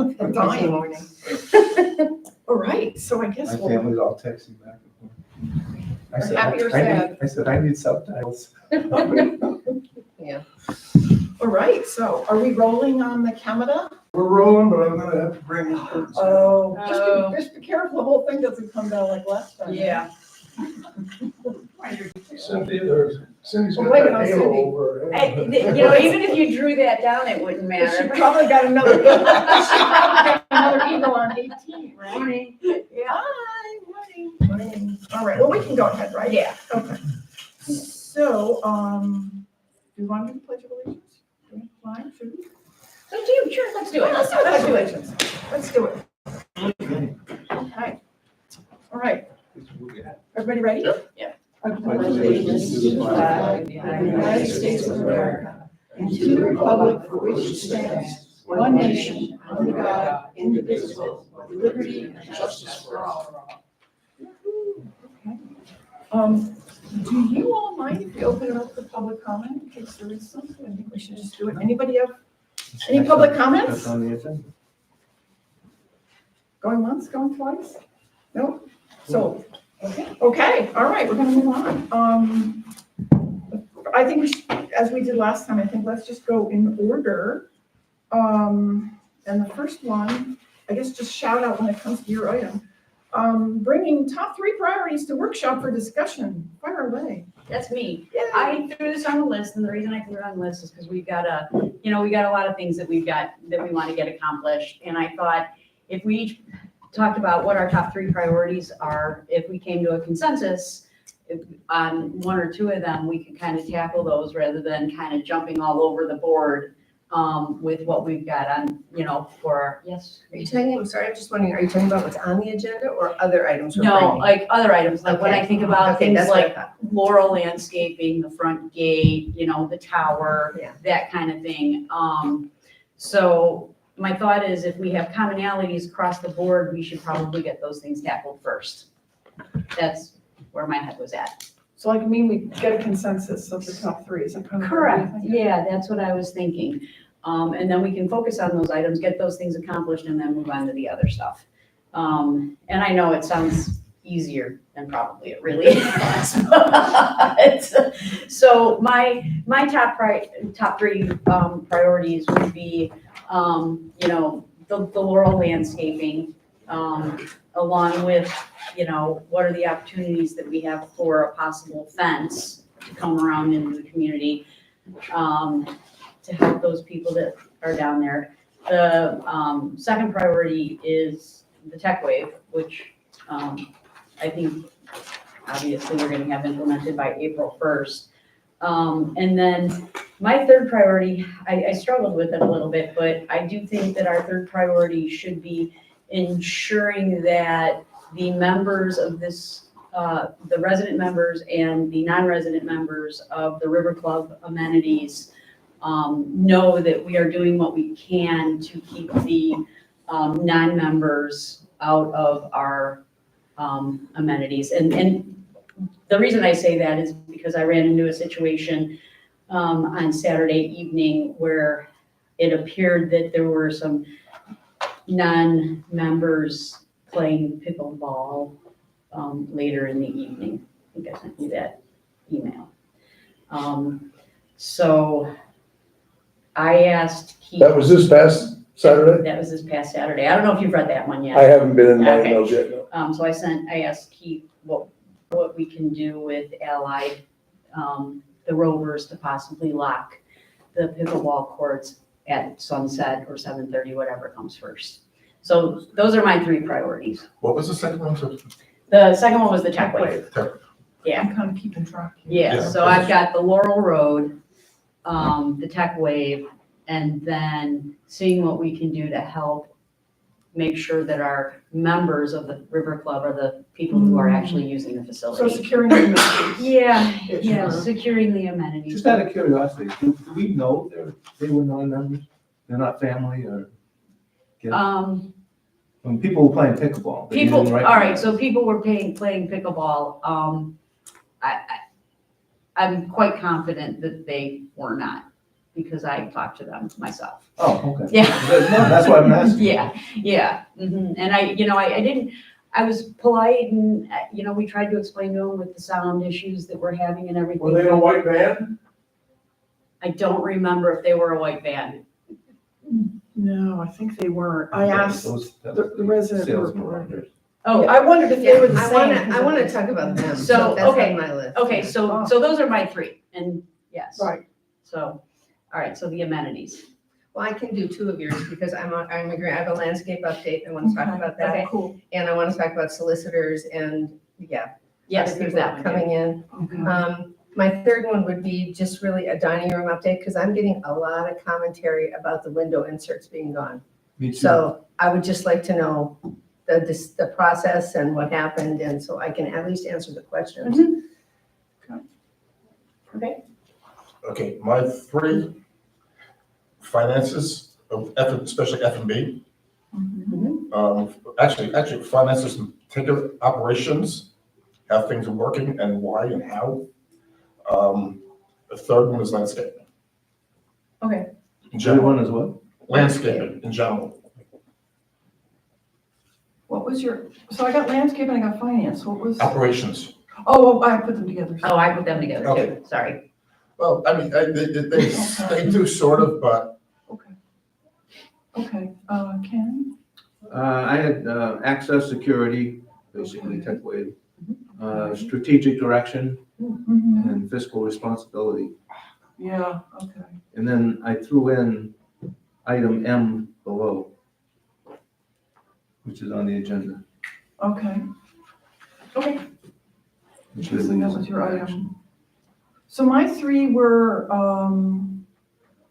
I'm dying. All right, so I guess My family's all texting back and forth. happy or sad? I said, I need subtitles. Yeah. All right, so are we rolling on the camera? We're rolling, but I'm gonna have to bring this curtain. Oh, just be careful, the whole thing doesn't come down like last time. Yeah. Cindy's Oh, got wait, that no, halo Cindy. over her head. Even if you drew that down, it wouldn't She matter. probably got another, she probably got another email on 18, right? Morning. Yeah. Hi, morning. All right, well, we can go ahead, right? Yeah. Okay. So, do you want to do the Pledge of Allegiance? Do we fly? Should we? Sure, let's do it. Let's do the Pledge of Allegiance. Let's do it. Okay. All right. Everybody ready? Yeah. I pledge allegiance to the flag of the United States of America and to the republic for which it stands, one nation, under God, indivisible, with liberty and justice for all. Okay. Do you all mind if we open it up for public comment in case there is something? I think we should just do it. Anybody have any public comments? That's on the agenda. Going once, going twice? No? So, okay, all right, we're gonna move on. I think we should, as we did last time, I think let's just go in order. And the first one, I guess just shout out when it comes to your item. Bringing top 3 priorities to workshop for discussion. Fire away. That's me. Yay. I threw this on the list, and the reason I threw it on the list is because we got a lot of things that we want to get accomplished. And I thought if we each talked about what our top 3 priorities are, if we came to a consensus on 1 or 2 of them, we could kind of tackle those rather than kind of jumping all over the board with what we've got on, for our, yes. Are you talking, I'm sorry, I'm just wondering, are you talking about what's on the agenda or other items? we're No, bringing? like other items, like when I Okay. think about Okay, things that's what I like thought. Laurel landscaping, the front gate, the tower, Yeah. that kind of thing. So my thought is if we have commonalities across the board, we should probably get those things tackled first. That's where my head was at. So like, we get a consensus of the top 3, is that kind of? Correct, yeah, that's what I was thinking. And then we can focus on those items, get those things accomplished, and then move on to the other stuff. And I know it sounds easier than probably it really is. But, so my top 3 priorities would be, the Laurel landscaping, along with, what are the opportunities that we have for a possible fence to come around into the community, to help those people that are down there. The second priority is the tech wave, which I think obviously we're going to have implemented by April 1st. And then my third priority, I struggled with it a little bit, but I do think that our third priority should be ensuring that the members of this, the resident members and the non-resident members of the River Club amenities know that we are doing what we can to keep the non-members out of our amenities. And the reason I say that is because I ran into a situation on Saturday evening where it appeared that there were some non-members playing pickleball later in the evening. I think I sent you that email. So I asked Keith. That was this past Saturday? That was this past Saturday. I don't know if you've read that one yet. I haven't been in my Okay. emails yet, no. So I asked Keith what we can do with Allied, the Rovers to possibly lock the pickleball courts at sunset or 7:30, whatever comes first. So those are my 3 priorities. What was the second one? The second one was the tech wave. Yeah. I'm kind of keeping track here. Yeah, so I've got the Laurel Road, the tech wave, and then seeing what we can do to help make sure that our members of the River Club are the people who are actually using the So facility. securing the amenities. Yeah, securing the amenities. Just out of curiosity, do we know they were non-members? They're not family or kids? When people were playing pickleball. they People, didn't all write- right, so people were playing pickleball. I'm quite confident that they were not. because I talked to them myself. Oh, okay. Yeah. No, that's why I'm asking. Yeah. And I didn't, I was polite and, we tried to explain to them with the sound issues that we're having and everything. Were they in a white van? I don't remember if they were a white van. No, I think they weren't. I asked the resident. Sales providers. Oh, I wondered if they were the I same. wanna talk about them, So, so that's okay, on my list. okay, so those are my three, and yes. Right. So, all right, so the amenities. Well, I can do two of yours because I have a landscape update. I want to talk Okay. about that. Okay. Cool. And I want to talk about solicitors and, Yes, other there's people that one. coming in. Okay. My third one would be just really a dining room update, because I'm getting a lot of commentary about the window inserts being gone. Me too. So I would just like to know the process and what happened, and so I can at least answer the questions. Okay. Okay, my three finances, of especially F&B. Mhm. Actually, finances and ticket operations, how things are working and why and how. The third one is landscaping. Okay. In The other general, one is what? landscaping in general. What was so I got landscape and I got finance. What was? Operations. Oh, I put them together. Oh, I put them together too, Okay. sorry. Well, I mean, they do sort of, but Okay. Okay, Ken? I had access security, basically tech wave, strategic direction Mhm. and fiscal responsibility. Yeah, okay. And then I threw in item M below, which is on the agenda. Okay. Okay. which Interesting, that was your action. item. So my three were,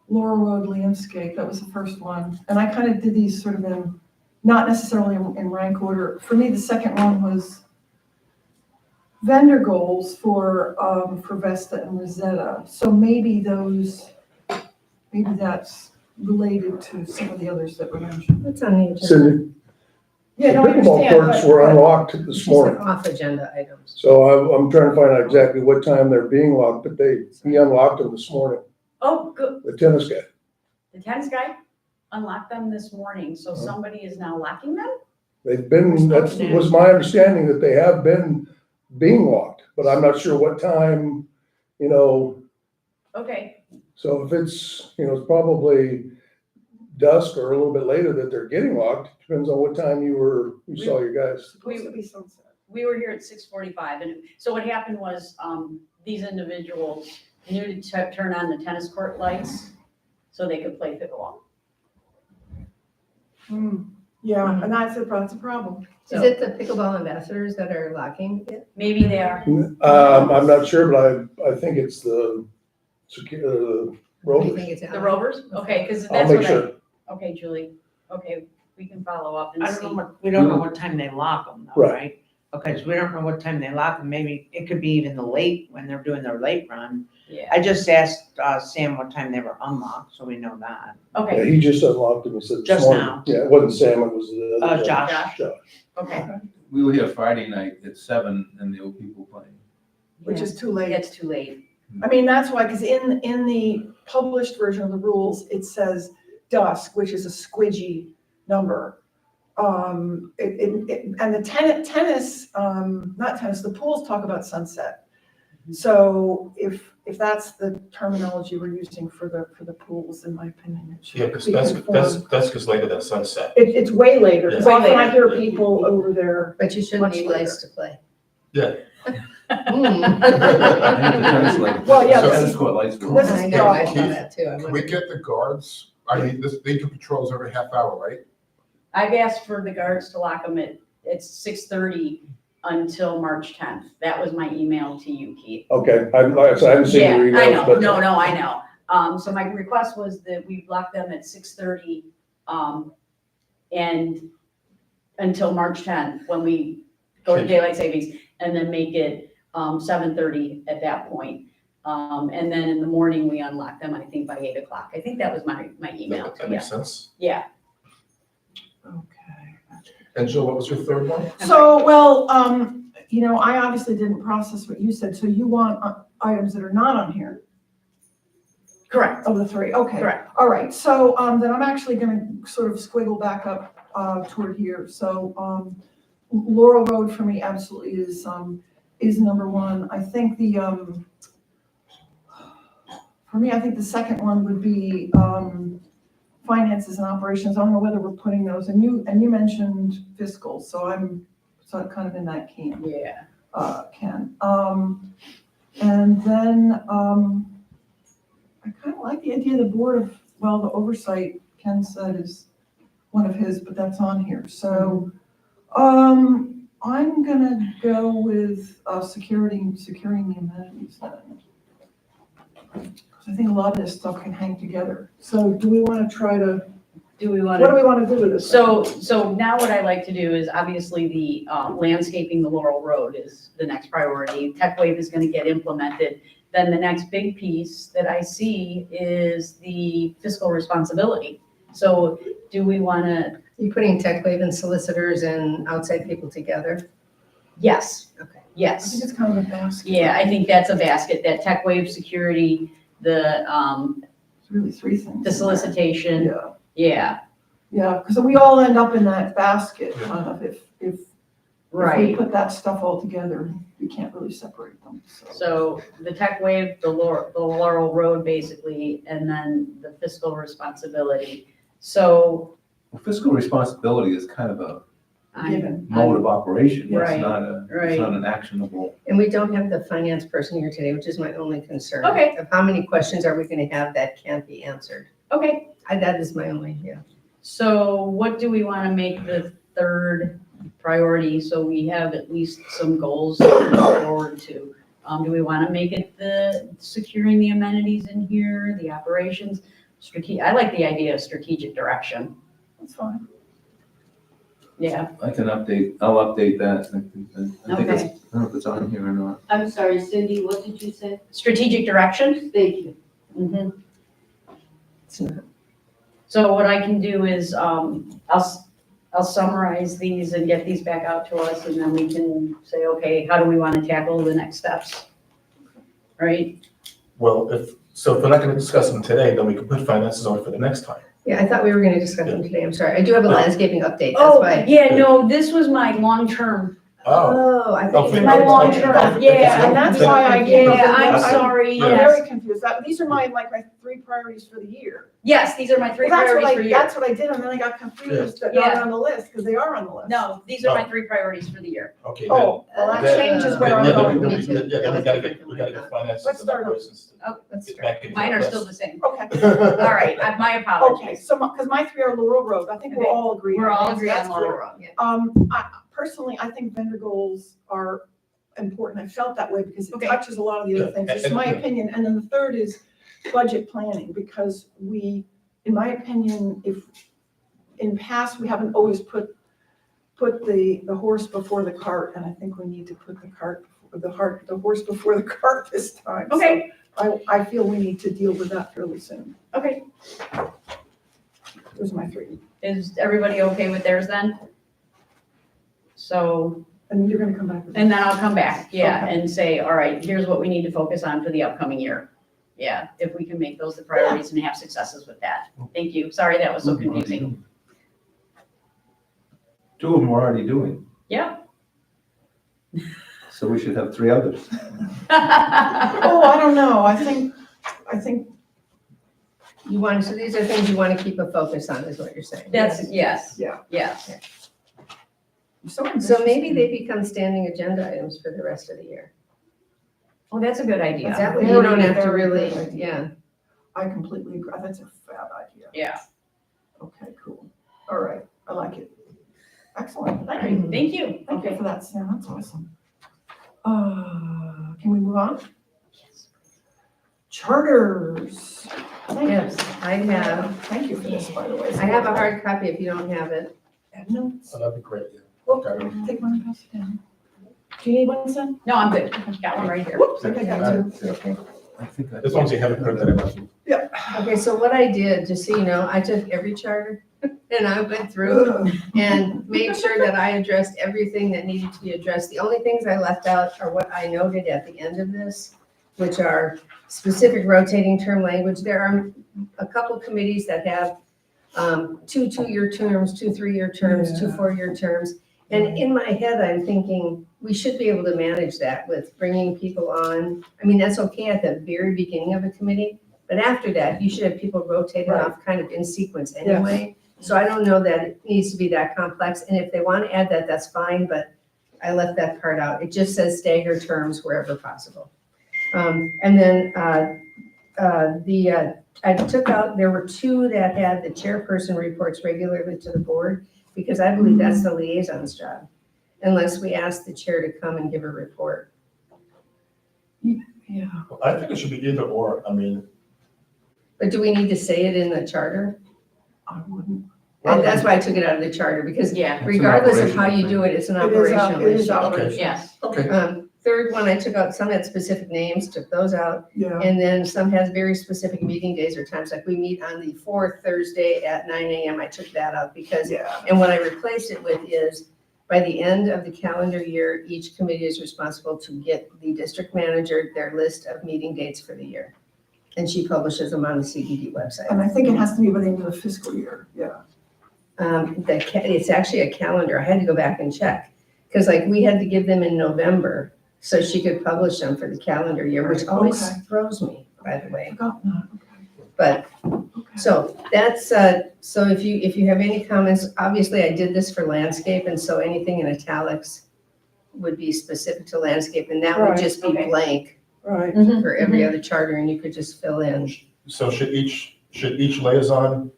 Laurel Road landscape, that was the first one. And I kind of did these sort of not necessarily in rank order. For me, the second one was vendor goals for Vesta and Rosetta. So maybe that's related to some of the others that were mentioned. What's on the agenda? Cindy, the Yeah, no, I pickleball understand, courts but- were but- unlocked She this said morning. off agenda items. So I'm trying to find out exactly what time they're being locked, but he unlocked them this morning, Oh, good, the tennis guy. the tennis guy unlocked them this morning, so somebody is now locking them? They've been, that was my understanding, that they have been being locked, but I'm not sure what time, Okay, so if it's, it's probably dusk or a little bit later that they're getting locked, depends on what time you saw your guys. Supposed to be sunset. we were here at 6:45, and so what happened was, these individuals knew to turn on the tennis court lights so they could play pickleball. Yeah, and that's a problem. Is it the pickleball ambassadors that are locking it? Maybe they are, I'm not sure, but I think it's the Or do you rovers. think it's the Rovers, okay, because I'll that's make what sure. okay, Julie, okay, we can follow up and I see. don't know we don't know what time they lock them though, Right. right? Because we don't know what time they lock them. Maybe it could be even the late, when they're doing their late run. Yeah, I just asked Sam what time they were unlocked, so we know that. Yeah, okay, he just unlocked them, he said this Just morning. now. Yeah, it wasn't Sam, it was the other. Josh. Josh. okay, We were here Friday night at 7 and there were people playing. Which is too late. it's too late. I mean, that's why, because in the published version of the rules, it says dusk, which is a squidgy number. And the the pools talk about sunset. So if that's the terminology we're using for the pools, in my opinion, it should Yeah, because be conformed. dusk is later than sunset. It's way later, because Yeah. often I hear Yeah. people over there. But you shouldn't Much need later. lights to play. Yeah. I think the tennis lights- Well, yeah, the this tennis is- court lights were. this is I know, I Josh. saw that too. I Can we wondered. get the guards, they do patrols every half hour, right? I've asked for the guards to lock them at 6:30 until March 10th. That was my email to you, Keith. Okay, like I said, I haven't seen your Yeah, I emails, know, but. no, I know. So my request was that we block them at 6:30, and until March 10th, when we go to daylight savings, and then make it 7:30 at that point. And then in the morning, we unlock them, I think by 8 o'clock. I think that was my email That to you. makes sense. Yeah, Okay. And Jill, what was your third one? So, well, I obviously didn't process what you said, so you want items that are not on here. Correct, of the three, okay. correct. All right, so, then I'm actually gonna sort of squiggle back up, toward here, so, Laurel Road for me absolutely is number one. I think for me, I think the second one would be, finances and operations. I don't know whether we're putting those, and you mentioned fiscal, so I'm kind of in that camp. Yeah. Ken. And then, I kind of like the idea of the board of, well, the oversight, Ken said is one of his, but that's on here. So, I'm gonna go with, securing the amenities then. 'Cause I think a lot of this stuff can hang together. So do we want to try to, Do we want what do to? we want to do with this? So now what I like to do is obviously the landscaping the Laurel Road is the next priority. Tech Wave is going to get implemented. Then the next big piece that I see is the fiscal responsibility. So do we want to? You putting tech wave and solicitors and outside people together? Yes. Okay. I Yes. think it's kind of a basket. Yeah, I think that's a basket, that Tech Wave security, the It's really three things. the solicitation. Yeah. Yeah, Yeah, because we all end up in that basket, kind of, if we right. put that stuff all together, we can't really separate them, so. So the Tech Wave, the Laurel Road basically, and then the fiscal responsibility. So Well, fiscal responsibility is kind of a Given. mode of operation. Right, It's not right. an actionable. And we don't have the finance person here today, which is my only concern. Okay. Of how many questions are we gonna have that can't be answered? Okay, That is my only, yeah. so what do we want to make the third priority, so we have at least some goals to look forward to? Do we want to make it the securing the amenities in here, the operations? I like the idea of strategic direction. That's fine. Yeah, I'll update that. I think it's, Okay. I don't know if it's on here or not. I'm sorry, Cindy, what did you say? strategic direction? Thank you. Mhm. It's not- So what I can do is, I'll summarize these and get these back out to us, and then we can say, okay, how do we want to tackle the next steps? Right? Well, if we're not gonna discuss them today, then we can put finances on for the next time. Yeah, I thought we were gonna discuss them today, I'm sorry. I do have a landscaping update, that's Oh, why. yeah, no, this was my long-term. Oh, Oh, I Oh, think. for it's my my long long-term. term, yeah, And that's why I gave. Yeah, I'm That's- sorry, I'm yes. very confused. These are my three priorities for the year. Yes, these are my three Well, priorities for you. that's what I did, and then I got confused that not Yeah. on the list, because they are on the list. No, these are my three priorities for the year. okay. Oh, well, that Then- changes then- where I'm then going. we- Me too. then we gotta get finances Let's and start over. operations. Oh, Let's Get start. back into Mine our are list. still the same. Okay, All right, my okay, apologies. so, because my three are Laurel Road, I think we're Okay. all agreed. We're all that. agreed on That's Laurel good. Road. Personally, I think vendor goals are important. I felt that way because it Okay. touches a lot of the other Yeah, things. It's my opinion. And then the third is budget planning, because in my opinion, if in past, we haven't always put the horse before the cart, and I think we need to put the horse before the cart this time. So Okay, I feel we need to deal with that fairly soon. okay. Those are my three. Is everybody okay with theirs then? So, And you're gonna come back with. and then I'll come back, yeah, Okay. and say, all right, here's what we need to focus on for the upcoming year. Yeah, if we can make those the priorities and have successes with that. Thank you. Sorry that was so confusing. Two of them we're already doing, Yeah. so we should have three others. Oh, I don't know. I think You want, so these are things you wanna keep a focus on, is what you're saying? That's, yes, Yeah. yes. so. So maybe they become standing agenda items for the rest of the year. Well, that's a good idea. That way you don't have to Very really, good idea. yeah. I completely agree. That's a fab idea. Yeah. Okay, cool. All right, I like it. Excellent. All Thank right, you. thank you. Thank you Okay. for that, Sam. That's awesome. Can we move on? Charters. Thank you. Yes, I have. Thank you for this, by the way. I have a hard copy if you don't have it. Notes. Oh, that'd be great, yeah. Oh, Okay. take one and pass it down. Do you need one, son? No, I'm good. Got one right here. Whoops, I got two. Yeah. I think As long as you haven't printed it out. Okay, so what I did, just so you know, I took every charter and I went through and made sure that I addressed everything that needed to be addressed. The only things I left out are what I noted at the end of this. which are specific rotating term language. There are a couple committees that have two 2-year terms, 2 3-year terms, 2 4-year terms. And in my head, I'm thinking, we should be able to manage that with bringing people on. I mean, that's okay at the very beginning of a committee, but after that, you should have people rotating Right. off kind of in sequence anyway. So I don't know that it needs to be that complex, and if they want to add that, that's fine, but I left that part out. It just says stagger terms wherever possible. And then I took out, there were 2 that had the chairperson reports regularly to the board, because I believe that's the liaison's job, unless we ask the chair to come and give a report. Yeah. I think it should be either or, I mean. But do we need to say it in the charter? I wouldn't. And that's why I took it out of the charter, because Yeah, regardless of how you operational do it, it's an It is, operational it is issue. operational. yes. Okay, Third one, I took out some had specific names, took those out. Yeah. And then some has very specific meeting days or times, like we meet on the 4th Thursday at 9 AM. I took that out because, Yeah. and what I replaced it with is, by the end of the calendar year, each committee is responsible to get the district manager their list of meeting dates for the year. And she publishes them on the CDD website. And I think it has to be by the end of the fiscal year, yeah. It's actually a calendar. I had to go back and check. Because like we had to give them in November so she could publish them for the calendar year, which always Okay. throws me, by the way. Forgot that, okay. But, Okay. so that's, so if you have any comments, obviously I did this for landscape, and so anything in italics would be specific to landscape, and that would Right, just be okay. blank Right. for every other charter, and you could just fill in. so should each liaison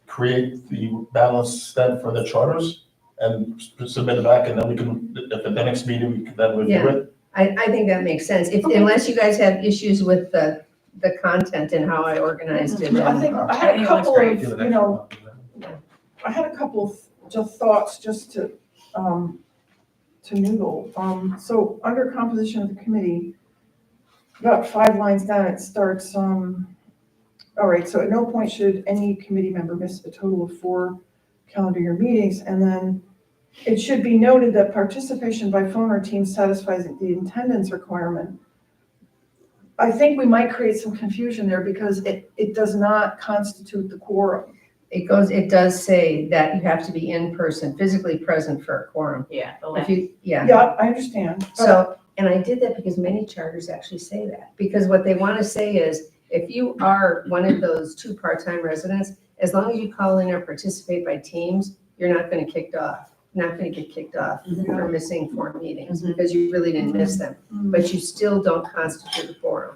create the balance then for the charters and submit it back, and then we can, at the next meeting, we can then review Yeah. it? I think that makes sense, Okay. unless you guys have issues with the content and how I organized it. I think, I had a couple of, Give an you know, extra copy of I had a couple of just thoughts just to noodle. So under composition of the committee, about 5 lines down, it starts, all right, so at no point should any committee member miss a total of 4 calendar year meetings. And then it should be noted that participation by phone or team satisfies the attendance requirement. I think we might create some confusion there because it does not constitute the quorum. It does say that you have to be in person, physically present for a quorum. Yeah, the If last, you, yeah. Yeah, I understand. but- So, and I did that because many charters actually say that, because what they want to say is, if you are one of those 2 part-time residents, as long as you call in or participate by teams, you're not going to get kicked off for missing 4 meetings, Mhm. because you really didn't miss them, but you still don't constitute a quorum.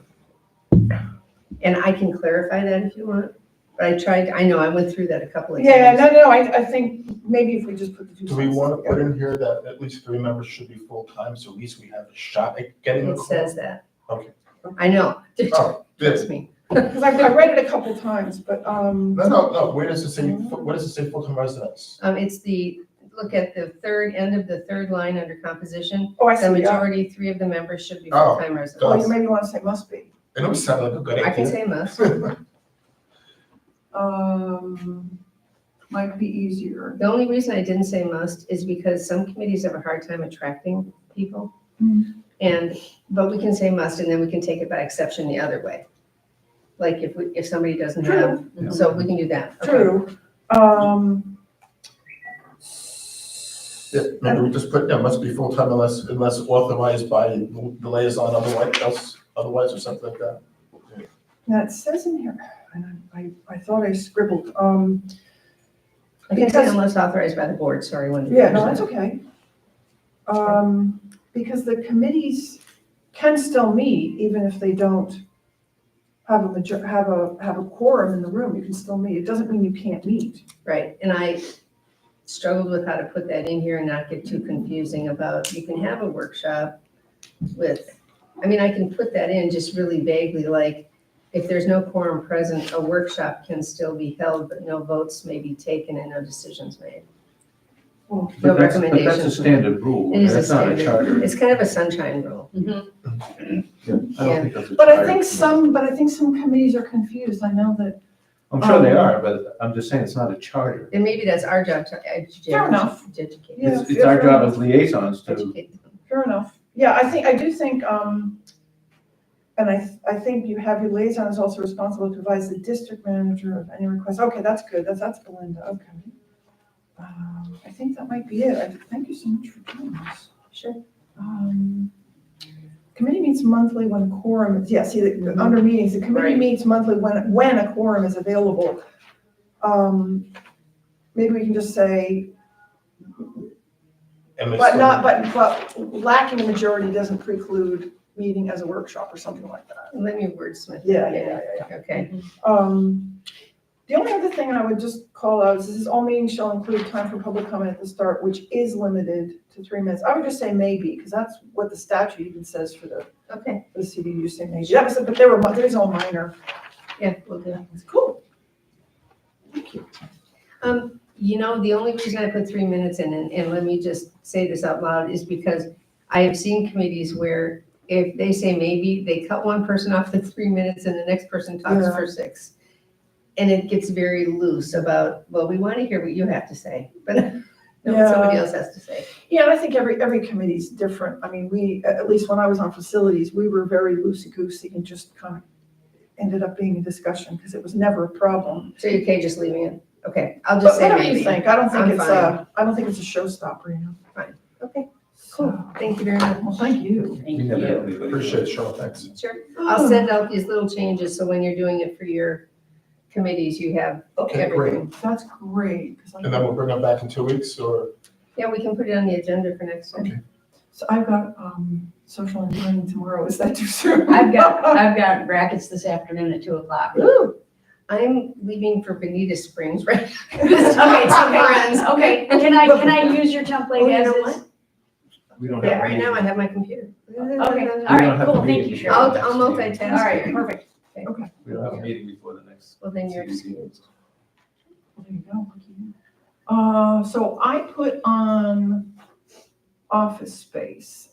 And I can clarify that if you want, but I know, I went through that a couple of times. Yeah, no, I think maybe if we just put the 2 Do we sentences want to put together. in here that at least 3 members should be full-time, so at least we have a shot at getting a It quorum? says that. Okay. I know, Oh, yeah. trust me. Because I read it a couple times, but, No, where does it say, what does it say full-time residents? It's look at the end of the 3rd line under composition. oh, I The see, yeah. majority, 3 of the members should be Oh, full-time Well, residents. you maybe want to say must be. It don't sound like a good I can idea. say must. Might be easier. The only reason I didn't say must is because some committees have a hard time attracting people. But we can say must, and then we can take it by exception the other way. Like if somebody doesn't have, so we can do that. Okay. True. Yeah, maybe we just put, must be full-time unless authorized by the liaison, otherwise or something like that. Now it says in here, and I thought I scribbled, I can say Because- unless authorized by the board, sorry. yeah, no, that's okay. Because the committees can still meet even if they don't have a quorum in the room, you can still meet. It doesn't mean you can't meet. Right, and I struggled with how to put that in here and not get too confusing about, you can have a workshop with, I can put that in just really vaguely, like, if there's no quorum present, a workshop can still be held, but no votes may be taken and no decisions made. Well, No But that's a recommendations. standard rule. It is a That's not a standard. charter. It's kind of a sunshine rule. Yeah, I don't think that's a But I charter. think some committees are confused. I know that. I'm sure they are, but I'm just saying it's not a charter. And maybe that's our job to educate. Fair enough. Educate. Yeah, It's our fair job enough. as liaisons to, Educate them. Fair enough. Yeah, I do think, And I think you have your liaison is also responsible to advise the district manager of any requests. Okay, that's good. That's Belinda. Okay. I think that might be it. Thank you so much for doing this. Sure. Committee meets monthly when quorum is, yeah, see, under meetings, the committee Right. meets monthly when a quorum is available. Maybe we can just say, And but lacking a majority doesn't preclude meeting as a workshop or something like that. Let me wordsmith. Yeah. Okay. The only other thing I would just call out is this: all meetings shall include time for public comment at the start, which is limited to 3 minutes. I would just say maybe, because that's what the statute even says for the CDD, you say maybe. That was, but there's all minor. Yeah, we'll do. It's cool. The only reason I put 3 minutes in, and let me just say this out loud, is because I have seen committees where if they say maybe, they cut one person off to 3 minutes and the next person talks Yeah. for 6. And it gets very loose about, well, we want to hear what you have to say, but not what somebody else has to say. Yeah, and I think every committee's different. I mean, we, at least when I was on facilities, we were very loosey-goosey and just kind of ended up being a discussion because it was never a problem. So you're okay just leaving it? Okay, I'll But just say whatever maybe. you think, I don't think I'm it's fine. I don't think it's a showstopper, you know? Okay, So, cool. Thank you very much. well, thank you. Thank you. Appreciate it, Cheryl, thanks. Sure. I'll send out these little changes, so when you're doing it for your committees, you have Okay, great. everything. That's great. 'Cause And then we'll bring them back in 2 weeks, or? Yeah, we can put it on the agenda for next time. Okay. So I've got social engineering tomorrow. Is that too soon? I've got brackets this afternoon at 2:00. Woo! I'm leaving for Bonita Springs right Okay, friends, okay, can I use your Oh, template you as know is? what? We don't Yeah, have. right now I have my computer. Okay, We all don't right, have cool, a thank meeting you, before Cheryl. the I'll next meeting. multitask. All right, perfect. We don't have a meeting before the next. Well, then you're CDD. excused. There you go. So I put on office space.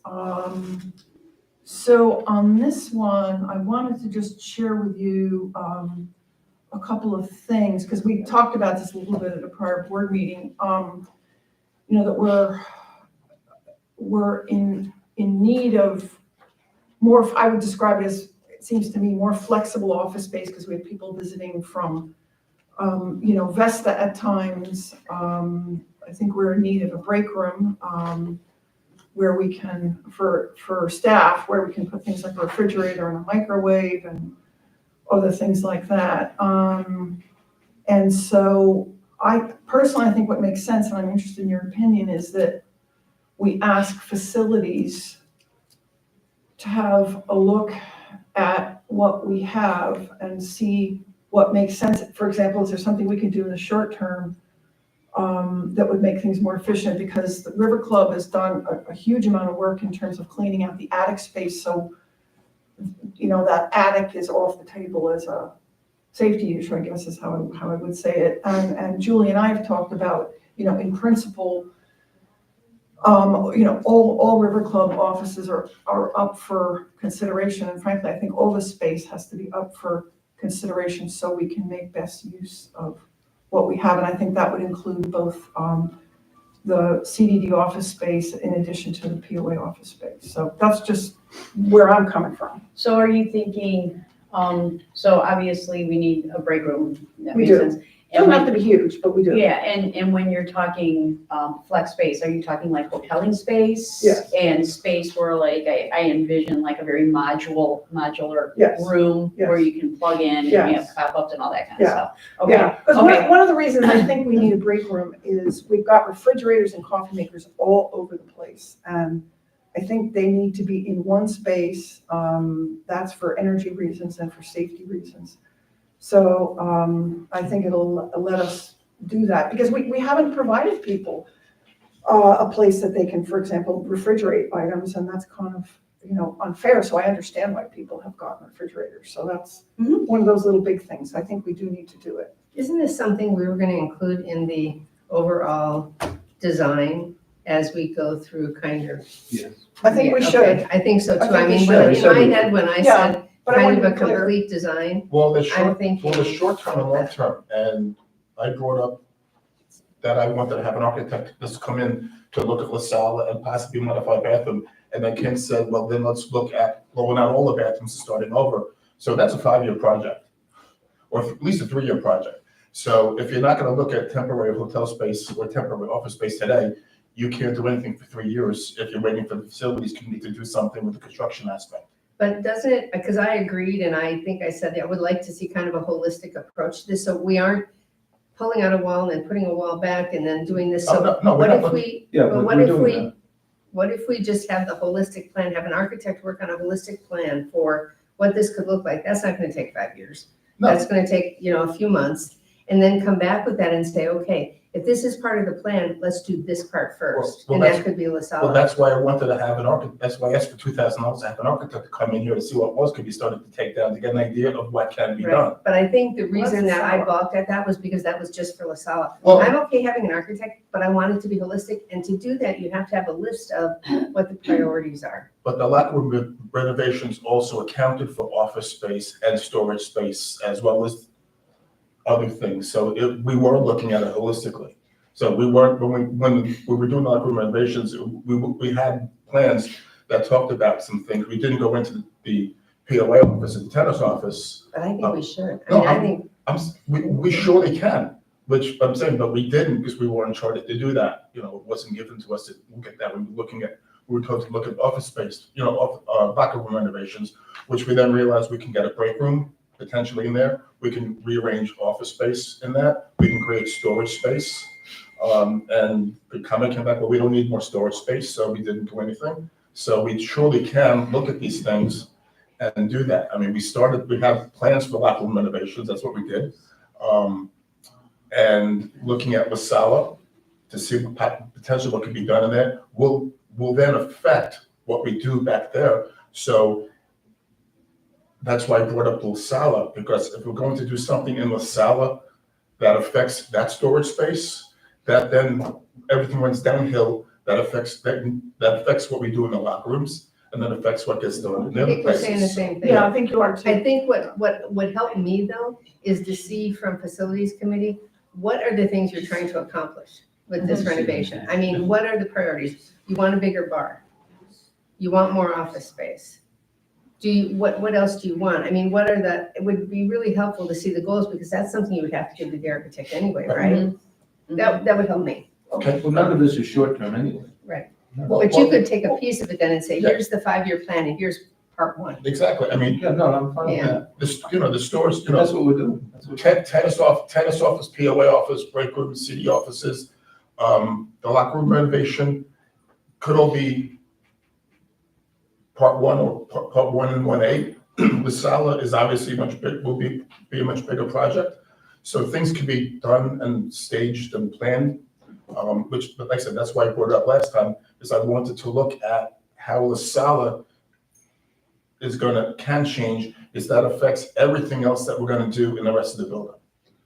So on this one, I wanted to just share with you a couple of things, because we talked about this a little bit at a prior board meeting. That we're in need of more, I would describe it as, it seems to me, more flexible office space, because we have people visiting from Vesta at times. I think we're in need of a break room where we can, for staff, where we can put things like a refrigerator and a microwave and other things like that. And so I personally, I think what makes sense, and I'm interested in your opinion, is that we ask facilities to have a look at what we have and see what makes sense. For example, is there something we can do in the short term that would make things more efficient? Because the River Club has done a huge amount of work in terms of cleaning out the attic space. So, that attic is off the table as a safety issue, I guess is how I would say it. And Julie and I have talked about, in principle, all River Club offices are up for consideration. And frankly, I think all the space has to be up for consideration so we can make best use of what we have. And I think that would include both the CDD office space in addition to the POA office space. So that's just where I'm coming from. So are you thinking, so obviously we need a break room, that We makes do. sense. It doesn't have to be huge, but we do. Yeah, and when you're talking flex space, are you talking like hoteling space? Yes. And space where like, I envision like a very modular Yes. room where Yes. you can plug in and you Yes. have pop-ups and all that kind of Yeah. stuff? Okay, Yeah, because okay. one of the reasons I think we need a break room is we've got refrigerators and coffee makers all over the place. And I think they need to be in one space. That's for energy reasons and for safety reasons. So I think it'll let us do that, because we haven't provided people a place that they can, for example, refrigerate items, and that's kind of, unfair. So I understand why people have gotten refrigerators. So that's one of those little big things. I think we do need to do it. Isn't this something we were going to include in the overall design as we go through kind of? Yes. I think we Yeah, should. okay, I think so too. I think I we mean, should. in my head, when I Yeah, said But I kind want of to a be clear. complete design, Well, the I'm thinking. short term and long term, and I brought up that I wanted to have an architect just come in to look at LaSalle and possibly modify bathroom. And then Ken said, well, then let's look at blowing out all the bathrooms and starting over. So that's a 5-year project, or at least a 3-year project. So if you're not gonna look at temporary hotel space or temporary office space today, you can't do anything for 3 years if you're waiting for the facilities committee to do something with the construction aspect. But doesn't it, because I agreed, and I think I said that I would like to see kind of a holistic approach to this, so we aren't pulling out a wall and then putting a wall back and then doing this, Oh, so no, we're what not if looking- we, Yeah, but but what we're if doing we, that. what if we just have the holistic plan, have an architect work on a holistic plan for what this could look like? That's not gonna take 5 years. No. That's gonna take, a few months, and then come back with that and say, okay, if this is part of the plan, let's do this part first. Well, And that's- that could be Well, LaSalle. that's why I wanted to have an architect, that's why I asked for $2,000 to have an architect to come in here to see what was could be started to take down, to get an idea of what can be done. Right, but I think the What's reason that I LaSalle? balked at that was because that was just for LaSalle. Well- I'm okay having an architect, but I want it to be holistic, and to do that, you have to have a list of what the priorities are. But the locker room renovations also accounted for office space and storage space as well as other things. So we were looking at it holistically. So we weren't, when we were doing locker room renovations, we had plans that talked about some things. We didn't go into the POA office and the tennis office. But I think we should. I No, mean, I think, We surely can, which I'm saying, but we didn't because we weren't chartered to do that. It wasn't given to us to look at that. We were told to look at office space, locker room renovations, which we then realized we can get a break room potentially in there. We can rearrange office space in that. We can create storage space. And the comment came back, well, we don't need more storage space, so we didn't do anything. So we surely can look at these things and do that. I mean, we have plans for locker room renovations, that's what we did. And looking at LaSalle to see potentially what could be done in there will then affect what we do back there. So that's why I brought up LaSalle, because if we're going to do something in LaSalle that affects that storage space, that then everything runs downhill, that affects what we do in the locker rooms, and then affects what gets done in the I other think we're saying the places. same thing. Yeah, I think you are I too. think what would help me though, is to see from facilities committee, what are the things you're trying to accomplish with this renovation? I mean, what are the priorities? You want a bigger bar? You want more office space? What else do you want? I mean, it would be really helpful to see the goals, because that's something you would have to give to the architect anyway, right? That would help me. Okay. Well, none of this is short term anyway. Well, But you could take a piece of it then and say, Yeah. here's the 5-year plan and here's part 1. Exactly, I mean, Yeah, no, I'm fine with Yeah. that. the stores, That's what we're doing. That's what- tennis office, POA office, break room, city offices, the locker room renovation could all be part 1 or part 1 and 1A. LaSalle is obviously will be a much bigger project. So things can be done and staged and planned, but like I said, that's why I brought it up last time, is I wanted to look at how LaSalle can change, is that affects everything else that we're gonna do in the rest of the building.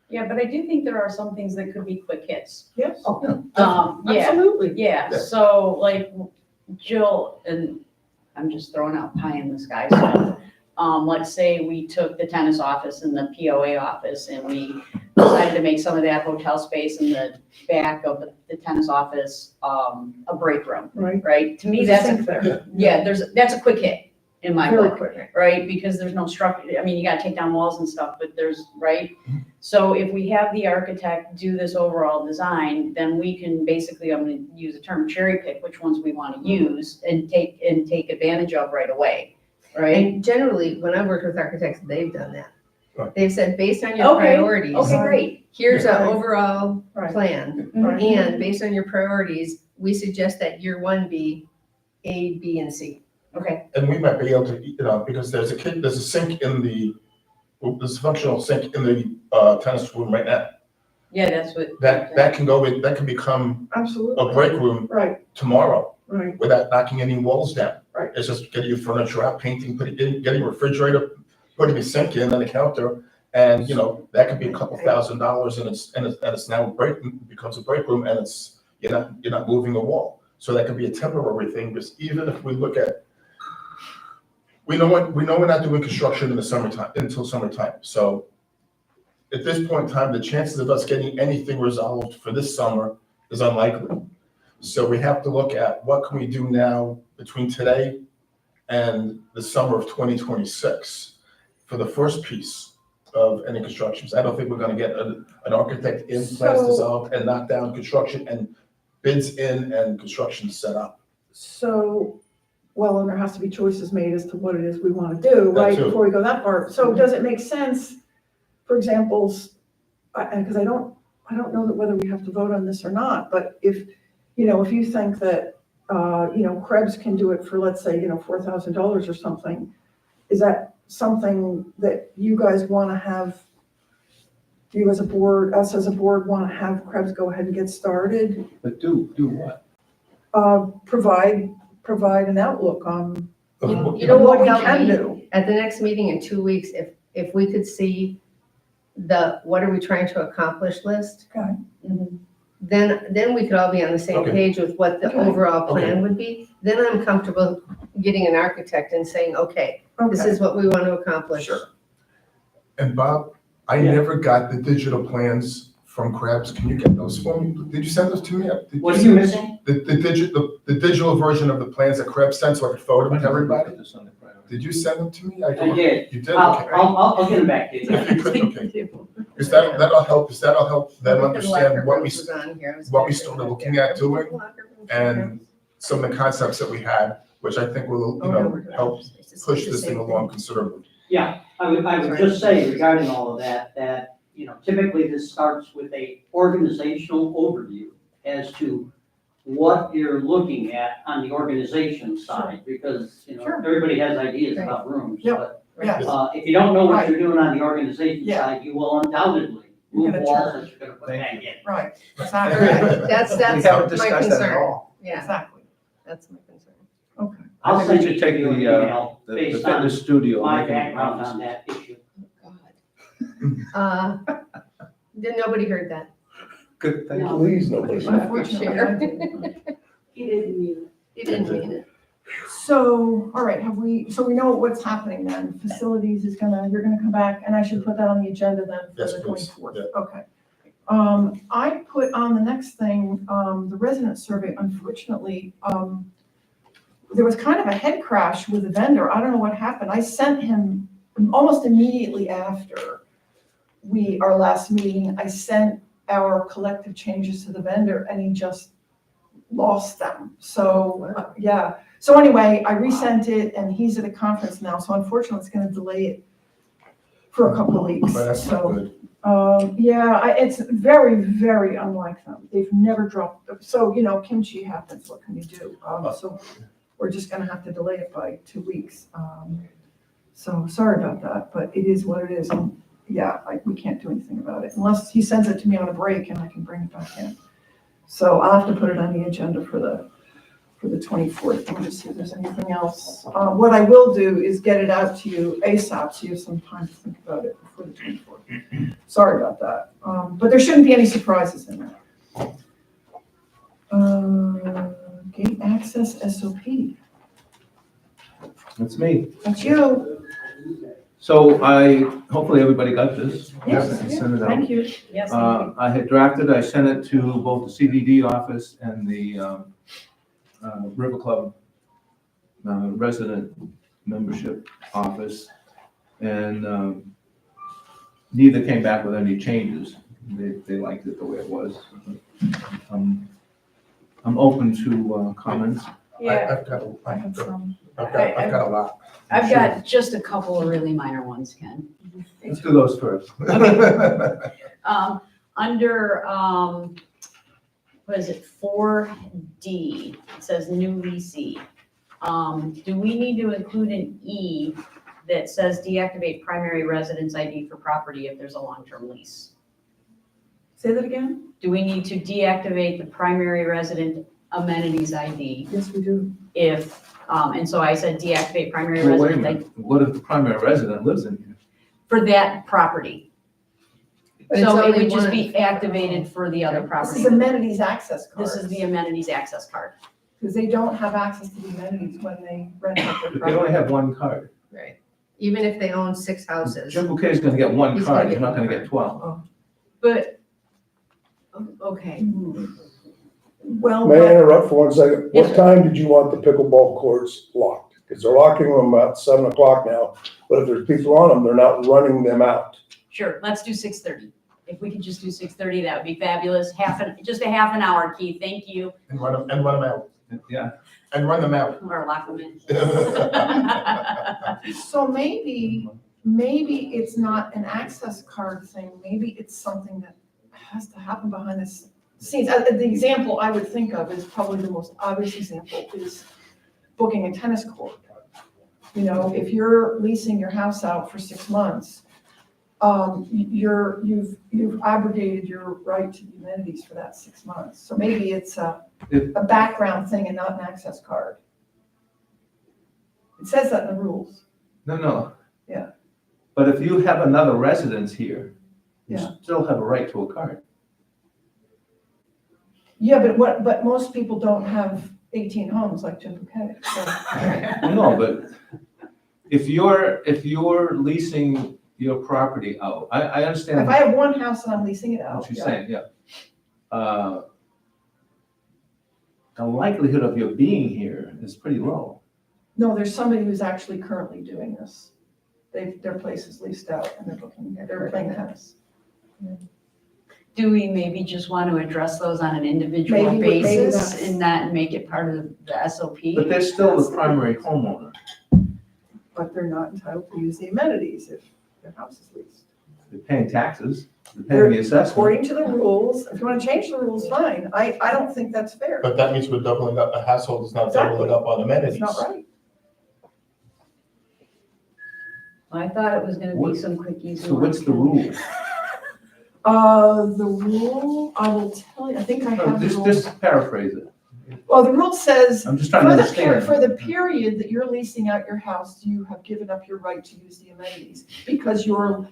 Yeah, but I do think there are some things that could be quick hits. Yes, Yeah, absolutely. yeah, Yeah. so like Jill, and I'm just throwing out pie in the sky stuff. Let's say we took the tennis office and the POA office and we decided to make some of that hotel space in the back of the tennis office, a break room, Right. right? To me, There's a that's, sink there. that's a quick hit in my Very book, quick. right? Because there's no structure, I mean, you gotta take down walls and stuff, but right? Mhm. So if we have the architect do this overall design, then we can basically, I'm gonna use the term cherry pick, which ones we wanna use and take advantage of right away, right? And generally, when I've worked with architects, they've done that. Right. They've said, based on your Okay, priorities, Okay, great. here's an Right. overall Right. plan. Right. And based on your priorities, we suggest that year 1 be A, B, and C. Okay, And we might be able to, because there's a sink there's a functional sink in the tennis room right now. yeah, that's what. That can go in, that can become Absolutely. a break room Right, tomorrow right. without knocking any walls down. Right. It's just getting your furniture out, painting, putting it in, getting a refrigerator, putting a sink in and a counter. And, that could be a couple $1,000 and it's now becomes a break room and you're not moving the wall. So that could be a temporary thing, because even if we look at, we know we're not doing construction in the summertime, until summertime. So at this point in time, the chances of us getting anything resolved for this summer is unlikely. So we have to look at what can we do now between today and the summer of 2026 for the first piece of any constructions. I don't think we're gonna get an architect in, plans developed, and knock down construction and bids in and construction set up. So, well, and there has to be choices made as to what it is we want to do, right, too. before we go that far. So does it make sense, for examples, because I don't know that whether we have to vote on this or not, but if you think that, Krebs can do it for, let's say, $4,000 or something, is that something that you guys want to have, you as a board, us as a board want to have Krebs go ahead and get started? But do what? Provide an outlook on You know what what we helped can me? do. At the next meeting in 2 weeks, if we could see the, what are we trying to accomplish list? Okay. Then we could all be on the same Okay. page with what the Okay. overall plan Okay. would be. Then I'm comfortable getting an architect and saying, okay, this Okay. is what we want to accomplish. Sure. And Bob, I Yeah. never got the digital plans from Krebs. Can you get those for me? Did you send those to me? What are you missing? The digital version of the plans that Krebs sent, so I could forward them to everybody? This on the priority. Did you send them to me? I did. You did? I'll, Okay. I'll get them back to you. If you could, okay. Because that'll help them understand what we started looking at doing, and some of the concepts that we had, which I think will, help push this thing along considerably. Yeah, I would just say regarding all of that, typically this starts with a organizational overview as to what you're looking at on the organization side, because, Sure. everybody has ideas Right. about rooms, Yep. but, Yes. if you don't know what Right. you're doing on the organization Yeah. side, you will undoubtedly You're move gonna walls turn. that you're gonna put Thank back you. in. Right, Right. exactly, That's We haven't my discussed that at concern. all. Yeah, exactly, that's my concern. okay. I I'll think we send should you take an the, email the based on fitness studio. my make it an background office. on that issue. Then nobody heard that. Good, thank you. No. Please, nobody. Unfortunately, I Share. didn't. He didn't mean it. You didn't mean it. So, all right, so we know what's happening then, facilities you're gonna come back, and I should put that on the agenda then for Yes, the please. 24th, Yeah. okay. I put on the next thing, the resident survey, unfortunately, there was kind of a head crash with the vendor, I don't know what happened, I sent him almost immediately after our last meeting, I sent our collective changes to the vendor, and he just lost them, so, yeah. So anyway, I resent it, and he's at a conference now, so unfortunately, it's gonna delay it for a couple of weeks, But that's not so. good. It's very, very unlike them. They've never dropped, so, kimchi happens, what can you do? So we're just gonna have to delay it by 2 weeks. So sorry about that, but it is what it is. And yeah, we can't do anything about it unless he sends it to me on a break and I can bring it back in. So I'll have to put it on the agenda for the 24th. Let me just see if there's anything else. What I will do is get it out to you ASAP, so you have some time to think about it before the 24th. Sorry about that. But there shouldn't be any surprises in there. Gate access SOP. That's me. That's you. So hopefully everybody got this. Yes, I sent it out. Thank you. Yes, I had drafted, I sent it to both the CDD office and the River Club resident membership office. And neither came back with any changes. They liked it the way it was. I'm open to comments. Yeah, I've I have some. got a lot. I've got just a couple of really minor ones, Ken. Let's do those first. Under, what is it, 4D, it says new leasee. Do we need to include an E that says deactivate primary residence ID for property if there's a long-term lease? Say that again? Do we need to deactivate the primary resident amenities ID Yes, we do. if, and so I said deactivate primary Well, wait a resident ID minute, what if the primary resident lives in here? for that property? But it's So it only would just one. be activated for the other This property. is amenities access cards. This is the amenities access card. Because they don't have access to the amenities when they rent out their But they only property. have one card. Right. Even if they own 6 houses. Jim Bouquet is gonna get one He's gonna card, get you're not one gonna get 12. But, okay, Well, May I interrupt for 1 second? Yes, What sir. time did you want the pickleball courts locked? because they're locking them about 7 o'clock now. But if there's people on them, they're not running them out. Sure, let's do 6:30. If we could just do 6:30, that would be fabulous. Just a half an hour, Keith, thank you. And run them out, Yeah, and run them out. Or lock them in. So maybe it's not an access card thing, maybe it's something that has to happen behind the scenes. The example I would think of is probably the most obvious example is booking a tennis court. You know, if you're leasing your house out for 6 months, you've abrogated your right to the amenities for that 6 months. So maybe it's a background thing and not an access card. It says that in the rules. no. Yeah. But if you have another residence here, you Yeah. still have a right to a card. Yeah, but most people don't have 18 homes like Jim Bouquet, so. Well, no, but if you're leasing your property out, I understand If I have one house and I'm leasing it out, what you're yeah. saying, yeah. The likelihood of your being here is pretty low. No, there's somebody who's actually currently doing this. Their place is leased out and they're playing tennis. Do we maybe just want to address those on an individual Maybe basis that's- and not make it part of the SOP? But they're still the primary homeowner. But they're not entitled to use the amenities if their house is leased. They're paying taxes, they're paying the assessment. According to the rules, if you want to change the rules, fine. I don't think that's fair. But that means we're doubling up, a household is not doubling up on amenities. It's not right. I thought it was gonna be What- some quick, easy. So what's the rule? The rule, I will tell you, I think I have the rule. Just paraphrase it. Well, the rule says, I'm just trying to understand. for the period that you're leasing out your house, you have given up your right to use the amenities because your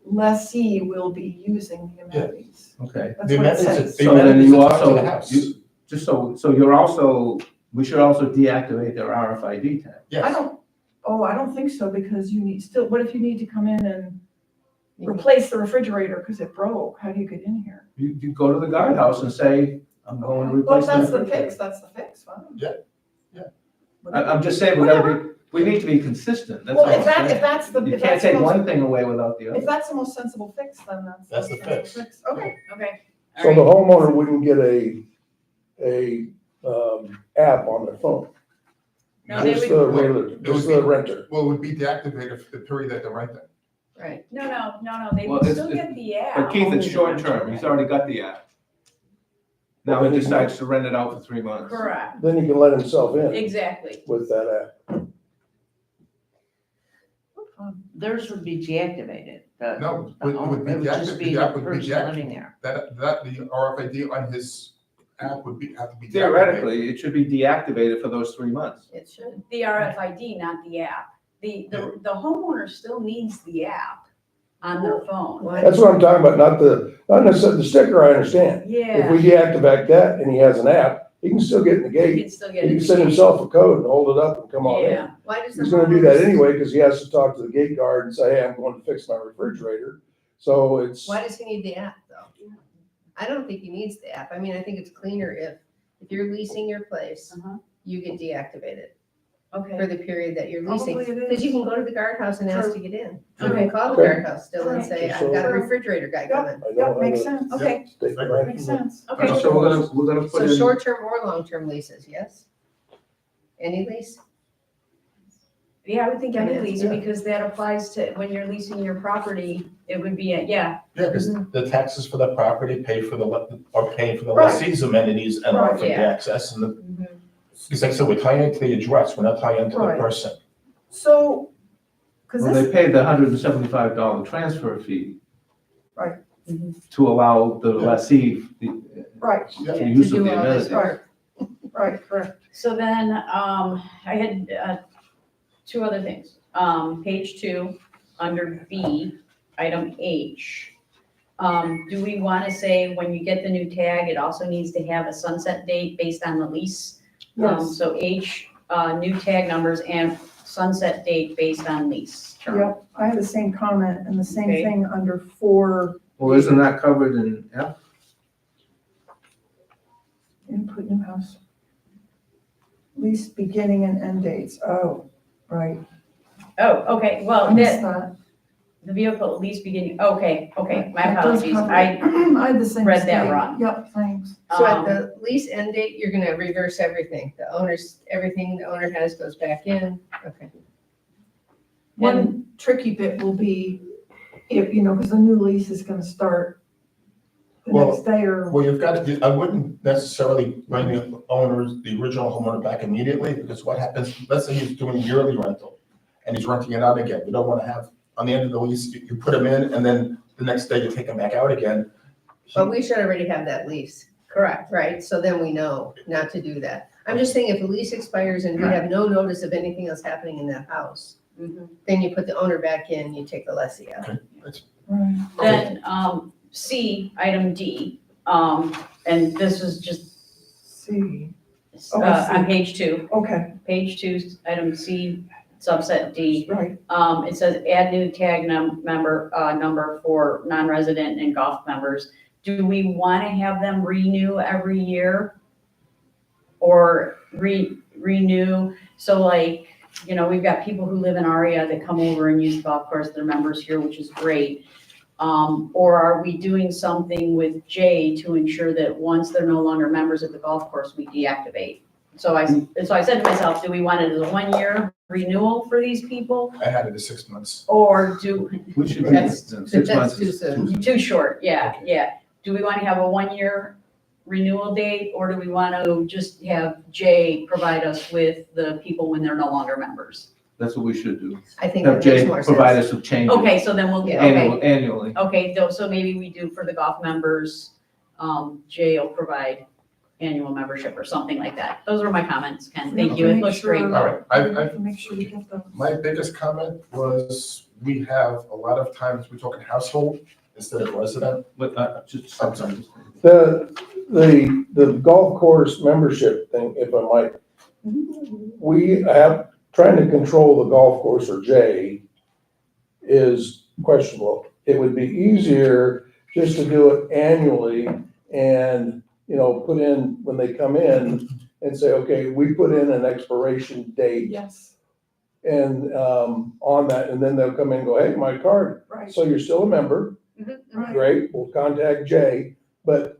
lessee will be using the amenities. Okay. That's The what it amenities, says. the So then amenities you attached to the also, house. just so you're also, we should also deactivate their RFID tag. I don't think so because what if you need to come in and replace the refrigerator because it broke? How do you get in here? You go to the guardhouse and say, I'm going to Well, replace that's the the refrigerator. fix, fine. Yeah, yeah. I'm just saying, we need to be consistent, that's all. Well, I'm saying. if that's the, You if can't that's the take most, one thing away without the if other. that's the most sensible fix, then That's the fix. Okay. Okay. all So the right. homeowner wouldn't get a app on their phone. No, they Just would, the regular, just the renter. Well, it would be deactivated for the period that they're renting. right, no, they Well, would it's- still get the app. But Keith, it's only the short rental term, he's rate. already got the app. Now he decides to rent it out for 3 months. Correct, Then he can let himself in exactly. with that app. Theirs would be deactivated. No, The it would be owner- just deactivated, be the app the would be person living deactivated. there. That, the RFID on his app would have to be deactivated. Theoretically, it should be deactivated for those 3 months. It should. The RFID, not the app. The homeowner still needs the app on their phone. That's what I'm talking about, not necessarily the sticker, I understand. If Yeah, we deactivate that and he has an app, he can still get in the you gate. can still get He it. can send himself a code and hold it up and come on in. Yeah, Why does the He's gonna do that homeowners- anyway, because he has to talk to the gate guard and say, hey, I'm going to fix my refrigerator. So it's, Why does he need the app though? I don't think he needs the app. I mean, I think it's cleaner if you're leasing your place, Uh-huh. you get deactivated for okay, the period that you're leasing. Probably it Because is. you can go to the guardhouse and ask True. to get in. You Okay. can call the Okay. guardhouse still and say, So- I've got a refrigerator guy coming. I know. Yep, makes sense. okay, State Makes right. Makes sense. okay. So we're gonna put So in. short-term or long-term leases, yes? Any lease? Yeah, I would think any lease, Yeah. because that applies to, when you're leasing your property, it would be, yeah, Yeah, because the taxes for the property pay for are paying for the Right. lessee's amenities and Right, for the yeah. access and because like I said, we're tying into the address, we're not tying into the Right. person. So, because Well, this, they paid the $175 transfer fee. Right. To allow the lessee right, the use To of do the all this amenities. work. right, correct. So then, I had, 2 other things. Page 2, under B, item H. Do we want to say when you get the new tag, it also needs to have a sunset date based on the lease? Yes. So H, new tag numbers and sunset date based on lease term. Yep, I had the same comment and the same Okay. thing under 4, Well, isn't that covered in F? input new house. lease beginning and end dates. Oh, right. Oh, okay, well, I missed that, that. the vehicle lease beginning, okay, my That does apologies, cover I, it. I had the same read that mistake. wrong. Yep, thanks. So at the lease end date, you're gonna reverse everything. The owner's, everything the owner has goes back in. Okay. One tricky bit will be if, because the new lease is gonna start the Well, next day or, Well, you've got to, I wouldn't necessarily bring the owners, the original homeowner back immediately, because what happens, let's say he's doing yearly rental, and he's renting it out again, you don't want to have, on the end of the lease, you put him in, and then the next day you take him back out again. But we should already have that lease, correct, right? So then we know not to do that. I'm just saying if the lease expires and we have no notice of anything else happening in that house, then you put the owner back in, you take the lessee out. Okay, that's, then, C, item D, and this is just, see, Oh, I see. on page 2, okay, item C, subset D. right. It says add new tag number for non-resident and golf members. Do we want to have them renew every year? Or renew, so like, we've got people who live in Aria that come over and use the golf course, they're members here, which is great. Or are we doing something with J to ensure that once they're no longer members of the golf course, we deactivate? So I said to myself, do we want it as a 1-year renewal for these people? I had it at 6 months. Or do, We should, That's- 6 months too is soon. too. too short, yeah. Do we want to have a 1-year renewal date, or do we want to just have Jay provide us with the people when they're no longer members? That's what we should do. I think Have that makes Jay more provide sense. us with changes. Okay, so then we'll, Yeah. okay, Annually. okay, so maybe we do for the golf members, Jay will provide annual membership or something like that. Those were my comments, Ken, thank you, it looks great. All right, We have to make sure we get those. My biggest comment was, we have a lot of times, we're talking household instead of resident. But, just Sometimes. The golf course membership thing, if I might, we have, trying to control the golf course or J is questionable. It would be easier just to do it annually and, put in, when they come in and say, okay, we put in an expiration date Yes, and, on that, and then they'll come in and go, hey, my card. right, So you're still a member, right. great, we'll contact Jay, but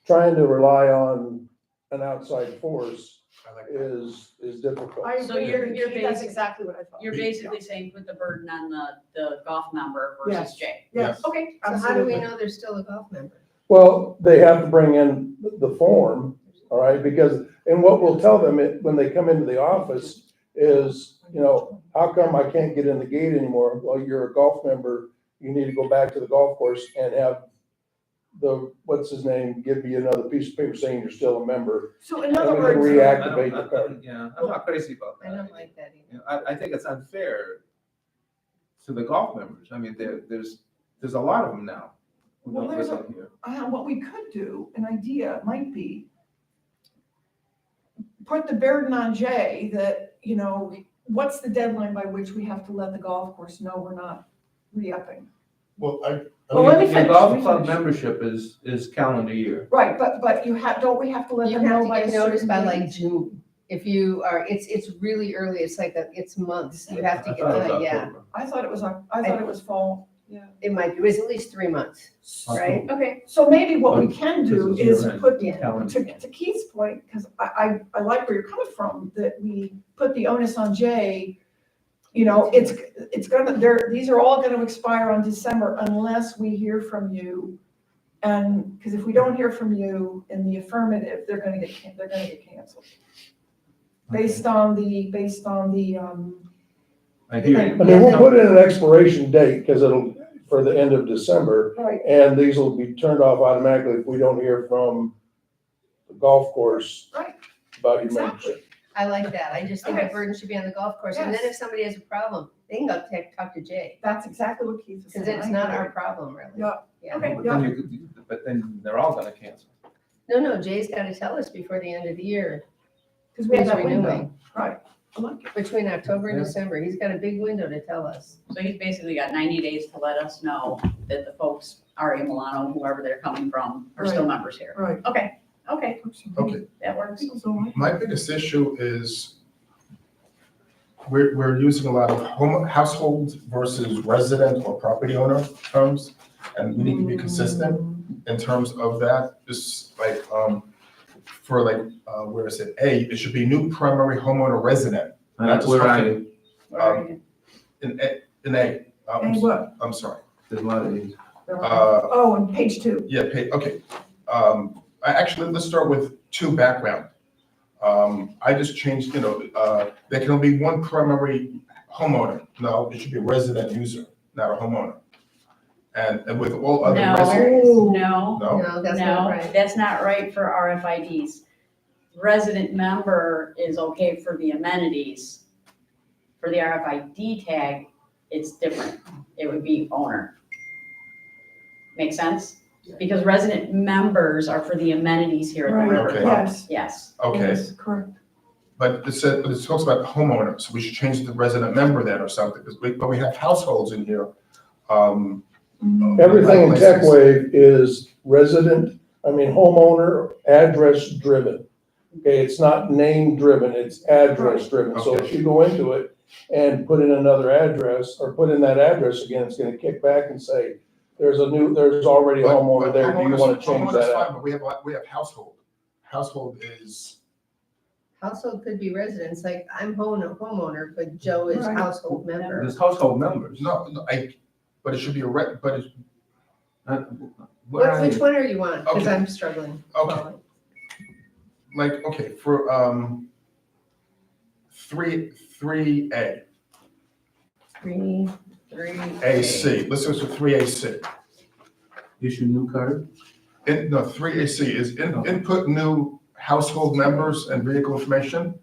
trying to rely on an outside force I like that. is difficult. I So agree you're with you. That's basic- exactly what I thought. You're basically saying put the burden on the golf member versus Yes. Jay. Yes, Okay, So how do we know they're still a golf member? Well, they have to bring in the form, all right, because, and what we'll tell them when they come into the office is, how come I can't get in the gate anymore? Well, you're a golf member, you need to go back to the golf course and have what's his name, give you another piece of paper saying you're still a member. So in And other we can words, reactivate the card. Yeah, I'm not crazy about I that. don't like that either. I think it's unfair to the golf members. I mean, there's a lot of them now who Well, don't there's live in here. what we could do, an idea might be, put the burden on Jay that, what's the deadline by which we have to let the golf course know we're not re-upping? Well, Well, let me The finish, golf let me club finish. membership is calendar year. Right, but don't we have to let You them have know to by a get notice certain by date? like June. If you are, it's really early, it's like, it's months, you have to I get, thought it was yeah. October. I thought it was fall. It might be, it was at least 3 months, right? okay, So maybe what we can do This is is year-end. put, Yeah. Calendar. to Keith's point, because I like where you're coming from, that we put the onus on Jay. It's these are all gonna expire on December unless we hear from you. And, because if we don't hear from you in the affirmative, they're gonna get canceled. Based on the, I hear I you. mean, we'll put in an expiration date, because it'll, for the end of December, right, and these will be turned off automatically if we don't hear from the golf course Right. about your exactly. membership. I like that, I just think the Okay. burden should be on the golf course, and then Yes. if somebody has a problem, they can go talk to Jay, That's exactly what Keith is saying. because it's I not agree. our problem, really. Yeah. Yeah. Okay, But then they're all gonna cancel. No, Jay's gotta tell us before the end of the year, Because we have who's that window, renewing, right, I like it. between October and Yeah. December, he's got a big window to tell us. so he's basically got 90 days to let us know that the folks, Ari and Milano, whoever they're coming from, are still members here. Right. Okay, Okay, Okay, that works. my biggest issue is we're using a lot of household versus resident or property owner terms, and we need to be consistent in terms of that. Just like, for like, where is it? A, it should be new primary homeowner resident. That's where Where are you? In A. And what? I'm sorry. there's a lot of these. Oh, on page 2. Yeah, okay. Actually, let's start with 2 background. I just changed, there can only be one primary homeowner. No, it should be a resident user, not a homeowner. And with all other No, residents. no, No? No, that's not no, right. that's not right for RFIDs. Resident member is okay for the amenities. For the RFID tag, it's different. It would be owner. Make sense? Because resident members are for the amenities here at the Right, river. Okay. yes. Yes, Okay, Yes, correct. but it talks about homeowners, so we should change it to resident member then or something, but we have households in here. Everything in TechWave is homeowner, address driven. Okay, it's not name driven, it's address driven. So if you go into it and put in another address or put in that address again, it's gonna kick back and say, there's already a homeowner there, do you wanna change Homeowner's that fine, out? but we have household. Household is, Household could be residents, like I'm homeowner, but Joe is Right. household member. There's household members. no, but it should be but it's, Where are Which you? one are you on? Because Okay. I'm struggling. Okay. like, okay, for, 3A. 3. AC, let's go to 3AC. Issue new card? 3AC is input new household members and vehicle information.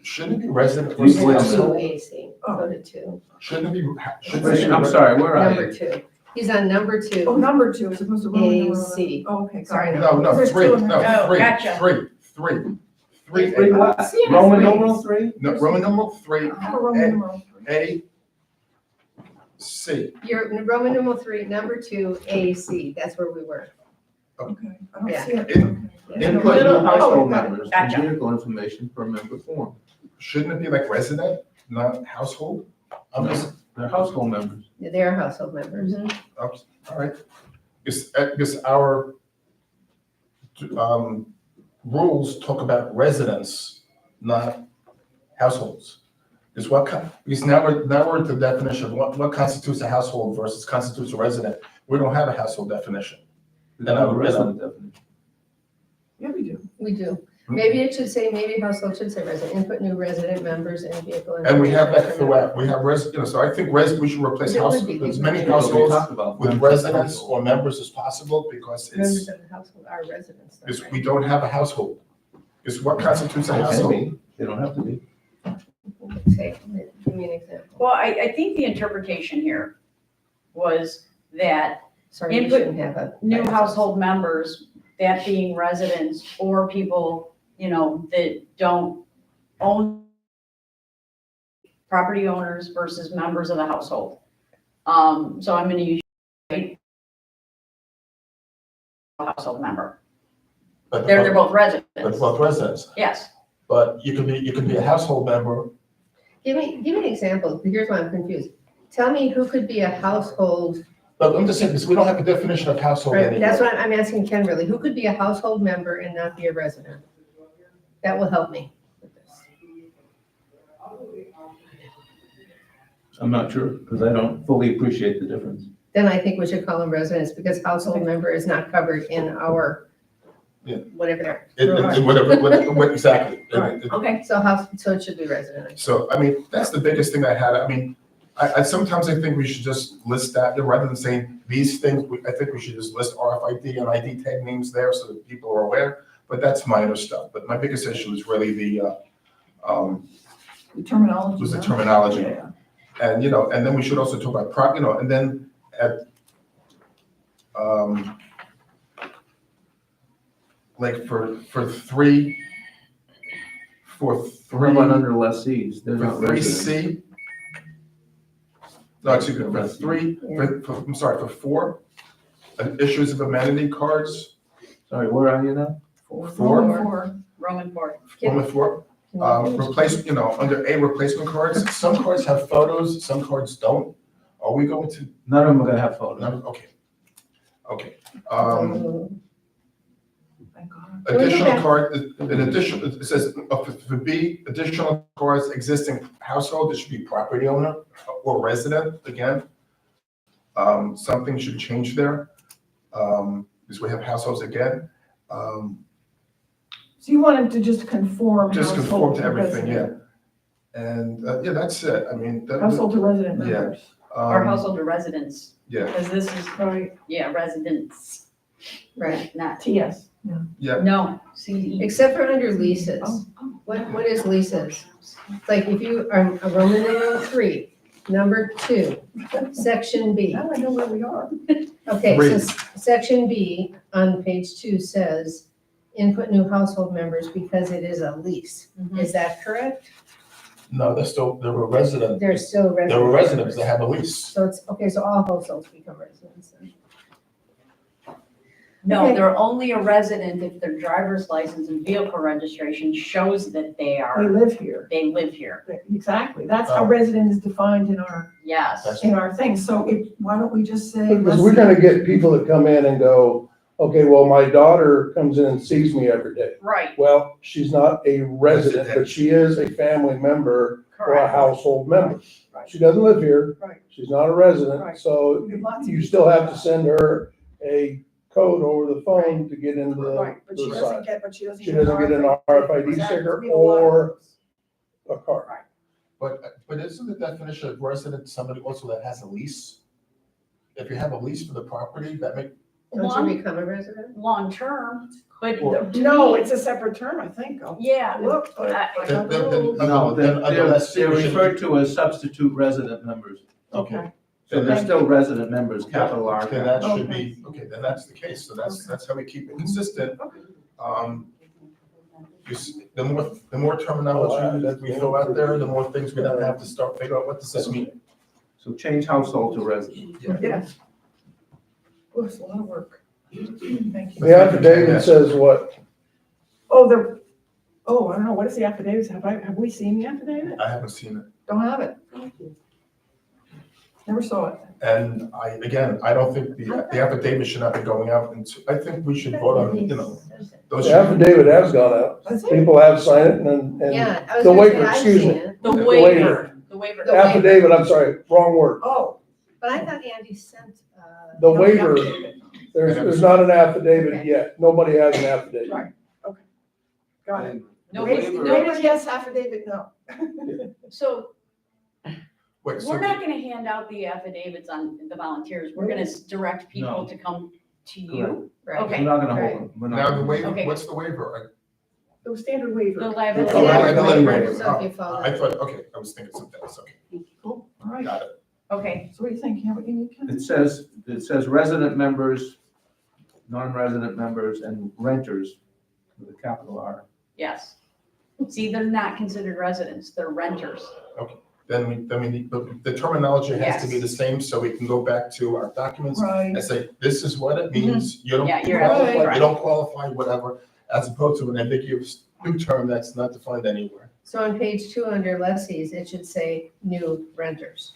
Shouldn't it be resident You versus wait a household? 2 AC, go to 2. Shouldn't it be? I'm sorry, where are Number you? 2. He's on number 2. Oh, number 2 as opposed to Roman numeral. AC. Oh, okay, Sorry, sorry. No, There's 3, 2 in there. Oh, three, gotcha. three. Three what? See, it's Roman threes. numeral 3? No, Roman numeral 3, I have a Roman numeral 3. A, C. You're Roman numeral 3, number 2, AC. That's where we were. Okay, I don't Yeah. see it. In- Okay. Input Little- new household got it. members and Gotcha. vehicle information per member form. Shouldn't it be like resident, not household? I'm just, They're household members. They are household members. all right. Because our, rules talk about residents, not households. Because now we're at the definition of what constitutes a household versus constitutes a resident. We don't have a household definition. They don't have a resident definition. Yeah, we do. We do. Maybe it should say, maybe household should say resident, input new resident members and vehicle. And we have that information. throughout. We have so I think we should replace It would house, be. as many That's what we households talked about. with residents or members as possible because Members of the household are residents. though, because right? we don't have a household. Because what constitutes a They can household? be. They don't have to be. Say, give me an example. Well, I think the interpretation here was that Sorry, you Input shouldn't have a. new household members, that being residents or people, that don't own property owners versus members of the household. So I'm gonna use household member. But They're both but residents, both residents. yes. But you can be a household member. Give me an example. Here's why I'm confused. Tell me who could be a household, But I'm just saying, because we don't have a definition of household right, anymore. that's what I'm asking Ken really. Who could be a household member and not be a resident? That will help me with this. I'm not sure, because I don't fully appreciate the difference. Then I think we should call them residents because household member is not covered in our, Yeah. whatever they're. Whatever, exactly. Okay. So it should be resident. So, I mean, that's the biggest thing I had. I mean, sometimes I think we should just list that, rather than saying these things, I think we should just list RFID and ID tag names there so that people are aware, but that's minor stuff. But my biggest issue is really The terminology. was the no? terminology. Yeah. And, and then we should also talk about, and then like for three, What about under lessees? They're for not three residents. C. No, excuse me, for three, I'm sorry, for 4, issues of amenity cards. Sorry, where are you now? Four. Roman 4. Only for, replace, under A, replacement cards, some cards have photos, some cards don't. Are we going to, None of them are gonna have photos. no, okay. Okay, Thank God. additional card, in addition, it says, for B, additional cards, existing household, it should be property owner or resident, again. Something should change there, because we have households again. So you want him to just conform Just conform household to to everything, yeah. resident, And, yeah, that's it, I mean. household to resident Yeah. members. Or household to residents, Yeah, because this is, Right, residents, Right, not, TS. yeah, no, CDE. except for under leases. Oh, What is leases? It's like if you are a Roman numeral 3, number 2, section B. Now I know where we are. Okay, so Great. Section B on page 2 says, input new household members because it is a lease. Mhm. Is that correct? no, there were residents, They're still resident. there were residents that members. have a lease. So it's, okay, so all households become residents then. No, Okay. they're only a resident if their driver's license and vehicle registration shows that they They are, live here. they live here. Exactly. That's how Oh. resident is defined in our, Yes. thing. So why don't we just say? Because we're gonna get people that come in and go, okay, well, my daughter comes in and sees me every day. Right, Well, she's not a resident, but she is a family member or a correct. household member. Right. She doesn't live here. Right. She's not a resident, Right. so Lots of you still have to send her a code over the phone to get into Right, but she the doesn't site. get, She doesn't get an RFID sticker We have a lot of or those. a card. But isn't the definition of resident somebody also that has a lease? If you have a lease for the property, that make, Don't Long, you become a resident? long-term, but Or- to No, me- it's a separate term, I think. I'll Yeah, look, but I Then- don't then- know. then- No, then under less they're we should- referred to as substitute resident members. okay. So they're still resident members, capital R. Then that capital. should be, okay, then that's the case, so that's how we keep it consistent. The more terminology that we throw out there, the more things we don't have to start figuring out, what does this mean? So change household to resident. Yes. Oh, it's a lot of work. Thank you. The affidavit says what? Oh, I don't know, what is the affidavit? Have we seen the affidavit? I haven't seen it. Don't have it. Never saw it. And I don't think the affidavit should not be going out, and I think we should vote on, those. The affidavit has gone out. That's it. People have signed it and Yeah, I was the gonna waiver, say, I've excuse seen me. it, the The waiver, the waiver. The waiver. Affidavit, I'm sorry, wrong word. Oh. but I thought Andy sent, The no, waiver, affidavit. there's not an affidavit Okay. yet. Nobody has an affidavit. Right. Got it. No, Waiver, nobody- yes, affidavit, no. So Wait, so we're not gonna hand out the affidavits on the volunteers. We're gonna direct people No. to come to you. right. Okay. We're not gonna Right. hold them. We're not now the gonna- waiver, Okay. what's the waiver? The standard The waiver. liability. Oh, Yeah, liability right. waiver. So if you follow I that. thought, okay, I was thinking something else, okay, Cool, all right. got it. Okay, So what do you think? You have what you need, Ken? It says resident members, non-resident members, and renters with a capital R. yes. See, they're not considered residents, they're renters. Then we need, the terminology has to be Yes. the same, so we can go back to our documents Right. and say, this is what it means, you don't Yeah, you're absolutely qualify, right. you don't qualify, whatever, as opposed to an ambiguous new term that's not defined anywhere. So on page 2 under lessees, it should say new renters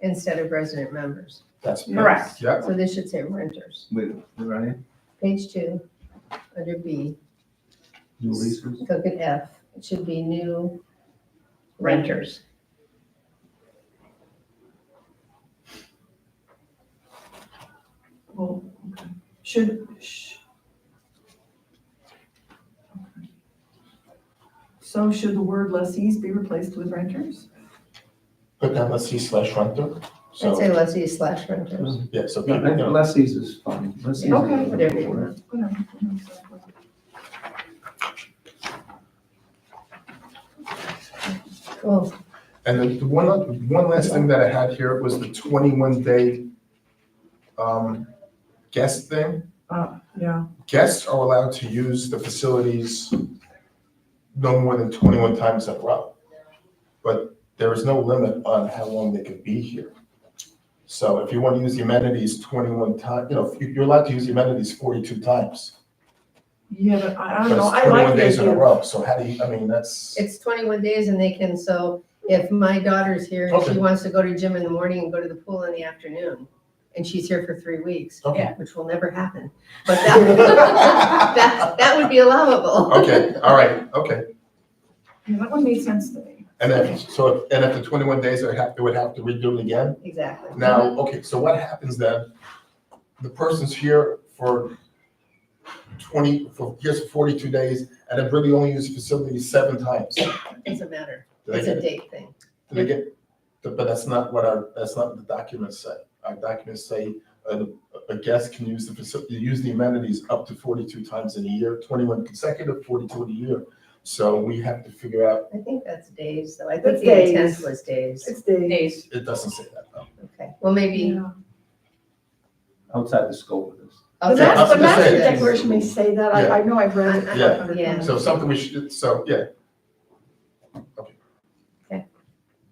instead of resident members. That's. Correct. Yeah, So this should say renters. Wait, right? Page 2, under B, New leases. look at F, it should be new Renters. Well, okay. Should. Okay. So should the word lessees be replaced with renters? put down lessee/renter, I'd say so, lessees slash renters. yeah, so No, people, you know, lessees is fine. Lessees is- Okay. Whatever you want. Whatever. Cool. and then the one last thing that I had here was the 21-day guest thing. Yeah. Guests are allowed to use the facilities no more than 21 times in a row. But there is no limit on how long they could be here. So if you want to use the amenities 21 times, you're allowed to use the amenities 42 times. Yeah, but I But don't know, it's I 21 like the days in a idea. row, so how do you, I mean, that's, It's 21 days and they can, so if my daughter's here and she Okay. wants to go to gym in the morning and go to the pool in the afternoon, and she's here for 3 weeks, okay, which will never happen, but that would be allowable. okay, all right, okay. Yeah, that one made sense to me. And then, and after 21 days, they would have to redo it again? Exactly. Now, okay, so what happens then? The person's here for here's 42 days, and have really only used facilities 7 times. Doesn't matter. Do they It's get a it? date thing. Do they get, but that's not what that's not what the documents say. Our documents say a guest can use the facility, use the amenities up to 42 times in a year, 21 consecutive, 42 in a year. So we have to figure out, I think that's days, though. I think That's the intent days. was days. It's days. Days. it doesn't say that though. Okay, well, maybe. Yeah. Outside the scope of this. The Yeah, I was master, the gonna say- master declaration may say that, I know I've read it. Yeah. 500 Yeah. times. So something we should, so, yeah,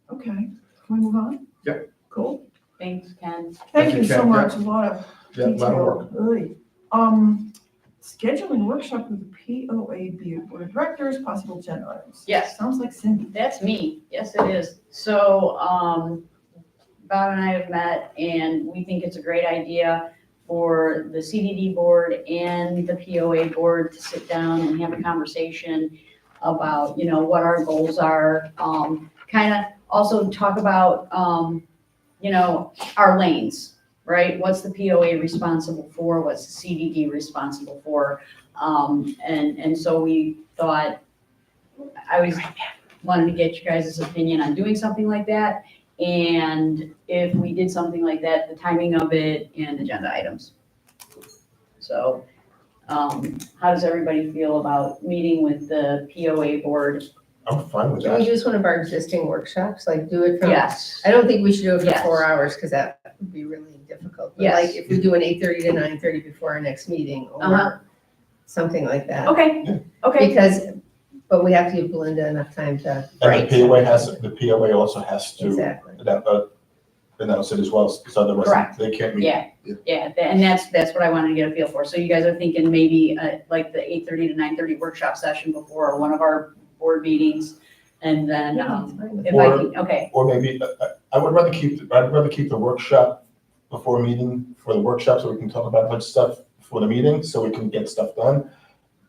Okay, can we move on? Yep. Cool. Thanks, Ken. Thank you you, so Ken. much, a lot of yeah, a lot of work. detail. Really. Scheduling workshop with the POA Board of Directors, possible agenda items. Yes. Sounds like Cindy. That's me. Yes, it is. So, Bob and I have met and we think it's a great idea for the CDD board and the POA board to sit down and have a conversation about, what our goals are. Kind of also talk about, our lanes, right? What's the POA responsible for? What's the CDD responsible for? And so we thought, wanted to get you guys' opinion on doing something like that. And if we did something like that, the timing of it and agenda items. So, how does everybody feel about meeting with the POA board? I'm fine with Can we that. use one of our existing workshops, like do it from? Yes. I don't think we should do it for Yes. 4 hours, because that would be really difficult. But Yes. like, if we do an 8:30 to 9:30 before our next meeting, Uh-huh. or something like that. Okay, okay. Because, but we have to give Belinda enough time to. And the POA also has to Exactly. announce it as well, so otherwise Correct. they can't meet. Yeah, and that's what I wanted to get a feel for. So you guys are thinking maybe like the 8:30 to 9:30 workshop session before one of our board meetings, and then, if I Or- can, okay, Or maybe, I'd rather keep the workshop before a meeting, for the workshop, so we can talk about a bunch of stuff for the meeting, so we can get stuff done.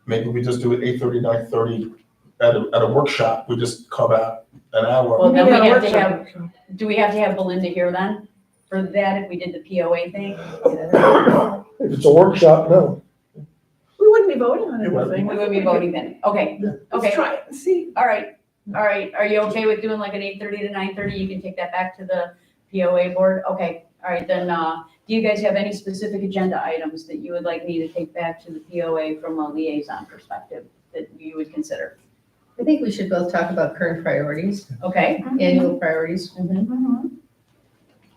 Maybe we just do it 8:30, 9:30 at a workshop, we just carve out an hour. Well, then we Yeah, have to workshop. have, do we have to have Belinda here then for that if we did the POA thing? If it's a workshop, no. We wouldn't be voting on You would. anything. We would be voting then, okay, Let's okay. try it and see. All right, are you okay with doing like an 8:30 to 9:30? You can take that back to the POA board? Okay, all right, then, do you guys have any specific agenda items that you would like me to take back to the POA from a liaison perspective that you would consider? I think we should both talk about current priorities, Okay? annual priorities. Mhm.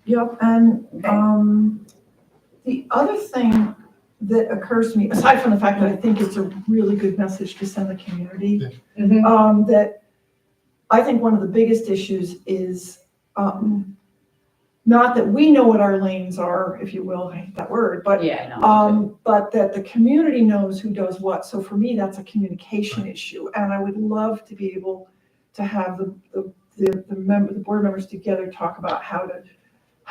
Yep, and, Okay. the other thing that occurs to me, aside from the fact that I think it's a really good message to send the community, Mhm. that I think one of the biggest issues is, not that we know what our lanes are, if you will, I hate that word, but, Yeah, I know. but that the community knows who does what. So for me, that's a communication issue, and I would love to be able to have the board members together talk about how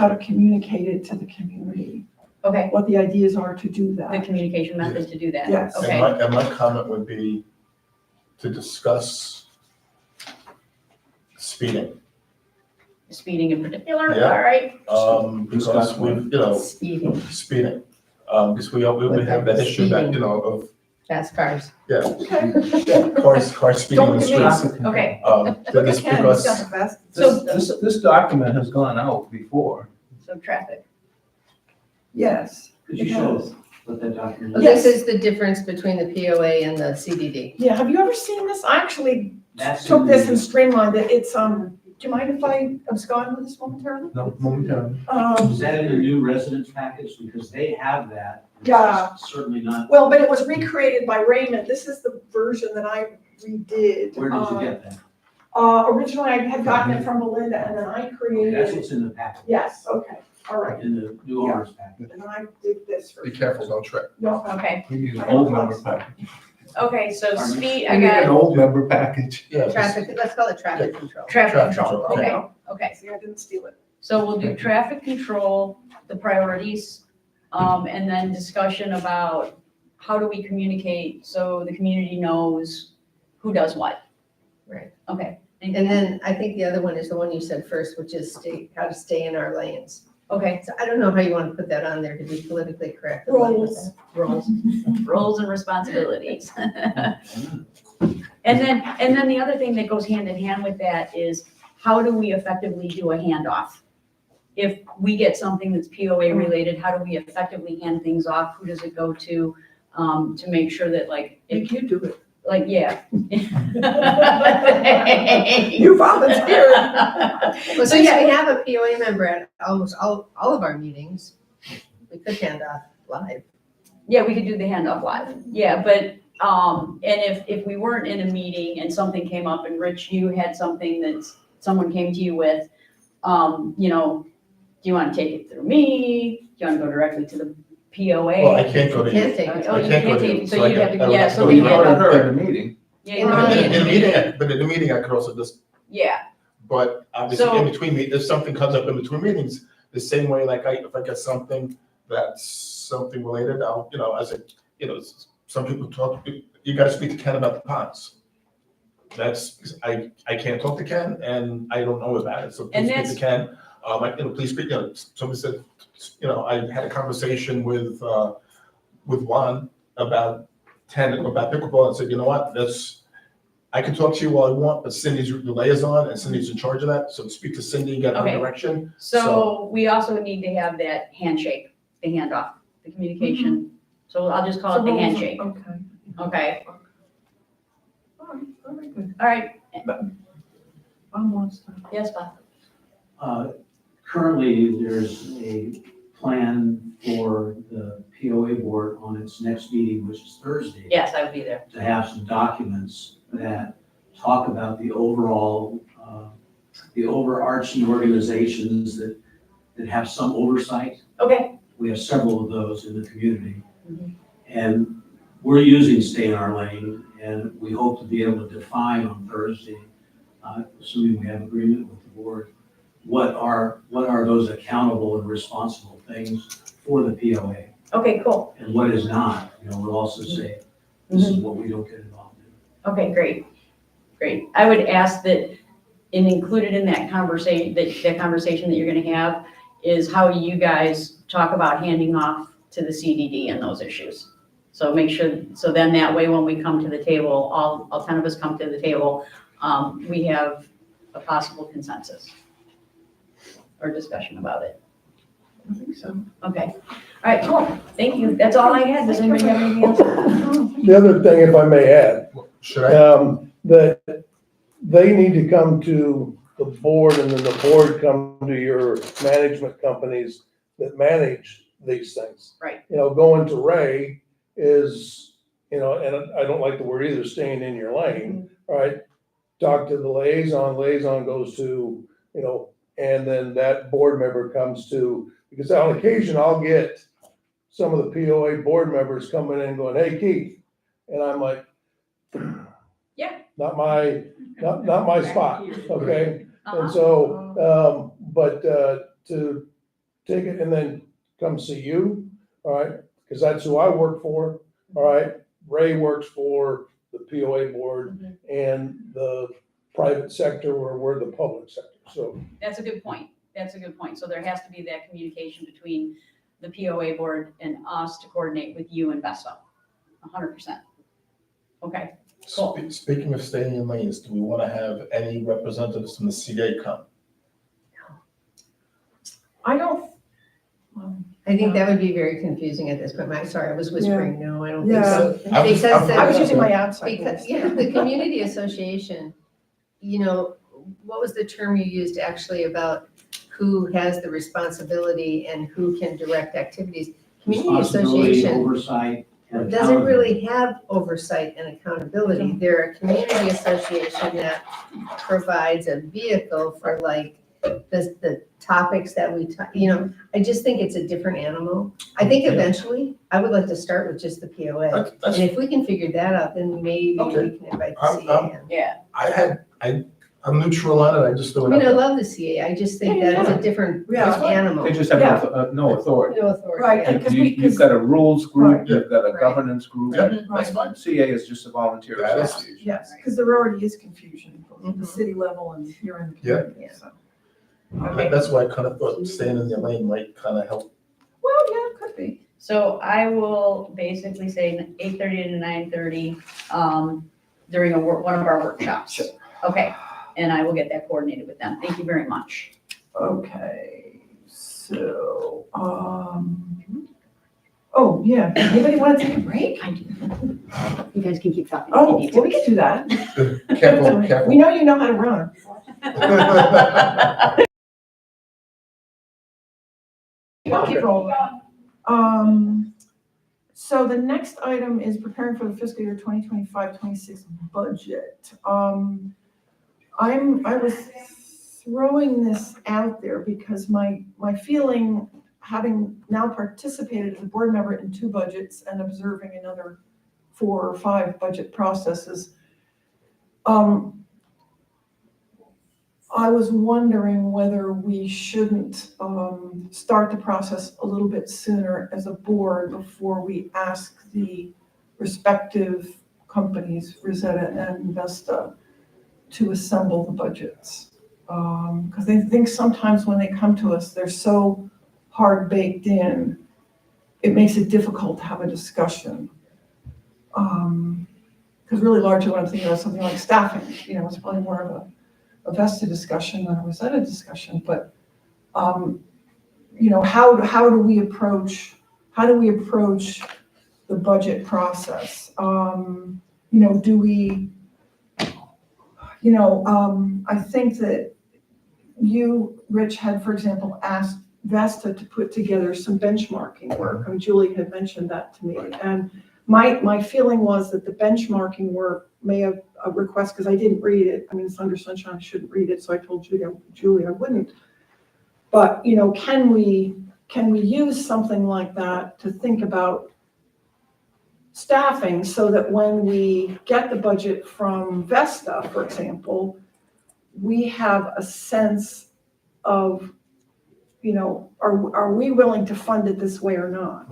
to communicate it to the community, Okay, what the ideas are to do the that. communication method to do that? Yes. And Okay, my comment would be to discuss speeding. speeding in particular, Yeah. all right? Because Speeding, speeding, because we have that issue that, of, fast cars. Okay. cars speeding in the Don't give me- streets. Okay, That is Ken, he's got because, the best. This document has gone out before. so traffic. Yes. Could you show us what that document Well, is? this is the difference between the POA and the CDD. Yeah, have you ever seen this? I actually That's took this in and streamlined it. It's, do you mind if I abscond with this momentarily? No, momentarily. Is that in the new residence package? Because they have that. Yeah. It's certainly not, Well, but it was recreated by Raymond. This is the version that I redid. where did you get that? Originally, I had gotten it from Melinda, and then I Okay, created that's it. what's in the package. Yes, okay. all right. in the new owners package. And I did this for. Be careful, don't trip. No, Okay, We need an I old don't member trust. package. okay, so Pardon me? speed, We I need an got old member package. Yeah, just- Traffic, let's call it traffic control. traffic Traffic control, control, okay, okay. okay. See, I didn't steal it. So we'll do traffic control, the priorities, and then discussion about how do we communicate so the community knows who does what. Right. Okay. And then I think the other one is the one you said first, which is how to stay in our lanes. Okay, So I don't know how you want to put that on there to be politically correct. I'm fine with Roles. that. Roles. roles and responsibilities. And then the other thing that goes hand in hand with that is how do we effectively do a handoff? If we get something that's POA related, how do we effectively hand things off? Who does it go to make sure that like, Make you do it. like, yeah. You volunteered. Well, So since yeah, we have a POA member at almost all of our meetings, we could hand off live. yeah, we could do the handoff live. Yeah, but, and if we weren't in a meeting and something came up and Rich, you had something that someone came to you with, you know, do you want to take it through me? Do you want to go directly to the POA? Well, I can't go to Can't you. take it. Oh, you I can't go can't to take you, it, so so I you'd got- have to, I would yeah, have so to We the go brought handoff. her in a meeting. Yeah, In you the want meeting. it In a meeting, but in a meeting, I could also just, Yeah, but obviously So- in between, if something comes up in between meetings, the same way, like if I get something that's something related, I'll, you know, as a, you know, some people talk, you gotta speak to Ken about the ponds. That's, I can't talk to Ken and I don't know about it, so And please speak to Ken. Please speak, you know, somebody said, you know, I had a conversation with Juan about pickleball and said, you know what, I can talk to you all I want, but Cindy's the liaison and Cindy's in charge of that, so speak to Cindy, get her Okay. direction. so we also need to have that handshake, the handoff, the communication. So I'll just call it the handshake, Okay. okay? All right, good. All right, Almost. yes, Bob? Currently, there's a plan for the POA board on its next meeting, which is Thursday. Yes, I will be there. To have some documents that talk about the overall, the overarching organizations that have some oversight. Okay, We have several of those in the community. Mhm. And we're using Stay in Our Lane, and we hope to be able to define on Thursday, assuming we have agreement with the board, what are those accountable and responsible things for the POA, okay, cool. and what is not. You know, we'll also say, this is what we don't get involved in. Okay, great, great. I would ask that, included in that conversation, that conversation that you're gonna have is how you guys talk about handing off to the CDD and those issues. So make sure, so then that way when we come to the table, all 10 of us come to the table, we have a possible consensus or discussion about it. I think so. Okay, all right, cool, thank you. That's all I had. Does anybody have anything else? The other thing, if I may add, Should I? that they need to come to the board and then the board come to your management companies that manage these things. Right. You know, going to Ray is, you know, and I don't like the word either, staying in your lane, right? Talk to the liaison goes to, you know, and then that board member comes to, because on occasion I'll get some of the POA board members coming in going, hey Keith, and I'm like, Yeah. not my spot, okay? Uh-huh. And so, but, to take it and then come see you, all right? Because that's who I work for, all right? Ray works for the POA board Mhm. and the private sector where we're the public sector, so. That's a good point. That's a good point. So there has to be that communication between the POA board and us to coordinate with you and Vesta. 100%. Okay, cool. Speaking of staying in lanes, do we want to have any representatives from the CA come? I don't. I think that would be very confusing at this point. Sorry, I was whispering, no, I don't think Yeah. so. I'm just- Because I was the, using my outside because, voice. yeah, the community association, you know, what was the term you used actually about who has the responsibility and who can direct activities? Community Responsibility, association oversight, and doesn't accountability. really have oversight and accountability. They're a community association that provides a vehicle for like the topics that I just think it's a different animal. I think eventually, I would like to start with just the POA. That's, And if we can figure that out, then maybe Okay. we can invite the I'm- CA in. I'm neutral on it, I just I don't mean, I have. love the CA, I just think that it's a different Yeah. animal. They just have no authority. No authority. Right, yeah. and 'cause we- You've got a rules group, Right. you've got a Right. governance group. Yeah, Right. that's fine. CA is just a volunteer That is- association. Yes, because there already is confusion, both at the Mhm. city level and here in the Yeah. community, so. That's why I kind of thought staying in your lane might kind of help. Well, yeah, it could be. So I will basically say 8:30 to 9:30, during one of our workshops. Sure. Okay, and I will get that coordinated with them. Thank you very much. Okay, so, oh, yeah, anybody want to take a break? I do. You guys can keep talking. Oh, well, we can do that. Careful, careful. We know you know how to run. I'll keep rolling. So the next item is preparing for the fiscal year 2025-26 budget. I was throwing this out there because my feeling, having now participated as a board member in 2 budgets and observing another 4 or 5 budget processes, I was wondering whether we shouldn't start the process a little bit sooner as a board before we ask the respective companies, Rosetta and Vesta, to assemble the budgets. Because I think sometimes when they come to us, they're so hard baked in, it makes it difficult to have a discussion. Because really largely what I'm thinking of is something like staffing, it's probably more of a Vesta discussion than a Rosetta discussion, but, how do we approach the budget process? Do we, I think that you, Rich, had, for example, asked Vesta to put together some benchmarking work. I mean, Julie had mentioned that to me. And my feeling was that the benchmarking work may have a request, because I didn't read it. I mean, it's under sunshine, I shouldn't read it, so I told Julie I wouldn't. But, can we use something like that to think about staffing so that when we get the budget from Vesta, for example, we have a sense of, are we willing to fund it this way or not?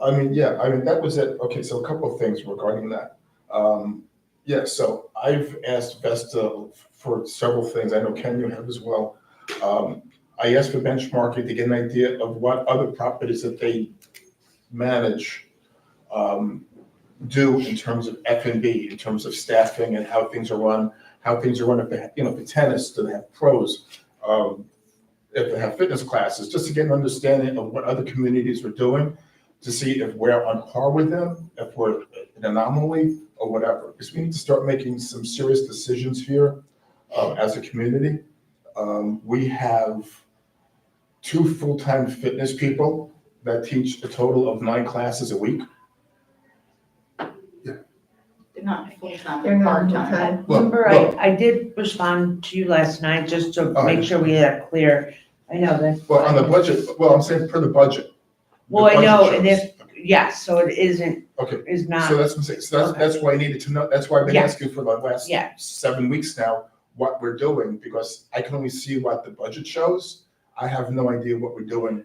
That was it. Okay, so a couple of things regarding that. So I've asked Vesta for several things. I know Ken, you have as well. I asked for benchmarking to get an idea of what other properties that they manage do in terms of F&B, in terms of staffing and how things are run if they have, for tennis, do they have pros? If they have fitness classes, just to get an understanding of what other communities are doing, to see if we're on par with them, if we're an anomaly or whatever. Because we need to start making some serious decisions here as a community. We have 2 full-time fitness people that teach a total of 9 classes a week. They're not full-time, They're not part-time. full-time. Remember, Well, I did respond to you last night just to Oh, make yeah. sure we had it clear. I know that. Well, on the budget, I'm saying per the budget. Well, I budget know, and shows. if, yes, so it isn't, Okay, is so not, that's what I'm saying. So that's why I needed to know, that's why I've been Yeah. asking for the last Yeah. 7 weeks now, what we're doing, because I can only see what the budget shows. I have no idea what we're doing.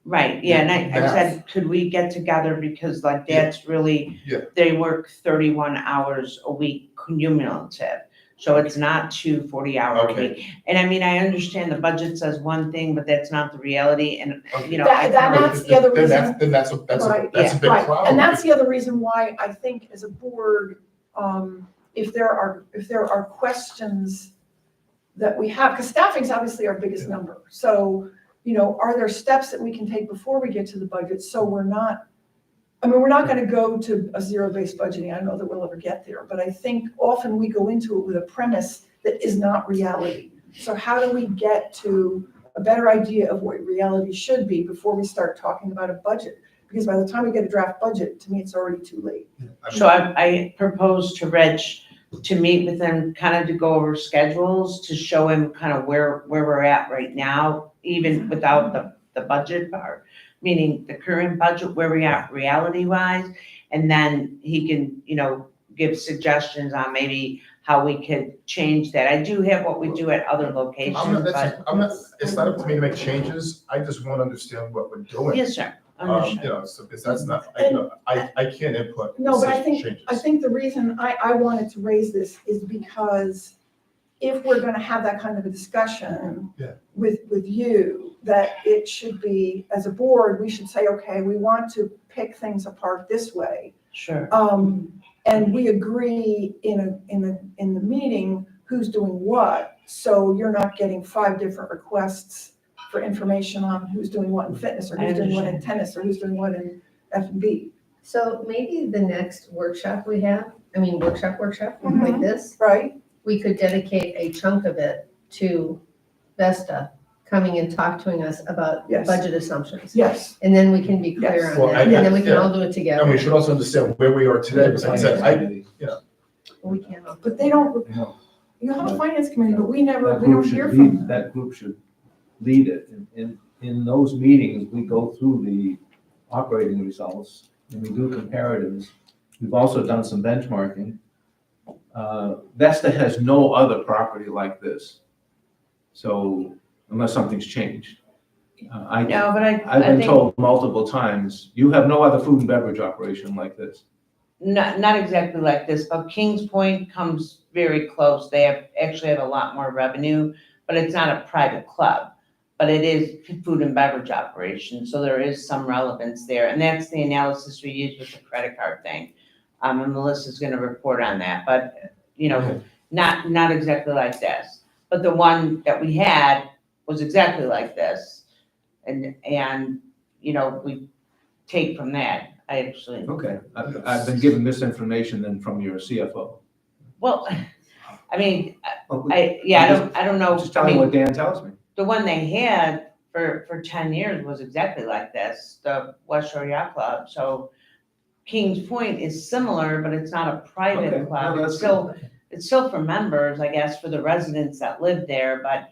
right, yeah, and I Math. said, could we get together, because like that's really, Yeah. they work 31 hours a week cumulative. So it's not 2 40-hour a Okay. week. And I mean, I understand the budget says one thing, but that's not the reality, and, Okay. That's the other reason. That's a Right, big Right, problem. and that's the other reason why I think as a board, if there are questions that we have, because staffing's obviously our biggest number. So, are there steps that we can take before we get to the budget so we're not going to go to a zero-based budgeting. I don't know that we'll ever get there, but I think often we go into it with a premise that is not reality. So how do we get to a better idea of what reality should be before we start talking about a budget? Because by the time we get a draft budget, to me, it's already too late. so I proposed to Reg to meet with him, kind of to go over schedules, to show him kind of where we're at right now, even without the budget part, meaning the current budget, where we are reality wise. And then he can, give suggestions on maybe how we could change that. I do have what we do at other locations, but. It's not up to me to make changes, I just want to understand what we're doing. Yes, sir. Understood. So, because that's not, I can't input No, but changes. I think the reason I wanted to raise this is because if we're gonna have that kind of a discussion Yeah. with you, that it should be, as a board, we should say, okay, we want to pick things apart this way. Sure. And we agree in the meeting who's doing what, so you're not getting 5 different requests for information on who's doing what in fitness, or who's doing what in tennis, or who's doing what in F&B. So maybe the next workshop we have, workshop like this, Right? we could dedicate a chunk of it to Vesta coming and talking to us about Yes. budget assumptions. Yes. And then we can be clear Yes. on Well, that, and then we can all do it And we together. should also understand where we are today, because like I said, We can. But they don't, You know, you have a finance committee, but we that don't group hear should from lead, them. that group should lead it. In those meetings, we go through the operating results and we do comparatives. We've also done some benchmarking. Vesta has no other property like this. So unless something's changed. No, but I've I been think, told multiple times, you have no other food and beverage operation like this. not exactly like this, but Kings Point comes very close. They actually have a lot more revenue, but it's not a private club. But it is food and beverage operation, so there is some relevance there. And that's the analysis we use with the credit card thing. And Melissa's gonna report on that, but, not exactly like this. But the one that we had was exactly like this. And, we take from that, I actually, Okay, I've been given this information then from your CFO. well, I mean, Oh, I don't know. Just tell me what Dan tells me. The one they had for 10 years was exactly like this, the West Shore Yacht Club. So Kings Point is similar, but it's not a Okay, private no, club. that's It's still for members, I guess, for the residents that live there, but,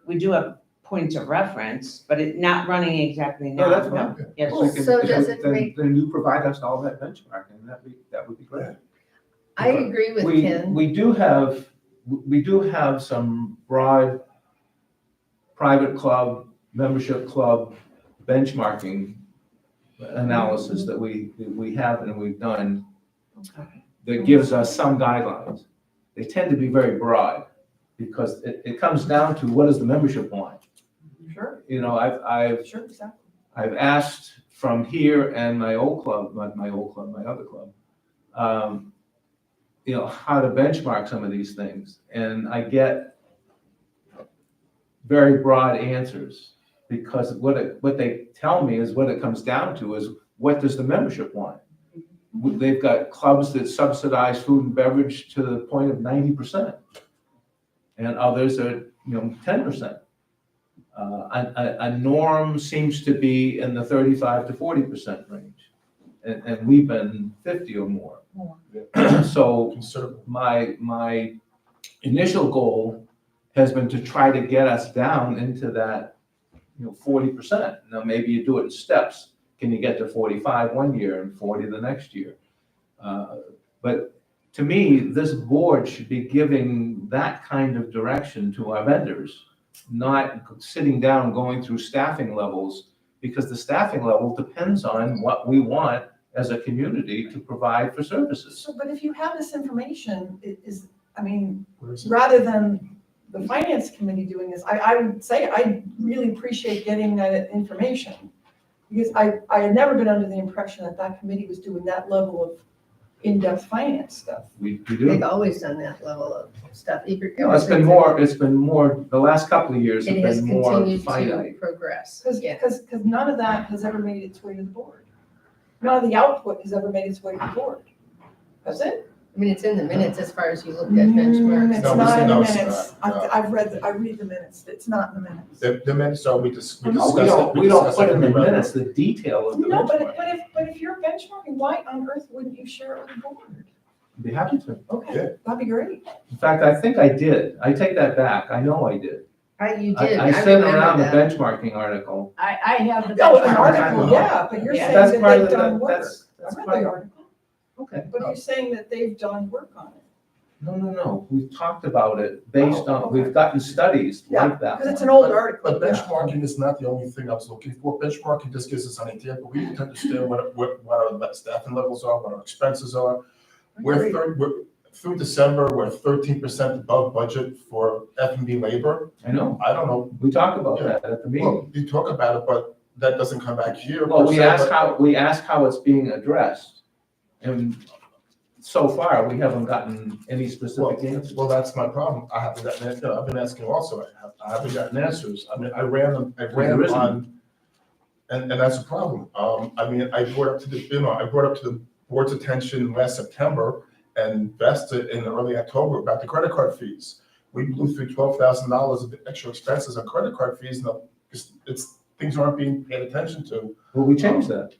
we do have points of reference, but it not running exactly now. No, that's fine. Yes, Well, sir. so does it Then- make- Then you provide us all that benchmarking, that would be great. I agree with We- Ken. We do have some broad private club, membership club benchmarking analysis that we have and we've done that gives us some guidelines. They tend to be very broad because it comes down to what does the membership want? Sure, I've exactly. I've asked from here and my old club, not my old club, my other club, how to benchmark some of these things. And I get very broad answers because what they tell me is what it comes down to is what does the membership want? They've got clubs that subsidize food and beverage to the point of 90%. And others are, 10%. A norm seems to be in the 35 to 40% range. And we've been 50 or more. So Considerable. my initial goal has been to try to get us down into that, 40%. Now, maybe you do it in steps. Can you get to 45 one year and 40 the next year? But to me, this board should be giving that kind of direction to our vendors, not sitting down going through staffing levels, because the staffing level depends on what we want as a community to provide for services. So, but if you have this information, Where is it? rather than the finance committee doing this, I would say I really appreciate getting that information. Because I had never been under the impression that committee was doing that level of in-depth finance stuff. We They've do. always done that level of stuff. It's been more, the last couple of years have It has been more continued to finite. progress. Because Yeah. none of that has ever made its way to the board. None of the output has ever made its way to the board. Has it? It's in the minutes as far as you looked at benchmarks. It's No, not in the no, it's minutes. not, no. I read the minutes. It's not in the minutes. The minutes are, we discussed No, we it. don't discussed put it in the pretty well. minutes the detail of the No, but benchmark. if you're benchmarking, why on earth wouldn't you share it with the board? Be happy to. Okay, that'd be great. In fact, I think I did. I take that back. I know I did. You did, I I sent remember around the that. benchmarking article. I have the. No, an benchmark. article, yeah, but you're Yeah. saying That's that part they've of the, done work. that's I read part the of, article, okay. but you're saying that they've done work on it. No. We've talked about it based Oh, on, okay. we've gotten studies Yeah, like that because it's one. an old article. But yeah. benchmarking is not the only thing I was looking for. Benchmarking just gives us an idea, but we need to understand what our staffing levels are, what our expenses are. We're through December, we're 13% above budget for F&B labor. I know. I don't know, We talked about Yeah. that at the meeting. well, you talk about it, but that doesn't come back here. Well, per we se, asked but- we asked how it's being addressed. And so far, we haven't gotten any specific answers. Well, that's my problem. I haven't gotten, I've been asking also, I haven't gotten answers. I mean, I ran There isn't. on, and that's a problem. I mean, I brought up to the board's attention last September and Vesta in early October about the credit card fees. We blew through $12,000 of extra expenses on credit card fees, and things aren't being paid attention to. Well, we changed that.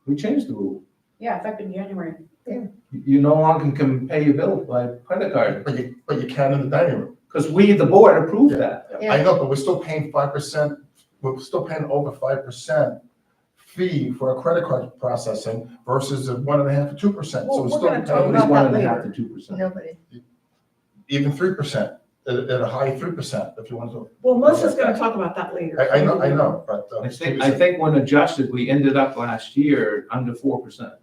We changed the rule. Yeah, effective January. You no longer can pay your bill by credit card, But you can in the dining room. because we, the board, approved that. I know, but we're still paying 5%, we're still paying over 5% fee for a credit card processing versus a 1.5% to 2%. So Well, we're we're still gonna talk paying about that 1.5% to 2%. Nobody. even 3%, at a high 3%, if you want to. Well, Melissa's gonna talk about that later. I know, but. I think when adjusted, we ended up last year under 4%.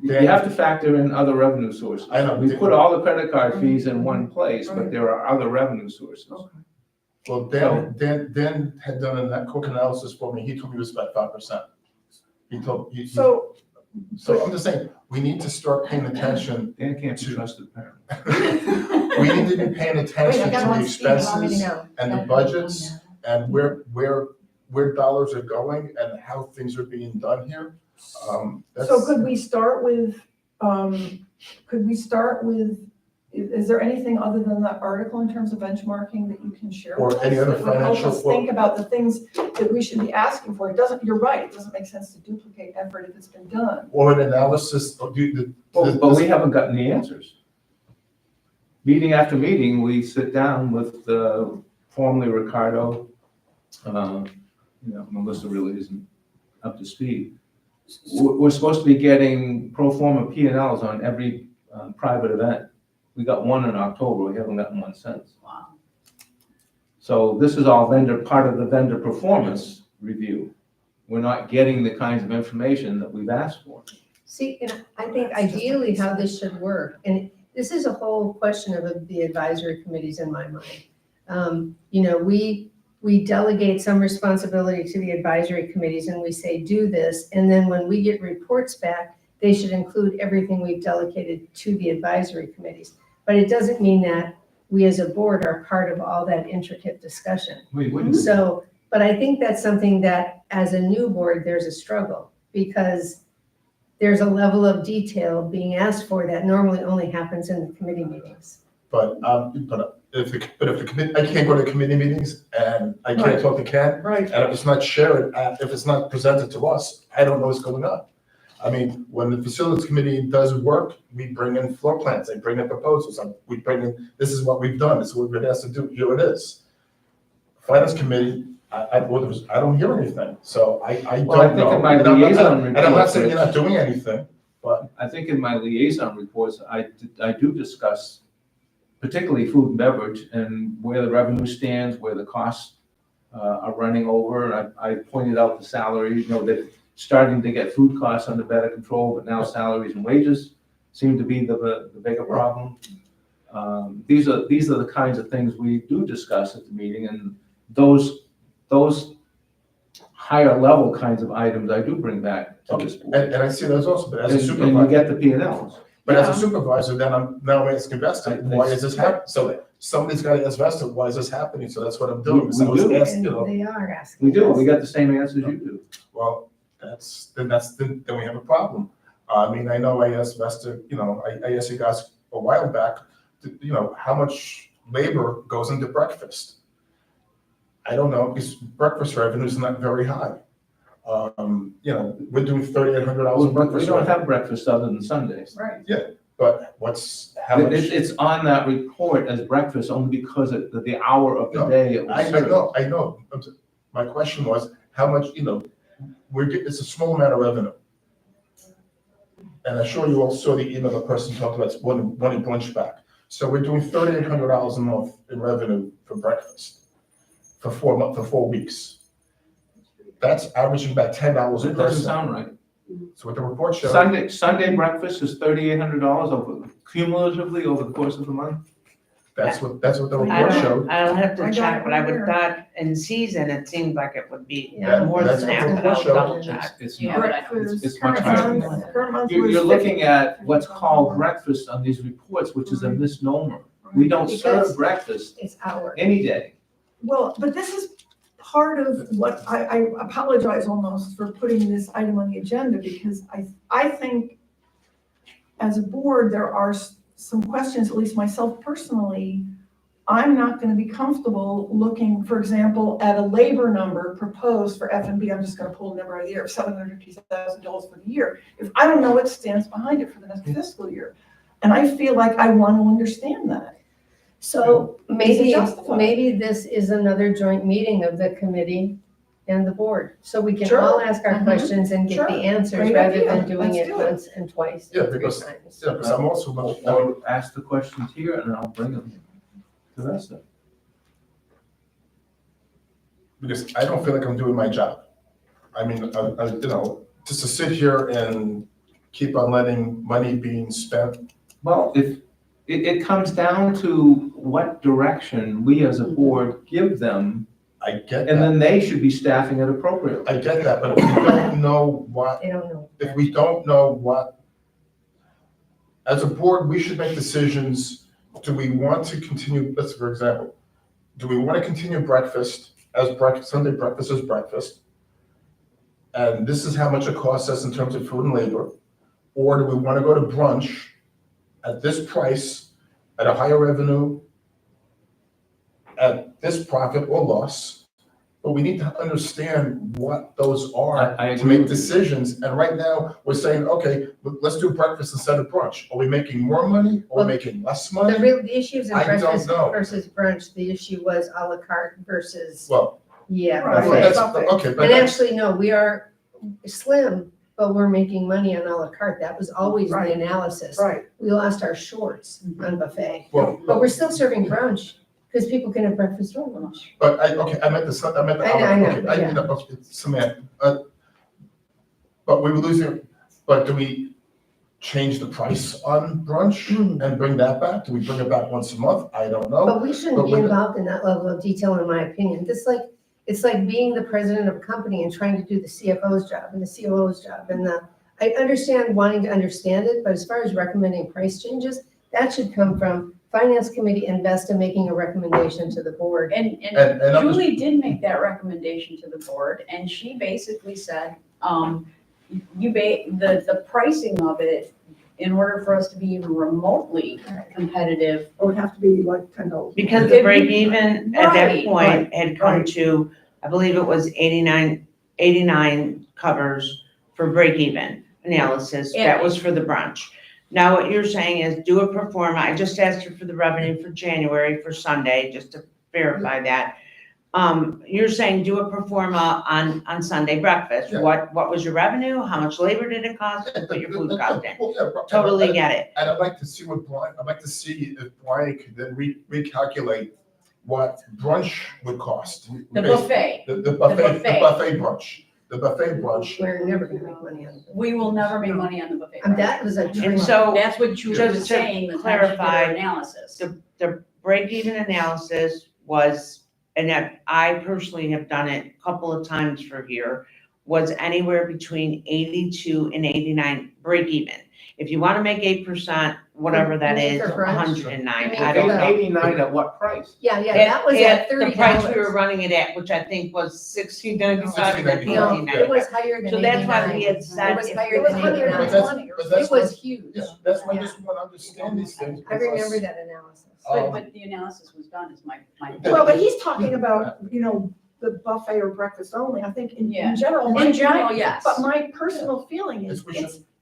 You have to factor in other revenue sources. I know. We put all the credit card fees in one place, but there are other revenue sources. Well, Dan had done that quick analysis for me, he told me it was about 5%. So, So I'm just saying, we need to start paying attention, Dan can't be trusted apparently. we need to be paying attention to the expenses know. and the budgets and where dollars are going and how things are being done here. so could we start with, is there anything other than that article in terms of benchmarking that you can share Or with us? any other that would help financial- us think about the things that we should be asking for. It doesn't, you're right, it doesn't make sense to duplicate effort if it's been done. Or an analysis of But we haven't gotten the answers. Meeting after meeting, we sit down with formerly Ricardo, Melissa really isn't up to speed. We're supposed to be getting pro forma P&Ls on every private event. We got one in October, we haven't gotten one since. Wow. So this is all part of the vendor performance review. We're not getting the kinds of information that we've asked for. See, and I think ideally how this should work, and this is a whole question of the advisory committees in my mind. We delegate some responsibility to the advisory committees and we say, do this. And then when we get reports back, they should include everything we've delegated to the advisory committees. But it doesn't mean that we as a board are part of all that intricate discussion. We wouldn't. So, but I think that's something that as a new board, there's a struggle because there's a level of detail being asked for that normally only happens in the committee meetings. But if the committee, I can't go to committee meetings and I can't Right. talk to Ken. Right. And if it's not shared, if it's not presented to us, I don't know what's going on. I mean, when the facilities committee does work, we bring in floor plans, they bring in proposals, we bring in, this is what we've done, this is what we've been asked to do, here it is. Finance committee, I don't hear anything, so I don't know. Well, I think in my And I'm not- liaison and I'm not saying reports, you're not doing anything, but I think in my liaison reports, I do discuss particularly food and beverage and where the revenue stands, where the costs are running over. And I pointed out the salary, that starting to get food costs under better control, but now salaries and wages seem to be the bigger problem. These are the kinds of things we do discuss at the meeting, and those higher level kinds of items I do bring back to this board. and I see those also, but as a And you supervisor, get the P&Ls. but as a supervisor, then I'm now asking Vesta, I- why is this happening? So somebody's got to ask Vesta, why is this happening? So that's what I'm doing. So I was We do. asked, And you know, they are asking. We do, us. we got the same answers you do. well, then we have a problem. I mean, I know I asked Vesta, I asked you guys a while back, how much labor goes into breakfast? I don't know, because breakfast revenue is not very high. We're doing $3,800 in We breakfast. don't have breakfast other than Sundays. Right. But how much? It's on that report as breakfast only because of the hour of the No, day it was I served. know. My question was, how much, it's a small amount of revenue. And I'm sure you all saw the email the person talked about wanting brunch back. So we're doing $3,800 a month in revenue for breakfast for 4 weeks. That's averaging about $10 a It doesn't person. sound right. So what the report showed. Sunday breakfast is $3,800 cumulatively over the course of the month. That's what the I report don't, showed. I'll have I to got check, it but I right would here. thought in season, it seemed like it would be Yeah, more that's than what that, the but report I'll showed. double check. It's Yeah, not. but I don't- Breakfast, it's much current higher. month- current month You're was looking 50. at what's called breakfast on these reports, which is a misnomer. We don't Because- serve breakfast It's hour. any day. Well, but this is part of what, I apologize almost for putting this item on the agenda, because I think as a board, there are some questions, at least myself personally, I'm not gonna be comfortable looking, for example, at a labor number proposed for F&B, I'm just gonna pull a number out of the air, of $750,000 for the year, if I don't know what stands behind it for the next fiscal year. And I feel like I want to understand that. So maybe, justified? maybe this is another joint meeting of the committee and the board. So we can Sure. all ask our Mhm. questions and get Sure. the answers Great rather idea. than doing Let's it do it. once and twice Yeah, and three because- times. Yeah, because I'm also, Or ask the questions here and I'll bring them to that stuff. because I don't feel like I'm doing my job. I mean, just to sit here and keep on letting money being spent. Well, if, it comes down to what direction we as a board give them, I get and that. then they should be staffing it appropriately. I get that, but if we don't know what, They don't know. if we don't know what, as a board, we should make decisions. Do we want to continue, let's, for example, do we want to continue breakfast as breakfast, Sunday breakfast as breakfast? And this is how much it costs us in terms of food and labor. Or do we want to go to brunch at this price, at a higher revenue, at this profit or loss? But we need to understand what those are I to agree make with you. decisions. And right now, we're saying, okay, let's do breakfast instead of brunch. Are we making more money or Well, making less The money? the issues in I don't breakfast know. versus brunch, the issue was à la carte versus, Well, yeah, Right. buffet. that's, buffet. okay, but And that's, actually, no, we are slim, but we're making money on à la carte. That was always the Right. analysis. Right. We lost our shorts on buffet, well, but we're still serving brunch because people can have breakfast or lunch. but I meant the I know, hour, yeah. okay, Samantha, but we were losing, but do we change the price on brunch and bring that back? Do we bring it back once a month? I don't know. But we shouldn't But be we're- involved in that level of detail, in my opinion. It's like being the president of a company and trying to do the CFO's job and the COO's job. I understand wanting to understand it, but as far as recommending price changes, that should come from Finance Committee and Vesta making a recommendation to the board. And And I'm just- Julie did make that recommendation to the board, and she basically said, the pricing of it, in order for us to be even remotely competitive, It would have to be like $10. Because the break even at that Right, point had come right. to, I believe it was 89 covers for break even analysis. That was for the brunch. Now what you're saying is do a pro forma. I just asked her for the revenue for January for Sunday, just to verify that. You're saying do a pro forma on Sunday breakfast. Yeah. What was your revenue? How much labor did it cost? And put your food cost in. Well, yeah, right. Totally get it. And I'd like to see I'd like to see if Brian could then recalculate what brunch would cost. the buffet, The buffet brunch, We're never gonna make money on it. we will never make money on the buffet. That was a And dream. so That's what Julie Just was to saying, the time she did clarify, her analysis. the break-even analysis was, and that I personally have done it a couple of times for here, was anywhere between 82 and 89 break-even. If you want to make 8%, whatever that You mean is, for brunch? 109, You mean I don't know. 89 at what price? Yeah, that was at $30. The price we were running it at, which I think was $16.95 or $16.95. No, $15.95. it was higher than So that's why we 89. had said. It was if higher it than was 89. But that's It was huge. Yeah, that's why I just want to understand these things. I remember because, that analysis. um, But the analysis was done, is my. Well, but he's talking about, the buffet or breakfast only. I think Yeah. in general. In general, yes. But my personal feeling is,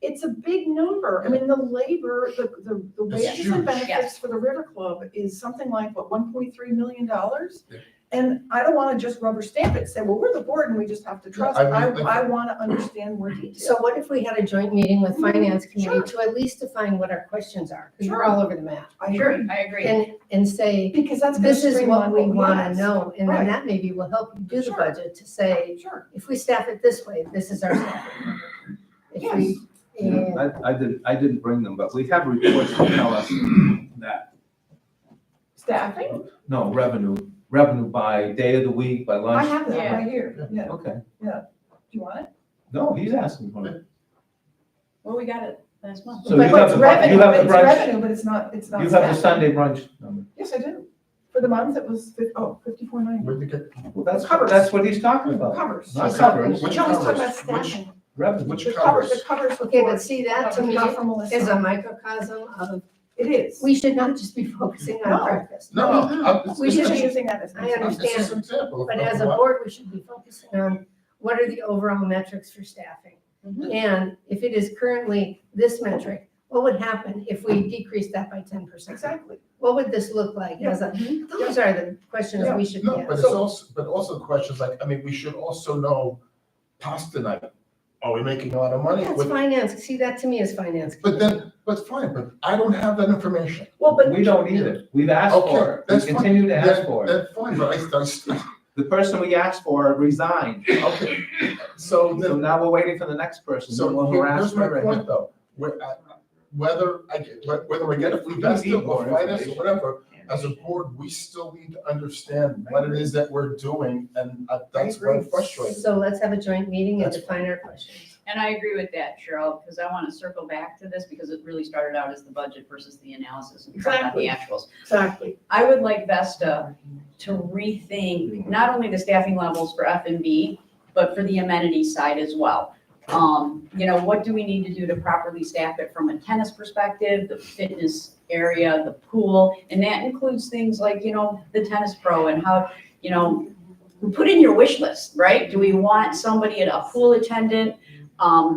it's a big number. I mean, the labor, the wages and huge. benefits for the River Club is something like, what, $1.3 million? Yeah. And I don't wanna just rubber stamp it and say, well, we're the board and we just have to trust. I mean, I wanna understand more detail. So what if we had a joint meeting with finance Sure. committee to at least define what our questions are? Because we're Sure. all over the map. I Sure, agree. I agree. And say, Because that's gonna this is what streamline we wanna ask. know. And Right. then that maybe will help you do the Sure. budget to say, Sure. if we staff it this way, this is our staffing number. If we, and I didn't bring them, but we have reports that tell us that, Staffing? no, revenue by day of the week, by I lunch. have that Yeah. right here. Yeah. Do Okay, you want it? no, he's asking for it. Well, we got it last month. So But you have it's the, revenue, you have the it's brunch, revenue, but it's not you have the staffing. Sunday brunch number. Yes, I do. For the month, it was 54.90. Where'd you get, Well, that's, Covers. that's what he's talking about. Covers. Not No, covers, Which he's talking about covers? staffing. revenue. Which The covers, covers? the covers. okay, but see, that to me Not from Melissa. is a microcosm of, It is. we should not just be focusing No. on breakfast. no, We it's should be just, using that as. an I example. it's just an example. But of as a what- board, we should be focusing on what are the overall metrics for staffing? Mhm. And if it is currently this metric, what would happen if we decreased that by 10%? Exactly. What would this look like as a, those are the questions we should be No, but asking. but also questions like, I mean, we should also know past the night, are we making a lot of money? That's With- finance, see, that to me is finance. But fine, but I don't have that information. Well, but We don't either. We've asked Okay, for it. We that's fine. continue to ask for it. That's fine, but I, The person we asked for resigned. okay, so So then, now we're waiting for the next person. so We'll harass here's my her. point though, whether we get a free vested or finance or whatever, as a board, we still need to understand what it is that we're doing, and that's what I'm frustrated. So let's have a joint meeting and That's define our questions. And I agree with that, Cheryl, because I want to circle back to this because it really started out as the budget versus the analysis and not the actuals. exactly. I would like Vesta to rethink not only the staffing levels for F&B, but for the amenities side as well. What do we need to do to properly staff it from a tennis perspective, the fitness area, the pool, and that includes things like, the tennis pro and how, put in your wish list, right? Do we want somebody, a pool attendant?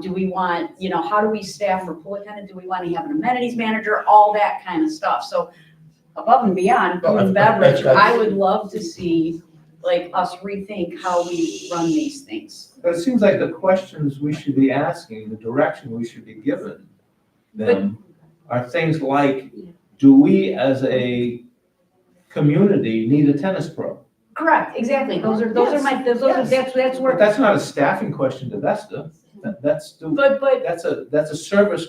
Do we want, how do we staff for pool attendant? Do we want to have an amenities manager? All that kind of stuff. So above and beyond food and beverage, I would love to see us rethink how we run these things. But it seems like the questions we should be asking, the direction we should be given them are things like, do we as a community need a tennis pro? Correct, exactly. Those are my, that's where. But that's not a staffing question to Vesta. That's a service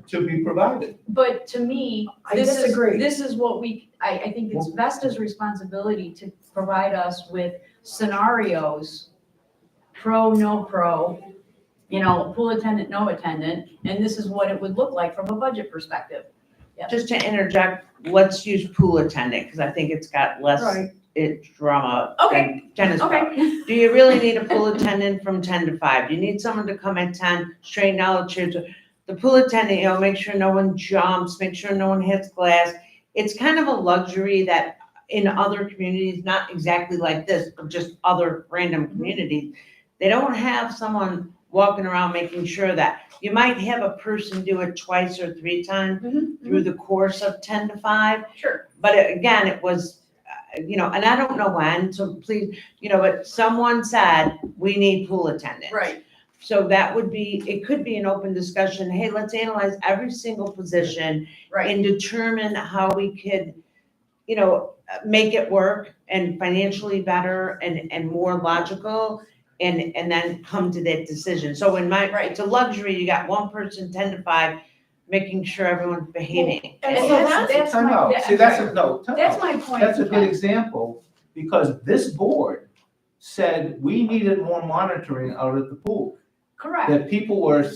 to be provided. But to me, I this is, disagree. this is what I think it's Vesta's responsibility to provide us with scenarios, pro, no pro, pool attendant, no attendant, and this is what it would look like from a budget perspective. Just to interject, let's use pool attendant, because I think it's got less Right. drama Okay, than tennis pro. Okay, Do you really need a pool attendant from 10 to 5? Do you need someone to come at 10, straighten out the chairs? The pool attendant, make sure no one jumps, make sure no one hits glass. It's kind of a luxury that in other communities, not exactly like this, but just other random communities, they don't have someone walking around making sure that. You might have a person do it twice or 3 times through the course of 10 to 5. sure. But again, it was, and I don't know when, so please, but someone said, we need pool attendants. Right. So that would be, it could be an open discussion, hey, let's analyze every single position Right. and determine how we could, make it work and financially better and more logical and then come to that decision. So it's a luxury, you got one person 10 to 5, making sure everyone's behaving. And Well, so that's- that's Time my, out. See, that's that's my point. That's a good example, because this board said we needed more monitoring out at the pool. Correct. That people were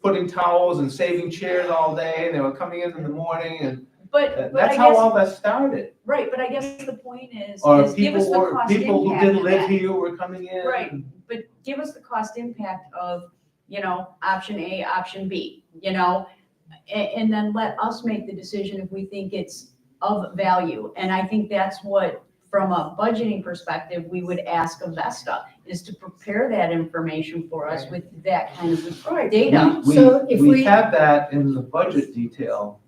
putting towels and saving chairs all day, and they were coming in the morning, and But that's I how guess, all that started. right, but I guess the point is Or give us the cost people who impact didn't of live that. here were coming in. Right. But give us the cost impact of, option A, option B, and then let us make the decision if we think it's of value. And I think that's what from a budgeting perspective, we would ask Avesta, is to prepare that information for us with that kind of data. So if We we- have that in the budget detail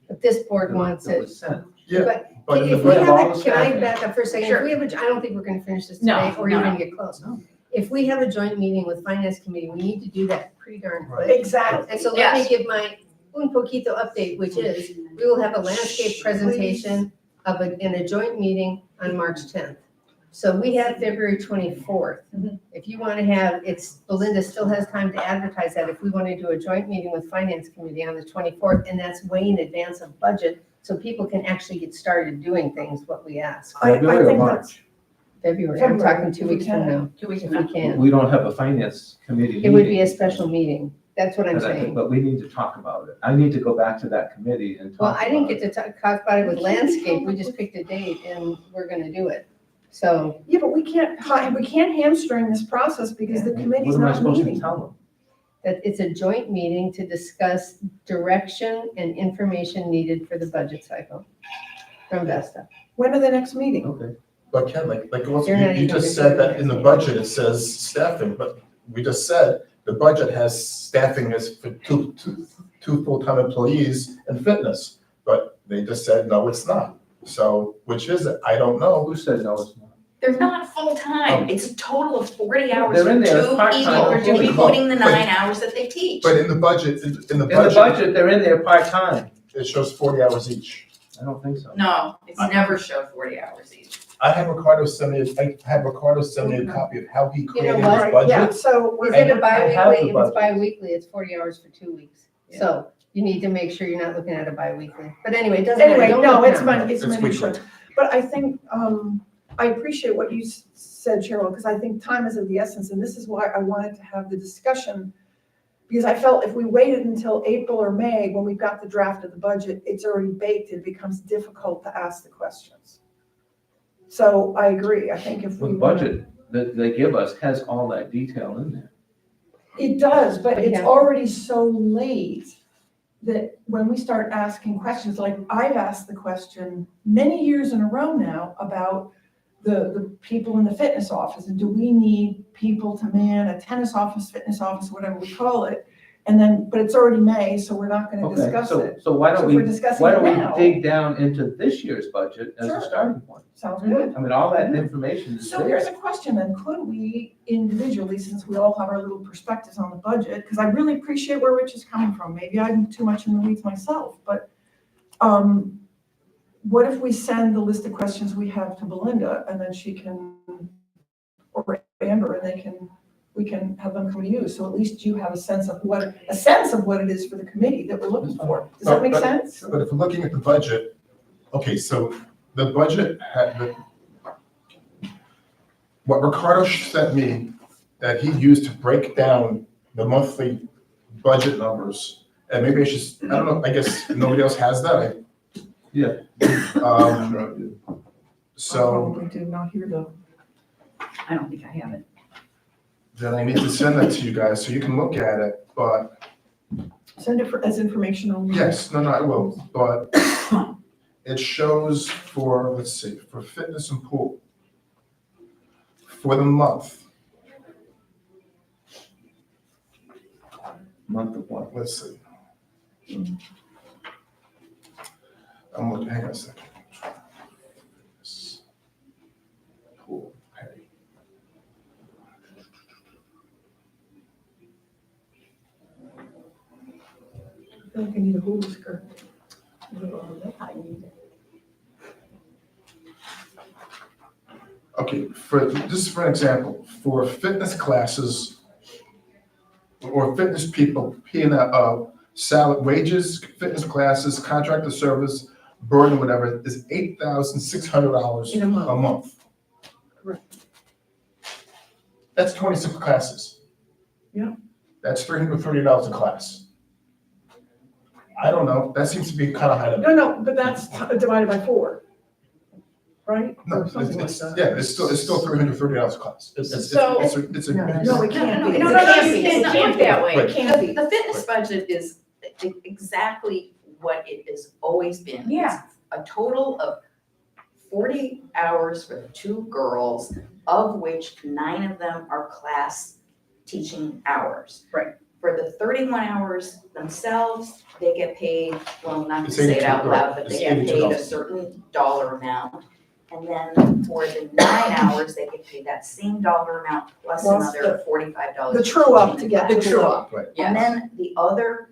But this board wants that it. was sent. But But in the if we budget- have all a, the can I staffing. back up for a second? If we have a, I don't think we're gonna finish this No, today or no, even no. get close. No. If we have a joint meeting with finance committee, we need to do that pretty darn quick. Exactly. And so let me Yes. give my un poquito update, which is, we will have a landscape presentation in a joint meeting on March 10th. So we have February 24th. Mhm. If you want to have, Belinda still has time to advertise that if we want to do a joint meeting with finance committee on the 24th, and that's way in advance of budget, so people can actually get started doing things, what we ask. February or think March? February, I'm talking February, 2 weeks from now, 2 weeks if from we now. can. We don't have a finance committee meeting. It would be a special meeting. That's what I'm But I think- saying. But we need to talk about it. I need to go back to that committee and talk Well, about I didn't it. get to talk about it with landscape. We just picked a date and we're gonna do it. So Yeah, but we can't hamstring this process because the committee's What am I not supposed to meeting. tell them? that it's a joint meeting to discuss direction and information needed for the budget cycle from Vesta. When are the next meeting? Okay. But Ken, like also, You're not you even just said that considering in the it. budget, it says staffing, but we just said the budget has staffing as for two full-time employees and fitness. But they just said, no, it's not. So which is it? I don't know. Who said no, it's not? They're not full-time, it's a total of 40 hours They're for in there as two part-time people, employees. including the 9 hours that they teach. But in the budget, in the In the budget, budget, they're in there part-time. it shows 40 hours each. I don't think so. No, it's never showed 40 hours each. I had Ricardo send me a copy of how he created his what? Right, yeah, budget. so we're Is it a I have the bi-weekly? If it's budget. bi-weekly, it's 40 hours for 2 weeks. So you need to make sure you're not looking at a bi-weekly. But anyway, it doesn't matter. anyway, Don't no, look it's now. money, it's It's minutia. weekly. But I think, I appreciate what you said, Cheryl, because I think time is of the essence, and this is why I wanted to have the discussion. Because I felt if we waited until April or May, when we've got the draft of the budget, it's already baked, it becomes difficult to ask the questions. So I agree, I think if The we. budget that they give us has all that detail in there. It does, but it's Yeah. already so late that when we start asking questions, like I've asked the question many years in a row now about the people in the fitness office, and do we need people to man a tennis office, fitness office, whatever we call it? And then, but it's already May, so we're not gonna Okay, discuss it. so why So don't if we're we, discussing why it don't we now, dig down into this year's budget as Sure. a starting point? sounds good. I mean, all that information is So there. here's a question then, could we individually, since we all have our little perspectives on the budget, because I really appreciate where Rich is coming from, maybe I'm too much in the weeds myself, but what if we send the list of questions we have to Belinda, and then she can, or Amber, and we can have them come to you, so at least you have a sense of what it is for the committee that we're looking for. Does that make But- sense? But if we're looking at the budget, okay, so the budget had, what Ricardo sent me, that he used to break down the monthly budget numbers, and maybe I should, I don't know, I guess nobody else has that. Yeah. So Probably did not hear the. I don't think I have it. then I need to send that to you guys so you can look at it, but Send it as information only. yes, no, I will, but it shows for, let's see, for fitness and pool, for the month, Month of what? let's see. I'm looking, hang on a second. Pool pay. I feel like I need a hula skirt. Okay, this is for an example, for fitness classes or fitness people, salary, wages, fitness classes, contractor service, burden, whatever, is $8,600 In a month. a month. Correct. That's 26 classes. Yeah. That's $330 a class. I don't know, that seems to be kind of high to me. No, but that's divided by 4, right? No, Or something like it's, that. yeah, it's still $330 a class. So- It's a No, increase. no, it can't be. No, It no, can't you be. can't It can't work that way. Right. It can't be. The fitness budget is exactly what it has always been. Yeah. It's a total of 40 hours for the 2 girls, of which 9 of them are class teaching hours. Right. For the 31 hours themselves, they get paid, well, not to It's say it 82, out loud, but it's they get paid a $82. certain dollar amount. And then for the 9 hours, they get paid that same dollar amount plus Plus another $45. The true up to get The to true the- up. Right. And then the other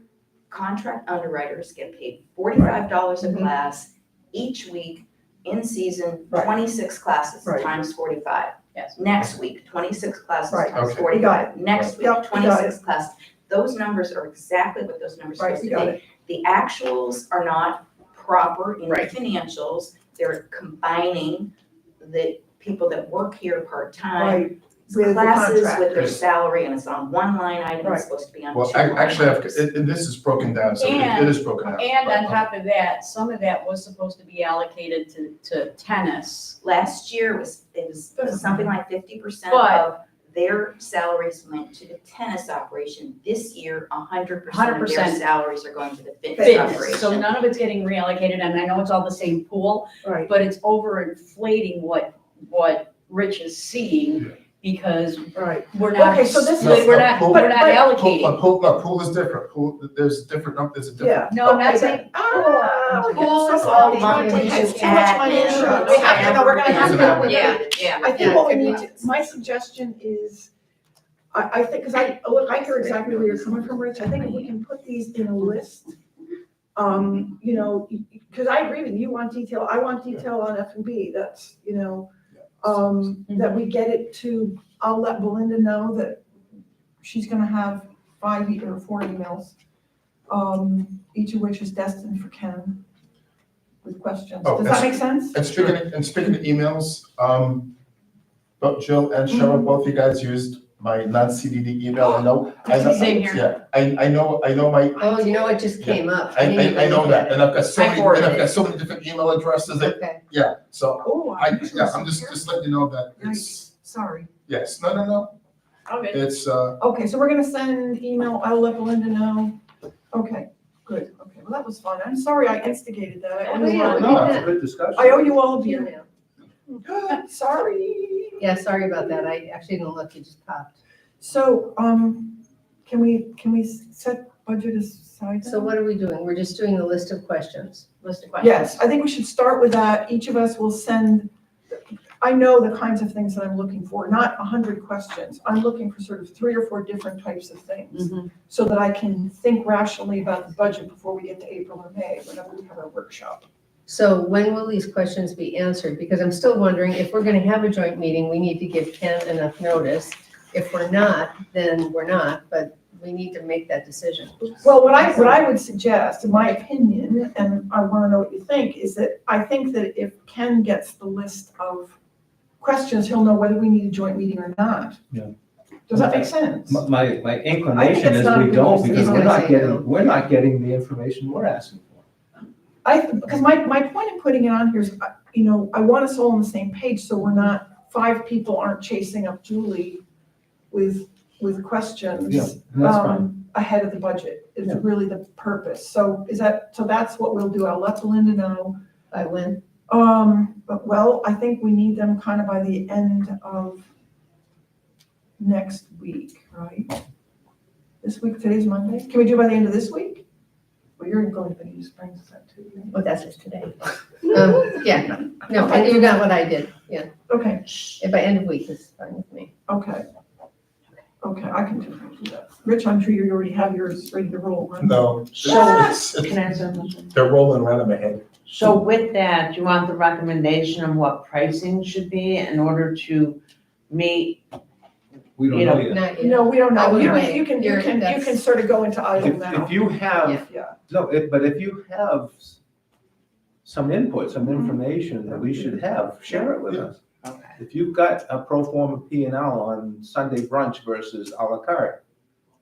contract underwriters get paid $45 a Mhm. class each week in season, Right. 26 classes Right. times 45. Yes. Next week, 26 classes Right. times Okay. 45. Next week, Yep, we got 26 classes. Those numbers are exactly what those numbers are Right, supposed we to got be. The actuals are not proper in the Right. financials. They're combining the people that work here part-time Right, with the classes with their contractors. salary, and it's on one line item, Right. it's supposed to be on 2 Well, line actually, items. and this is broken down, so it is broken down. And on But, top of that, some of that was supposed to be allocated to tennis. Last year it was something like 50% But- of their salaries went to the tennis operation. This year, 100% of their 100%. salaries are going to the fitness Fitness, so operation. none of it's getting reallocated, and I know it's all the same pool, Right. but it's overinflating what Rich is seeing, because Right. we're not, Okay, so this is- we're not But- allocating. Pool is different. Pool, there's different, there's a Yeah. different. No, I'm not Okay, saying, we're getting Pool so is far all behind. lumped It's into too much minutia. We have to, no, we're gonna have to. admin. we're gonna- Yeah. I think what we need to, my suggestion is, I think, because look, I hear exactly where you're coming from, Rich. I think if we can put these in a list, you know, because I agree with you, want detail, I want detail on F&B, that's, you know, that we get it to, I'll let Belinda know that she's gonna have 5 or 4 emails, each of which is destined for Ken with questions. Oh, Does that make sense? And speaking of emails, both Jill and Cheryl, both you guys used my non-CDD email. I know. Same here. Yeah, I know my, Oh, you know, it just came up. I didn't even know look that, at and I've got so I many, and forwarded I've got it. so many different email addresses it. that, Okay. yeah, so Oh, I'm just letting you know that it's, Sorry. yes, no, okay, it's, Okay, so we're gonna send email, I'll let Belinda know. Okay, good, okay, well, that was fun. I'm sorry I instigated that. I owe you all- No, it's a good discussion. I owe you all a You beer. know. Sorry. Yeah, sorry about that. I actually didn't look, it just popped. So, can we set budget aside? So what are we doing? We're just doing the list of questions. list of questions. Yes, I think we should start with that. Each of us will send, I know the kinds of things that I'm looking for, not 100 questions. I'm looking for sort of 3 or 4 different types of things, so that I can think rationally about the budget before we get to April or May, whenever we have our workshop. So when will these questions be answered? Because I'm still wondering, if we're gonna have a joint meeting, we need to give Ken enough notice. If we're not, then we're not, but we need to make that decision. Well, what I would suggest, in my opinion, and I want to know what you think, is that I think that if Ken gets the list of questions, he'll know whether we need a joint meeting or not. Yeah. Does that make sense? My inclination it's is not we good don't, news. because He's we're gonna not say getting, no. we're not getting the information we're asking for. Because my point in putting it on here is, you know, I want us all on the same page, so we're not, 5 people aren't chasing up Julie with questions. Yeah, and that's fine. Ahead of the budget, is Yeah. really the purpose. So that's what we'll do. I'll let Belinda know. By when? But well, I think we need them kind of by the end of next week, right? This week, today's Monday. Can we do it by the end of this week? Well, you're going to Benita Springs, is that too? right? Oh, that's just today. Yeah, no, I you got what I did, yeah. Okay, By end of week is fine with me. okay. Okay, I can do that. Rich, I'm sure you already have yours ready to roll, right? no. Can I answer a question? They're rolling around in my head. So with that, do you want the recommendation of what pricing should be in order to meet? We don't You know know, yet. Not yet. No, we don't know. I You wouldn't can, wait. you can, you You're- can, you that's- can sort of go into idle now. If you have, Yeah. no, but if you have some input, some information that we should have, share it with us. Okay. If you've got a pro forma P and L on Sunday brunch versus à la carte,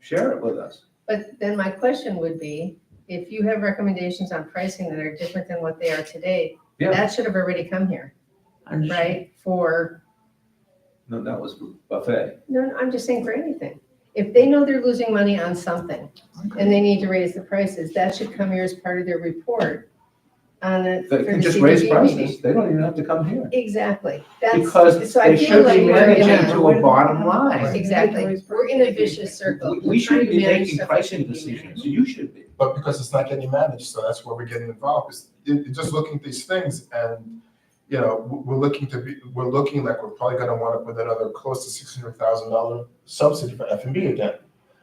share it with us. But then my question would be, if you have recommendations on pricing that are different than what they are today, Yeah. that should have already come here, Understood. right? For, No, that was buffet. no, I'm just saying for anything. If they know they're losing money on something and they need to raise the prices, that should come here as part of their report. on the, for They the can just raise CDD meeting. prices. They don't even have to come here. Exactly. That's, Because so I they feel should like be we're in managing a, to a bottom line. exactly, we're in a vicious circle. We We're shouldn't trying be to manage making stuff that pricing shouldn't be decisions. managed. You should be. But because it's not getting managed, so that's where we're getting involved, is you're just looking at these things and, you know, we're looking like we're probably gonna want to put another close to $600,000 subsidy for F&B again.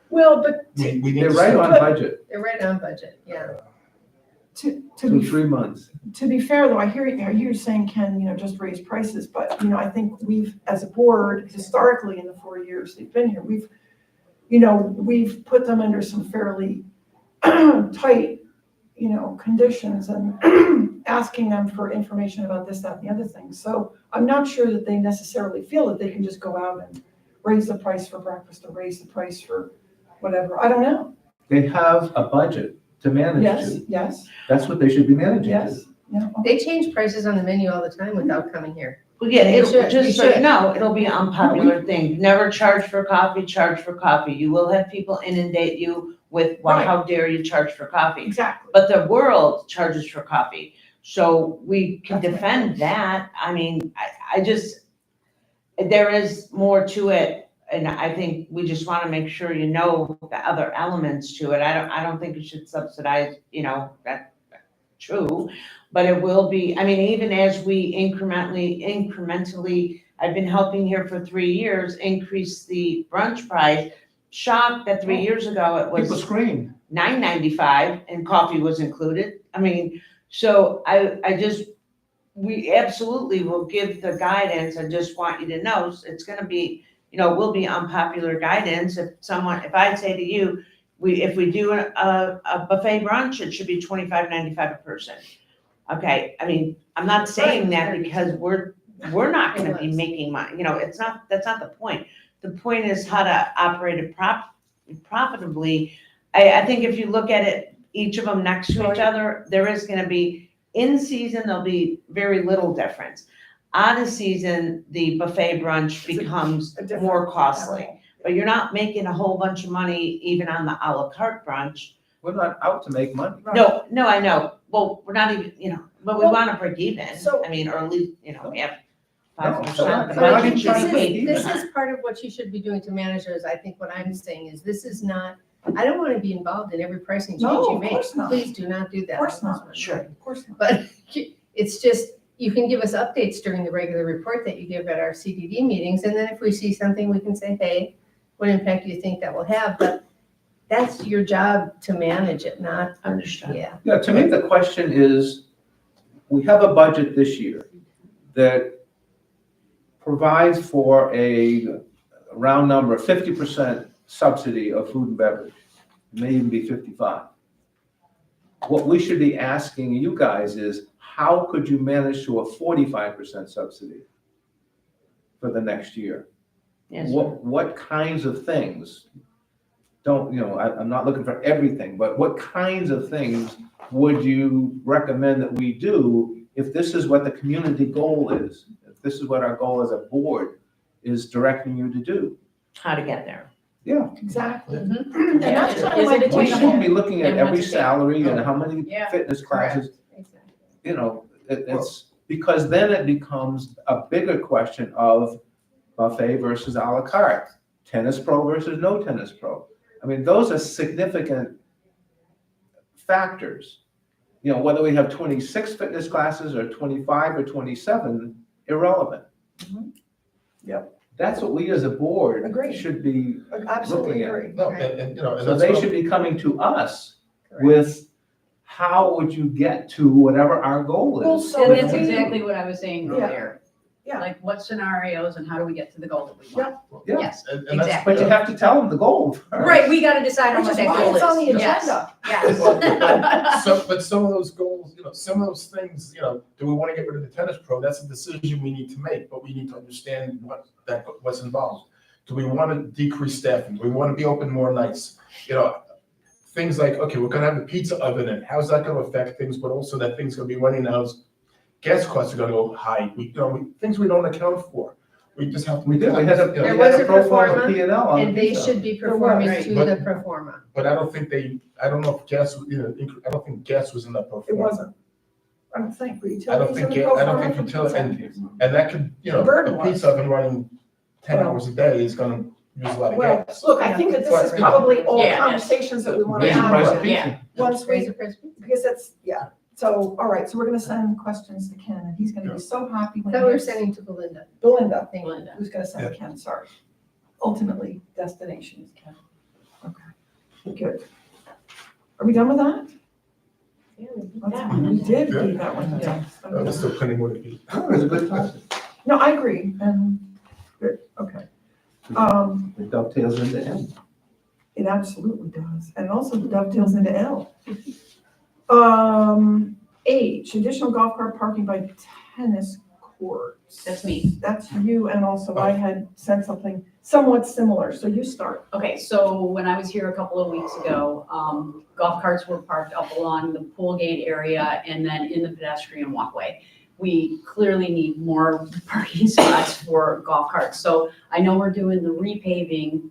Well, but We need They're to right start- on budget, They're right on budget, yeah. to 3 months. be fair though, I hear you saying, Ken, just raise prices, but, I think we've, as a board, historically in the 4 years they've been here, we've put them under some fairly tight, conditions and asking them for information about this, that, and the other thing. So I'm not sure that they necessarily feel that they can just go out and raise the price for breakfast or raise the price for whatever. I don't know. They have a budget to manage Yes, to. yes, That's what they should be managing to. yes, yeah. They change prices on the menu all the time without coming here. Well, yeah, You it'll, should, just you so you should. know, it'll be an unpopular thing. Never charge for coffee, charge for coffee. You will have people inundate you with, well, how dare you charge for coffee? Exactly. But the world charges for coffee. So we can That's right. defend that. I mean, I just, there is more to it. And I think we just want to make sure you know the other elements to it. I don't think you should subsidize, that's true. But it will be, I mean, even as we incrementally, I've been helping here for 3 years, increase the brunch price. Shocked that 3 years ago it People was scream. $9.95 and coffee was included. I mean, so we absolutely will give the guidance. I just want you to know, it's gonna be, will be unpopular guidance. If I say to you, if we do a buffet brunch, it should be $25.95 a person. Okay, I mean, I'm not saying that because we're not gonna be making money, that's not the point. The point is how to operate it profitably. I think if you look at it, each of them next to each other, there is gonna be, in season, there'll be very little difference. Out of season, the buffet brunch becomes more costly, but you're not making a whole bunch of money even on the à la carte brunch. We're not out to make money. No, I know. Well, we're not even, but we Well, want to break even. so- I mean, or at least, we have No, 5%. so But I Not think even trying to break this even. is part of what you should be doing to managers. I think what I'm saying is this is not, I don't want to be involved in every pricing change No, you of make. course not. Please do not do that. Of course not. Sure. Of course not. But it's just, you can give us updates during the regular report that you give at our CDD meetings, and then if we see something, we can say, hey, what impact do you think that will have? But that's your job to manage it, not, Understood. yeah. Yeah, to me, the question is, we have a budget this year that provides for a round number of 50% subsidy of food and beverage. It may even be 55. What we should be asking you guys is, how could you manage to a 45% subsidy for the next year? Yes. What kinds of things, I'm not looking for everything, but what kinds of things would you recommend that we do if this is what the community goal is? If this is what our goal as a board is directing you to do? How to get there. Yeah, Exactly. Mhm. And that's kind of Is like it we the shouldn't be looking at And what every to take. salary and how many Yeah, fitness classes, Exactly. it's, because then it becomes a bigger question of buffet versus à la carte, tennis pro versus no tennis pro. I mean, those are significant factors. Whether we have 26 fitness classes or 25 or 27, irrelevant. Mhm. Yep. That's what we as a board Agreed. should be, Absolutely looking at. agree. No, and so that's they what- should be coming to us Correct. with, how would you get to whatever our goal Well, is? so And if that's we- exactly what I was saying Yeah. earlier. Yeah. Like, what scenarios and how do we get to the goal that we want? Yeah. Yes, and that's- exactly. But you have to tell them the goal first. Right, we gotta decide on Which what is that why goal it's on the is. Yes, agenda. yes. But some of those goals, some of those things, do we want to get rid of the tennis pro? That's a decision we need to make, but we need to understand what's involved. Do we want to decrease staffing? Do we want to be open more nights? Things like, okay, we're gonna have a pizza oven in. How's that gonna affect things? But also that thing's gonna be running out. Gas costs are gonna go high. Things we don't account for. We just have to. We did, we had a, There we was had a a pro forma performa, P&L on And they pizza. should be performing Right. to But- the pro forma. But I don't think I don't know if gas, I don't think gas was in that pro It forma. wasn't. I don't think, for I don't utilities in think, the I don't think proforma for utility, pizza. and that could, you know, Burden a was. pizza oven running 10 Well- hours a day is gonna use a lot of Well, gas. look, I think that this is probably all Yeah. conversations that we want to Raise the price of have. pizza. Once we, Raise the price. because that's, yeah, so, all right, so we're gonna send questions to Ken, and he's gonna be so happy when That he we're gets sending to Belinda. Belinda, Thank you. Belinda. who's gonna send Ken, sorry. Ultimately, destination is Ken. Okay, good. Are we done with that? Yeah, We did Yeah. do that one, yeah. There's still plenty more to be. Oh, it's a good topic. No, I agree, and, good, okay. It dovetails into M. It absolutely does, and it also dovetails into L. H, additional golf cart parking by tennis courts. That's me. That's you, and also I had said something somewhat similar, so you start. Okay, so when I was here a couple of weeks ago, golf carts were parked up along the pool gate area and then in the pedestrian walkway. We clearly need more parking spots for golf carts. So I know we're doing the repaving,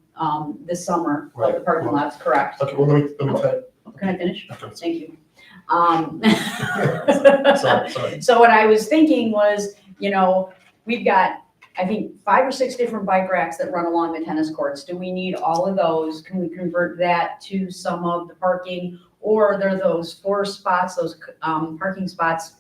this summer of the Right. parking lots, correct? Okay, well, let me tell you. Can I finish? Okay. Thank you. Sorry. So what I was thinking was, you know, we've got, I think, 5 or 6 different bike racks that run along the tennis courts. Do we need all of those? Can we convert that to some of the parking? Or are there those 4 spots, those parking spots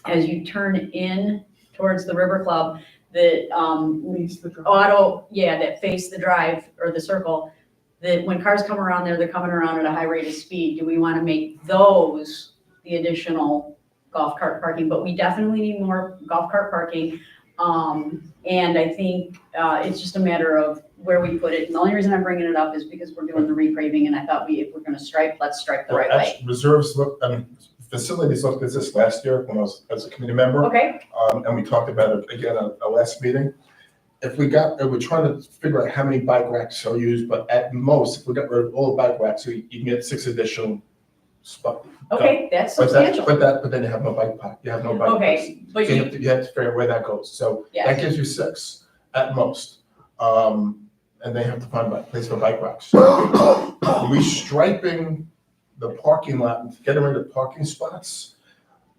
as you turn in towards the River Club that that face the drive or the circle, that when cars come around there, they're coming around at a high rate of speed. Do we want to make those the additional golf cart parking? But we definitely need more golf cart parking. And I think it's just a matter of where we put it. And the only reason I'm bringing it up is because we're doing the repaving, and I thought if we're going to stripe, let's stripe the right way. Actually, reserves look, facilities looked at this last year when I was as a committee member. Okay, And we talked about it again at our last meeting. If we're trying to figure out how many bike racks are used, but at most, if we got rid of all the bike racks, you can get 6 additional spots. okay, that's But substantial. but then you have no bike park, you have no bike. parks. Okay, but So you have to figure out where that goes. So that yes, gives you 6 at most. And they have to find a place for bike racks. Restriping the parking lot and getting rid of parking spots,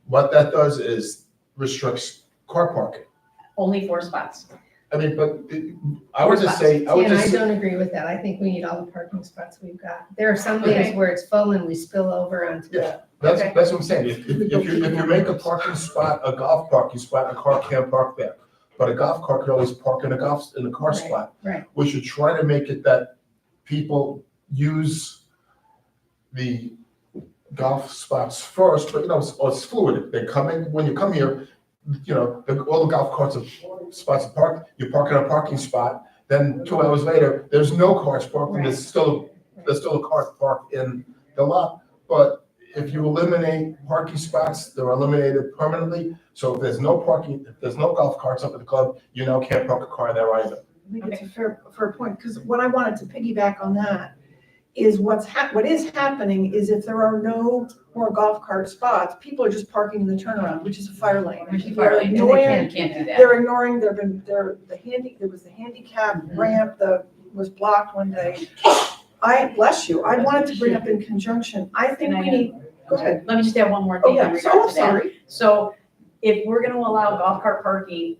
what that does is restricts car parking. only 4 spots. I mean, but I would just say, I would And I just say, don't agree with that. I think we need all the parking spots we've got. There are some Okay. days where it's full and we spill over onto the. Yeah. that's Okay. what I'm saying. If you make a parking spot, a golf parking spot, a car can't park there. But a golf cart can always park in a car Right, spot. right. We should try to make it that people use the golf spots first, but it's fluid. They come in, when you come here, all the golf carts are spots are parked, you park in a parking spot, then 2 hours later, there's no cars parked, and there's still a car parked in the lot. But if you eliminate parking spots, they're eliminated permanently. So if there's no golf carts up at the club, you now can't park a car there either. I think it's a fair point, because what I wanted to piggyback on that is what is happening is if there are no more golf cart spots, people are just parking in the turnaround, which is a fire lane. And people are ignoring, Can't do that. they're ignoring, there was the handicap ramp that was blocked one day. Bless you, I wanted to bring up in conjunction, I think we need, go ahead. Let me just add one more Oh, thing in yeah, regards so to that. sorry. So if we're gonna allow golf cart parking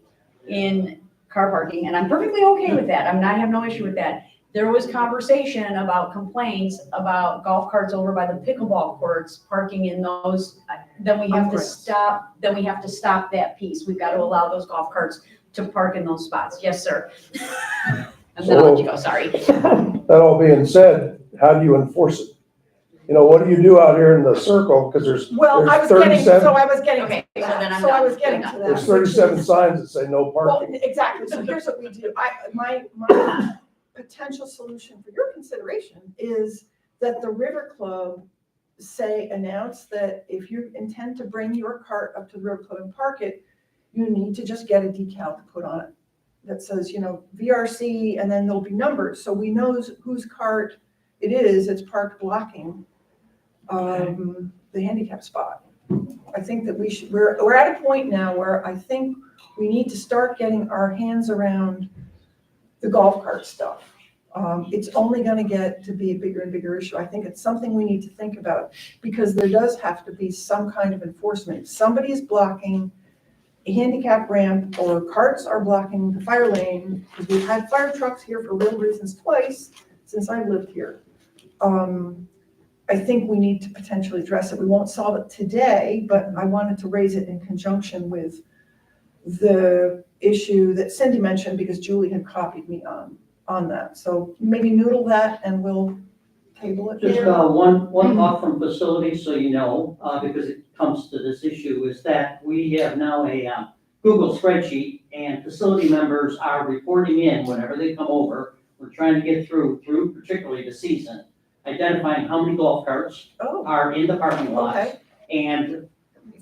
in car parking, and I'm perfectly okay with that, I have no issue with that. There was conversation about complaints about golf carts over by the pickleball courts parking in those, then we have to stop that piece. We've got to allow those golf carts to park in those spots. Yes, sir. And then I'll let you go, sorry. That all being said, how do you enforce it? What do you do out here in the circle? Because there's Well, I was There's getting, 37 so I was getting Okay, to so that. then I'm So I done. was getting to that. there's which 37 is- signs that say no Well, parking. exactly, so here's what we do, my potential solution for your consideration is that the River Club announce that if you intend to bring your cart up to the River Club and park it, you need to just get a decal to put on it that says, VRC, and then there'll be numbers, so we know whose cart it is, it's parked blocking the handicap spot. I think that we're at a point now where I think we need to start getting our hands around the golf cart stuff. It's only gonna get to be a bigger and bigger issue. I think it's something we need to think about, because there does have to be some kind of enforcement. If somebody is blocking a handicap ramp, or carts are blocking the fire lane, because we've had fire trucks here for real reasons twice since I've lived here. I think we need to potentially address it. We won't solve it today, but I wanted to raise it in conjunction with the issue that Cindy mentioned, because Julie had copied me on that. So maybe noodle that and we'll table it Just there. one thought from facilities, so you know, because it comes to this issue, is that we have now a Google spreadsheet, and facility members are reporting in whenever they come over. We're trying to get through particularly the season, identifying how many golf carts Oh, are in the parking lots, okay. and,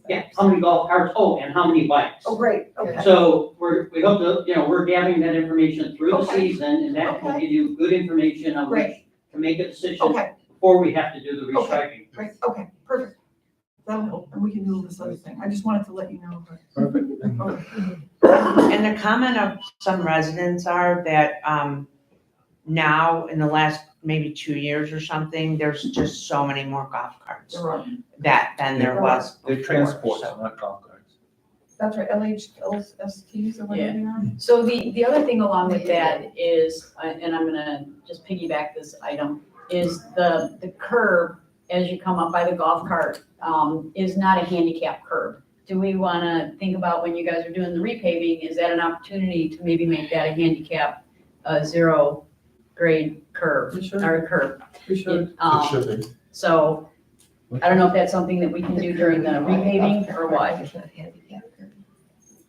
yeah, how many golf carts, and how many bikes. Oh, great, okay. So we hope to, we're gathering that information through the Okay. season, and that will Okay. give you good information on which Great. to make a decision Okay, before we have to do the Okay. restriping. great, okay, perfect. That'll help, and we can do this other thing. I just wanted to let you know, but. Perfect. Okay. And the comment of some residents are that, now, in the last maybe 2 years or something, there's just so many more golf carts You're right. than there was They're before, transports, so. not golf carts. That's right, LHSTs or whatever they are. So the other thing along with that is, and I'm gonna just piggyback this item, is the curb as you come up by the golf cart, is not a handicap curb. Do we wanna think about, when you guys are doing the repaving, is that an opportunity to maybe make that a handicap, zero grade curve, We should. or curb? We should. It should be. So I don't know if that's something that we can do during the repaving or what. It's not handicap.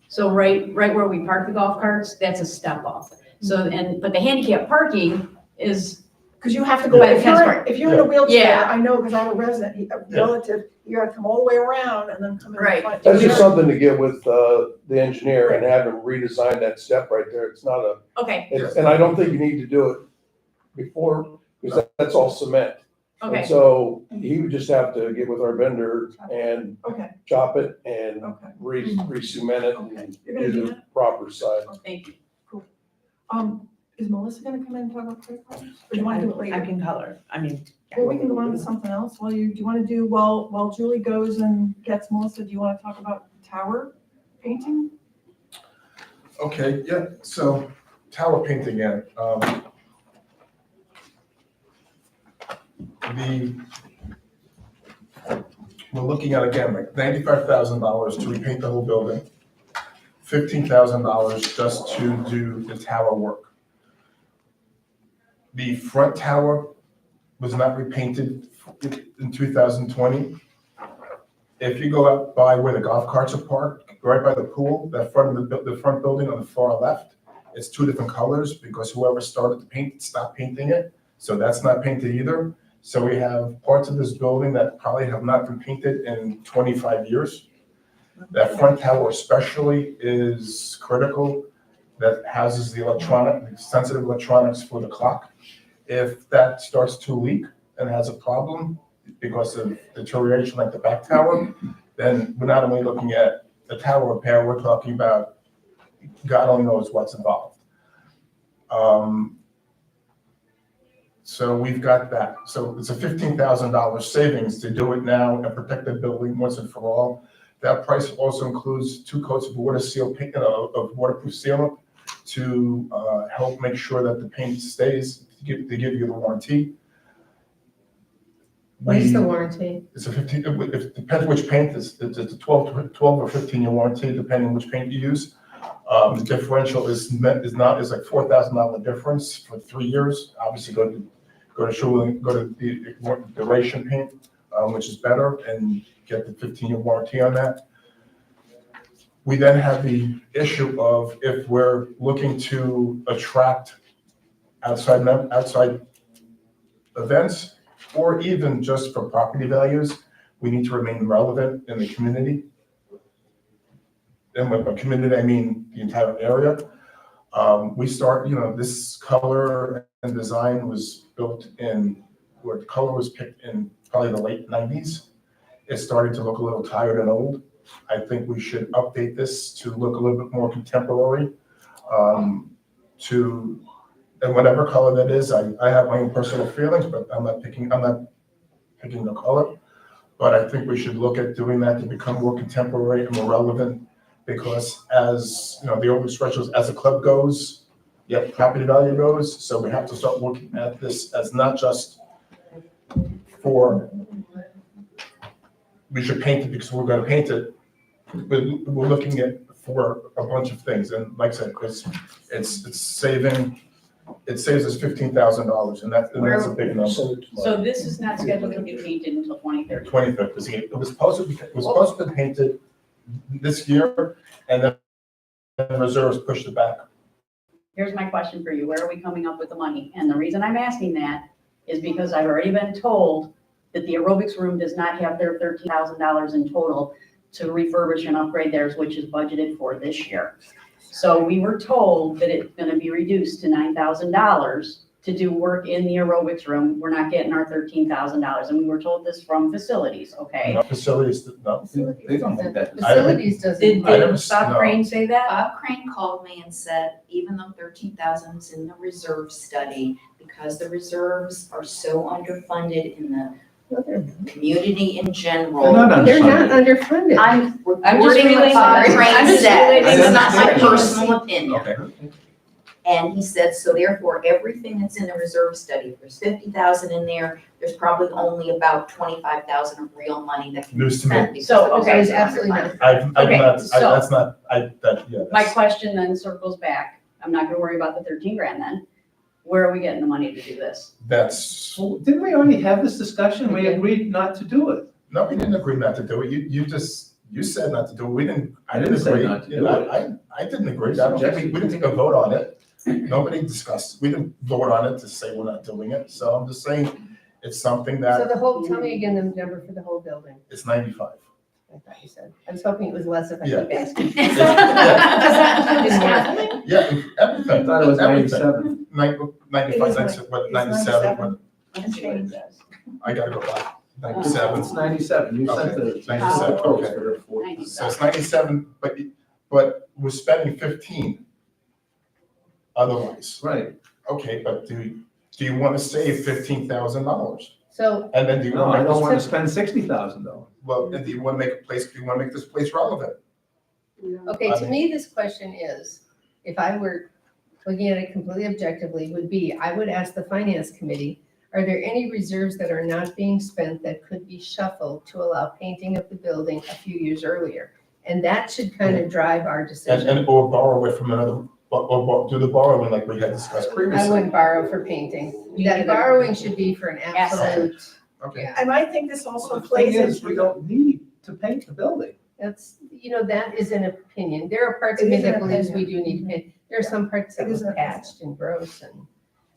So right where we park the golf carts, that's a step up. So, but the handicap parking is, Because you have to go, By the if you're, fence in- part. if you're in a wheelchair, Yeah. I know, because I'm a resident, a relative, you have to come all the way around and then come in the Right. front. That's just something to get with, the engineer and have him redesign that step right there. It's not a, okay, and I don't think you need to do it before, because that's all cement. And okay, so he would just have to get with our vendor and Okay, chop it and okay, re-cement it okay. and You're gonna do do the that? proper side. thank you. Is Melissa gonna come in and talk about credit cards? Or do you wanna do it I later? can color, I mean, Well, we can go on to something else. Do you wanna do, while Julie goes and gets Melissa, do you wanna talk about tower painting? Okay, yeah, so tower paint again. We're looking at, again, like $95,000 to repaint the whole building, $15,000 just to do the tower work. The front tower was not repainted in 2020. If you go out by where the golf carts are parked, right by the pool, that front of the front building on the far left, it's two different colors because whoever started to paint stopped painting it. So that's not painted either. So we have parts of this building that probably have not been painted in 25 years. That front tower especially is critical. That houses the sensitive electronics for the clock. If that starts to leak and has a problem because of deterioration like the back tower, then we're not only looking at the tower repair, we're talking about God only knows what's involved. So we've got that. So it's a $15,000 savings to do it now and protect the building once and for all. That price also includes 2 coats of waterproof sealant to help make sure that the paint stays, to give you the warranty. What is the warranty? It's a 15, it depends which paint, it's a 12 or 15-year warranty, depending on which paint you use. The differential is like $4,000 difference for 3 years. Obviously, go to the duration paint, which is better, and get the 15-year warranty on that. We then have the issue of if we're looking to attract outside events, or even just for property values, we need to remain relevant in the community. And with a community, I mean the entire area. This color and design was built in, where the color was picked in probably the late 90s. It's starting to look a little tired and old. I think we should update this to look a little bit more contemporary, to and whatever color that is, I have my own personal feelings, but I'm not picking the color. But I think we should look at doing that to become more contemporary and more relevant, because as, you know, the old expression is, as a club goes, yep, property value goes, so we have to start looking at this as not just for, we should paint it because we're gonna paint it, but we're looking at for a bunch of things, and like I said, because it saves us $15,000, and that's a big number. So this is not scheduled to be painted until 2030. 23rd, because it was supposed to be painted this year, and then the reserves pushed it back. Here's my question for you. Where are we coming up with the money? And the reason I'm asking that is because I've already been told that the aerobics room does not have their $13,000 in total to refurbish and upgrade theirs, which is budgeted for this year. So we were told that it's gonna be reduced to $9,000 to do work in the aerobics room. We're not getting our $13,000, and we were told this from facilities, okay? No, facilities, no. They don't think that. Facilities doesn't. Did I never- Bob no. Crane say that? Bob Crane called me and said, even though 13,000 is in the reserve study, because the reserves are so underfunded in the community in They're general. not They're not underfunded. underfunded. I'm just reporting what Bob relating- Crane I'm just said, relating this is the not my facts. personal opinion. Okay. And he said, so therefore, everything that's in the reserve study, if there's 50,000 in there, there's probably only about 25,000 of real money that can be News to me. spent. because So, the okay, reserves it's are absolutely underfunded. Okay, That's not, yeah. My that's- question then circles back. I'm not gonna worry about the 13 grand then. Where are we getting the money to do this? That's, Well, didn't we already have this discussion? We agreed not to do it. no, we didn't agree not to do it. You said not to do it. I didn't say agree. not to do it. I didn't agree. I don't think we didn't take a vote on it. Nobody discussed, we didn't vote on it to say we're not doing it. So I'm just saying, it's something So that the whole, tell me again the number for the whole building. it's 95. I thought you said. I was hoping it was less if I Yeah. keep asking. Does that include scaffolding? Yeah, I everything. thought it was everything. 97. 95, It is what, it's 97, what, Let's see what it says. I gotta go back. 97. It's 97. You sent the. Okay, 97, okay. So 97. it's 97, but we're spending 15 otherwise. Right. Okay, but do you want to save $15,000? So, And then do you No, want I to don't make want this, to spend $60,000 though. well, and do you want to make this place relevant? okay, I to mean- me, this question is, if I were looking at it completely objectively, would be, I would ask the finance committee, are there any reserves that are not being spent that could be shuffled to allow painting of the building a few years earlier? And that should kind of drive our decision. And or borrow it from another, or do the borrowing like we had discussed I previously. wouldn't borrow for painting. Me That neither. borrowing should be for an absolute, Okay. yeah. And I think this also The thing plays is, we into, don't need to paint the building. That's, that is an opinion. There are parts of It me is that an believes we opinion. do need to paint. There are some parts that It is look an opinion. patched and gross and,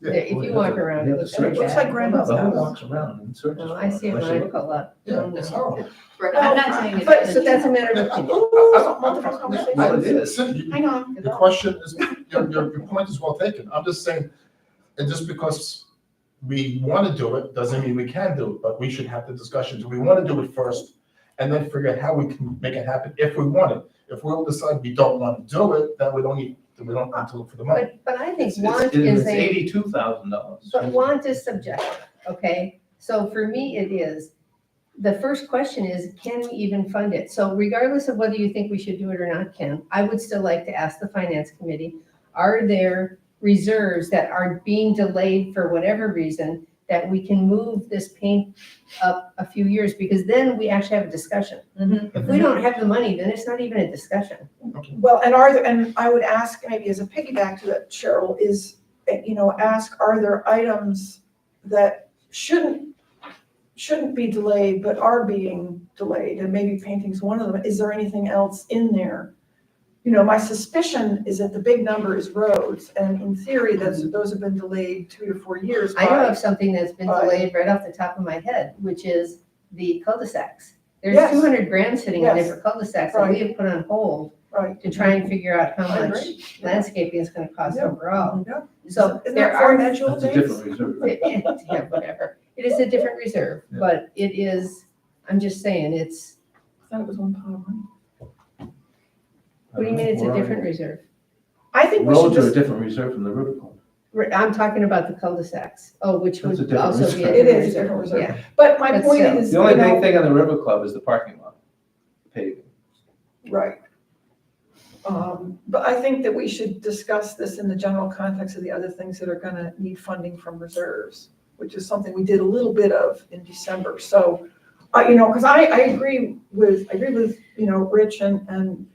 Yeah. if you walk around, it looks it looks like bad. grandma's Well, who house. walks around and searches Well, for I see it when Unless you I look- pull up. Yeah, it's horrible. I'm not saying it But, doesn't. so that's a matter of opinion. Ooh, multiple conversations. Well, it is. Hang on. The question is, your point is well taken. I'm just saying, and just because we want to do it, doesn't mean we can do it, but we should have the discussion. Do we want to do it first? And then figure out how we can make it happen if we want it. If we'll decide we don't want to do it, then we don't have to look for the money. But I think It's want is a, $82,000. but want is subjective, okay? So for me, it is, the first question is, can we even fund it? So regardless of whether you think we should do it or not, Ken, I would still like to ask the finance committee, are there reserves that are being delayed for whatever reason that we can move this paint up a few years? Because then we actually have a discussion. If we don't have the money, then it's not even a discussion. Well, and and I would ask, maybe as a piggyback to that, Cheryl, is, ask, are there items that shouldn't be delayed, but are being delayed? And maybe painting's one of them. Is there anything else in there? My suspicion is that the big number is roads, and in theory, those have been delayed 2 to 4 years. I know by- of something that's been Right. delayed right off the top of my head, which is the cul-de-sacs. There's Yes. 200 grand sitting in there Yes. for cul-de-sacs that we have put on hold Right. to try and figure out how I much agree. landscaping is gonna cost Yeah. overall. Yeah. So Isn't there that for are, Medjol That's a days? different reserve. yeah, whatever. It is a different reserve, Yeah. but it is, I'm just saying, it's, I thought it was one pot of money. what do you mean it's a different reserve? I think we should Roads are a just, different reserve from the river fund. I'm talking about the cul-de-sacs. Oh, which That's a would different also be. reserve. It is a different reserve. Yeah. But my But point still. is, The only you big know, thing on the River Club is the parking lot paving. right. But I think that we should discuss this in the general context of the other things that are gonna need funding from reserves, which is something we did a little bit of in December. So, you know, because I agree with, you know, Rich and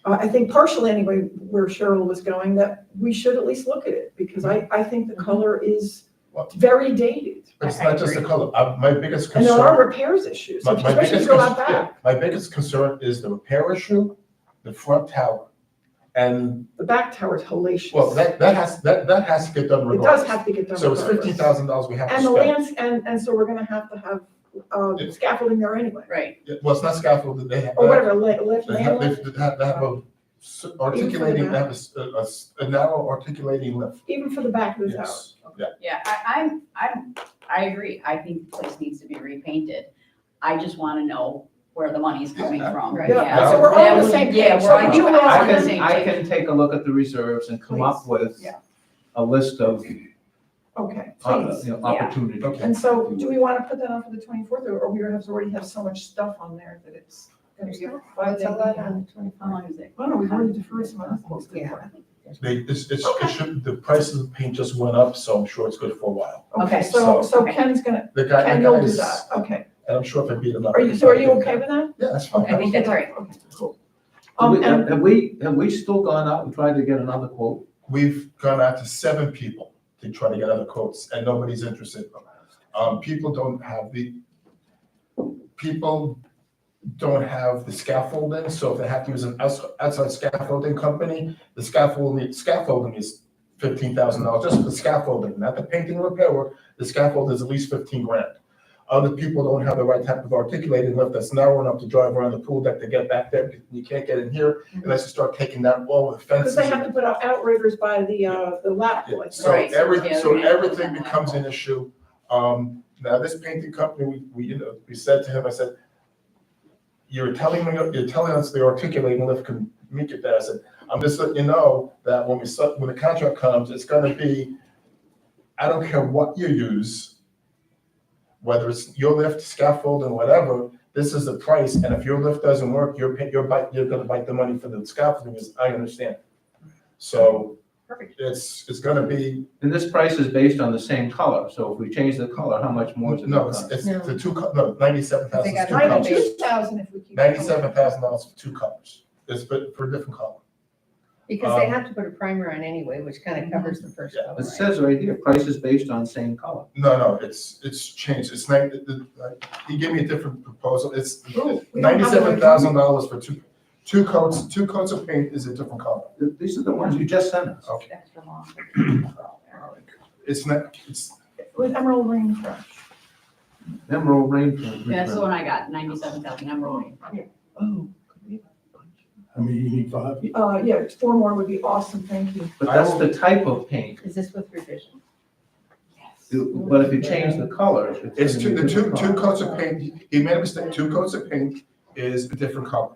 I think partially anyway, where Cheryl was going, that we should at least look at it, because I think the color is very dated. But it's not just the color. My biggest And there concern. are repairs issues, My especially if you biggest go out concern, yeah, back. my biggest concern is the repair issue, the front tower. And, The back tower is hellacious. well, that has to get done It regardless. does have to get done. So it's regardless. $15,000 we have to And the spend. and so we're gonna have scaffolding there anyway, Right. Well, it's not scaffolded, they have. or whatever, lift, They have, man lift, they have a articulating, they have a narrow articulating lift. even for the back of the tower. Yes, yeah. Yeah, I agree. I think the place needs to be repainted. I just want to know where the money's coming from. Right. Yeah, so we're all on the That same would- Yeah, page. we're So on, you and I on the can, same I page. can take a look at the reserves and come up with Yeah. a list of, Okay, please. opportunities. Okay. And so do we want to put that on for the 24th, or we already have so much stuff on there that it's gonna be a What's fight? all that on the How long is it? Well, no, we've already deferred some other things. Yeah. It should, the price of the paint just went up, so I'm sure it's good for a while. Okay, Okay, so okay. Ken's gonna, The guy, Ken, the you'll do guys, that, okay. and I'm sure if I beat him up. Are you okay with that? Yeah, that's fine. I think that's right. Okay, cool. Have we still gone out and tried to get another quote? We've gone out to 7 people to try to get other quotes, and nobody's interested. People don't have the scaffolding, so if they have to use an outside scaffolding company, the scaffolding is $15,000, just for the scaffolding, not the painting repair work. The scaffold is at least 15 grand. Other people don't have the right type of articulating lift that's narrow enough to drive around the pool deck to get back there. You can't get in here unless you start taking down all the Because fences. they have to put out outriggers by the lap Yeah, boys. So Right. so Yeah. everything becomes an issue. Now this painting company, we said to him, I said, you're telling us the articulating lift can meet it there. I said, I'm just letting you know that when the contract comes, it's gonna be, I don't care what you use, whether it's your lift, scaffold, and whatever, this is the price, and if your lift doesn't work, you're gonna bite the money for the scaffolding, I understand. So, Perfect. it's gonna be, And this price is based on the same color, so if we change the color, how much more is it no, gonna cost? it's No. the $97,000 They got two colors. 92,000 if we keep. $97,000 for 2 colors, it's for a different color. Because they have to put a primer on anyway, which kind of covers the first Yeah. color. It right? says right here, price is based on same color. No, it's changed, it's not, he gave me a different proposal, it's Ooh, we don't have the right $97,000 for two coats of paint is a different color. These are the ones you just sent us. Okay. Extra long. It's not, it's, With emerald ring fresh. Emerald rain. That's the one I got, 97,000 emerald. Oh. I mean, you need 5. Yeah, 4 more would be awesome, thank you. But that's the type of paint. Is this with revision? But if you change the color. it's gonna be two different color. coats of paint, he made a mistake, 2 coats of paint is a different color.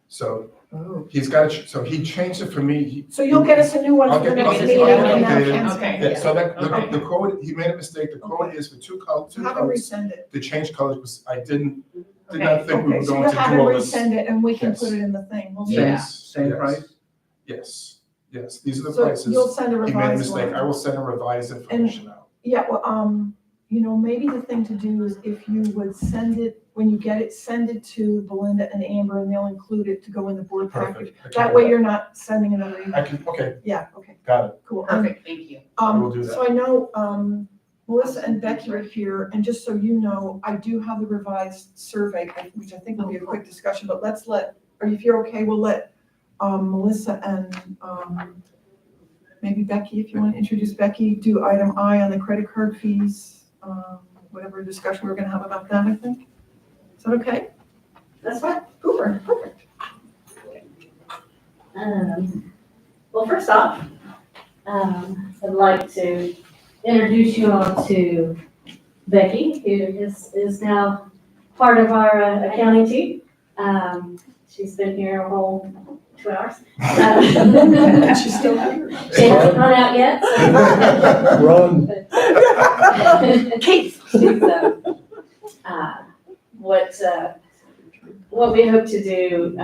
So Oh. he's got, so he changed it for me. So you'll get us a new one I'll for the get- next I'll meeting get it and now updated. Ken's Okay. gonna- Yeah, so that, Okay. the quote, he made a mistake, the quote is for 2 Have him coats, resend it. to change colors, I did not Okay. think we Okay, were so going you'll to have do him all this. resend it and we can Yes. put it in the thing. We'll do Same, Yeah. that. same Yes. price? Yes, these are the So prices. you'll send a He made a revised mistake, I one. will send a revised information out. Yeah, well, you know, maybe the thing to do is if you would send it, when you get it, send it to Belinda and Amber and they'll include it to go in the board package. Perfect. I can That do way you're not sending another I email. can, okay, Yeah, okay, got it. cool. Perfect, thank you. will do that. So I know, Melissa and Becky are here, and just so you know, I do have the revised survey, which I think will be a quick discussion, but if you're okay, we'll let, Melissa and, maybe Becky, if you want to introduce Becky, do item I on the credit card fees, whatever discussion we're gonna have about that, I think. Is that okay? That's fine. Super, perfect. Well, first off, I'd like to introduce you all to Becky, who is now part of our accounting team. She's been here a whole 2 hours. She's still here. She hasn't run out yet. Run. Kate. She's, what we hope to do,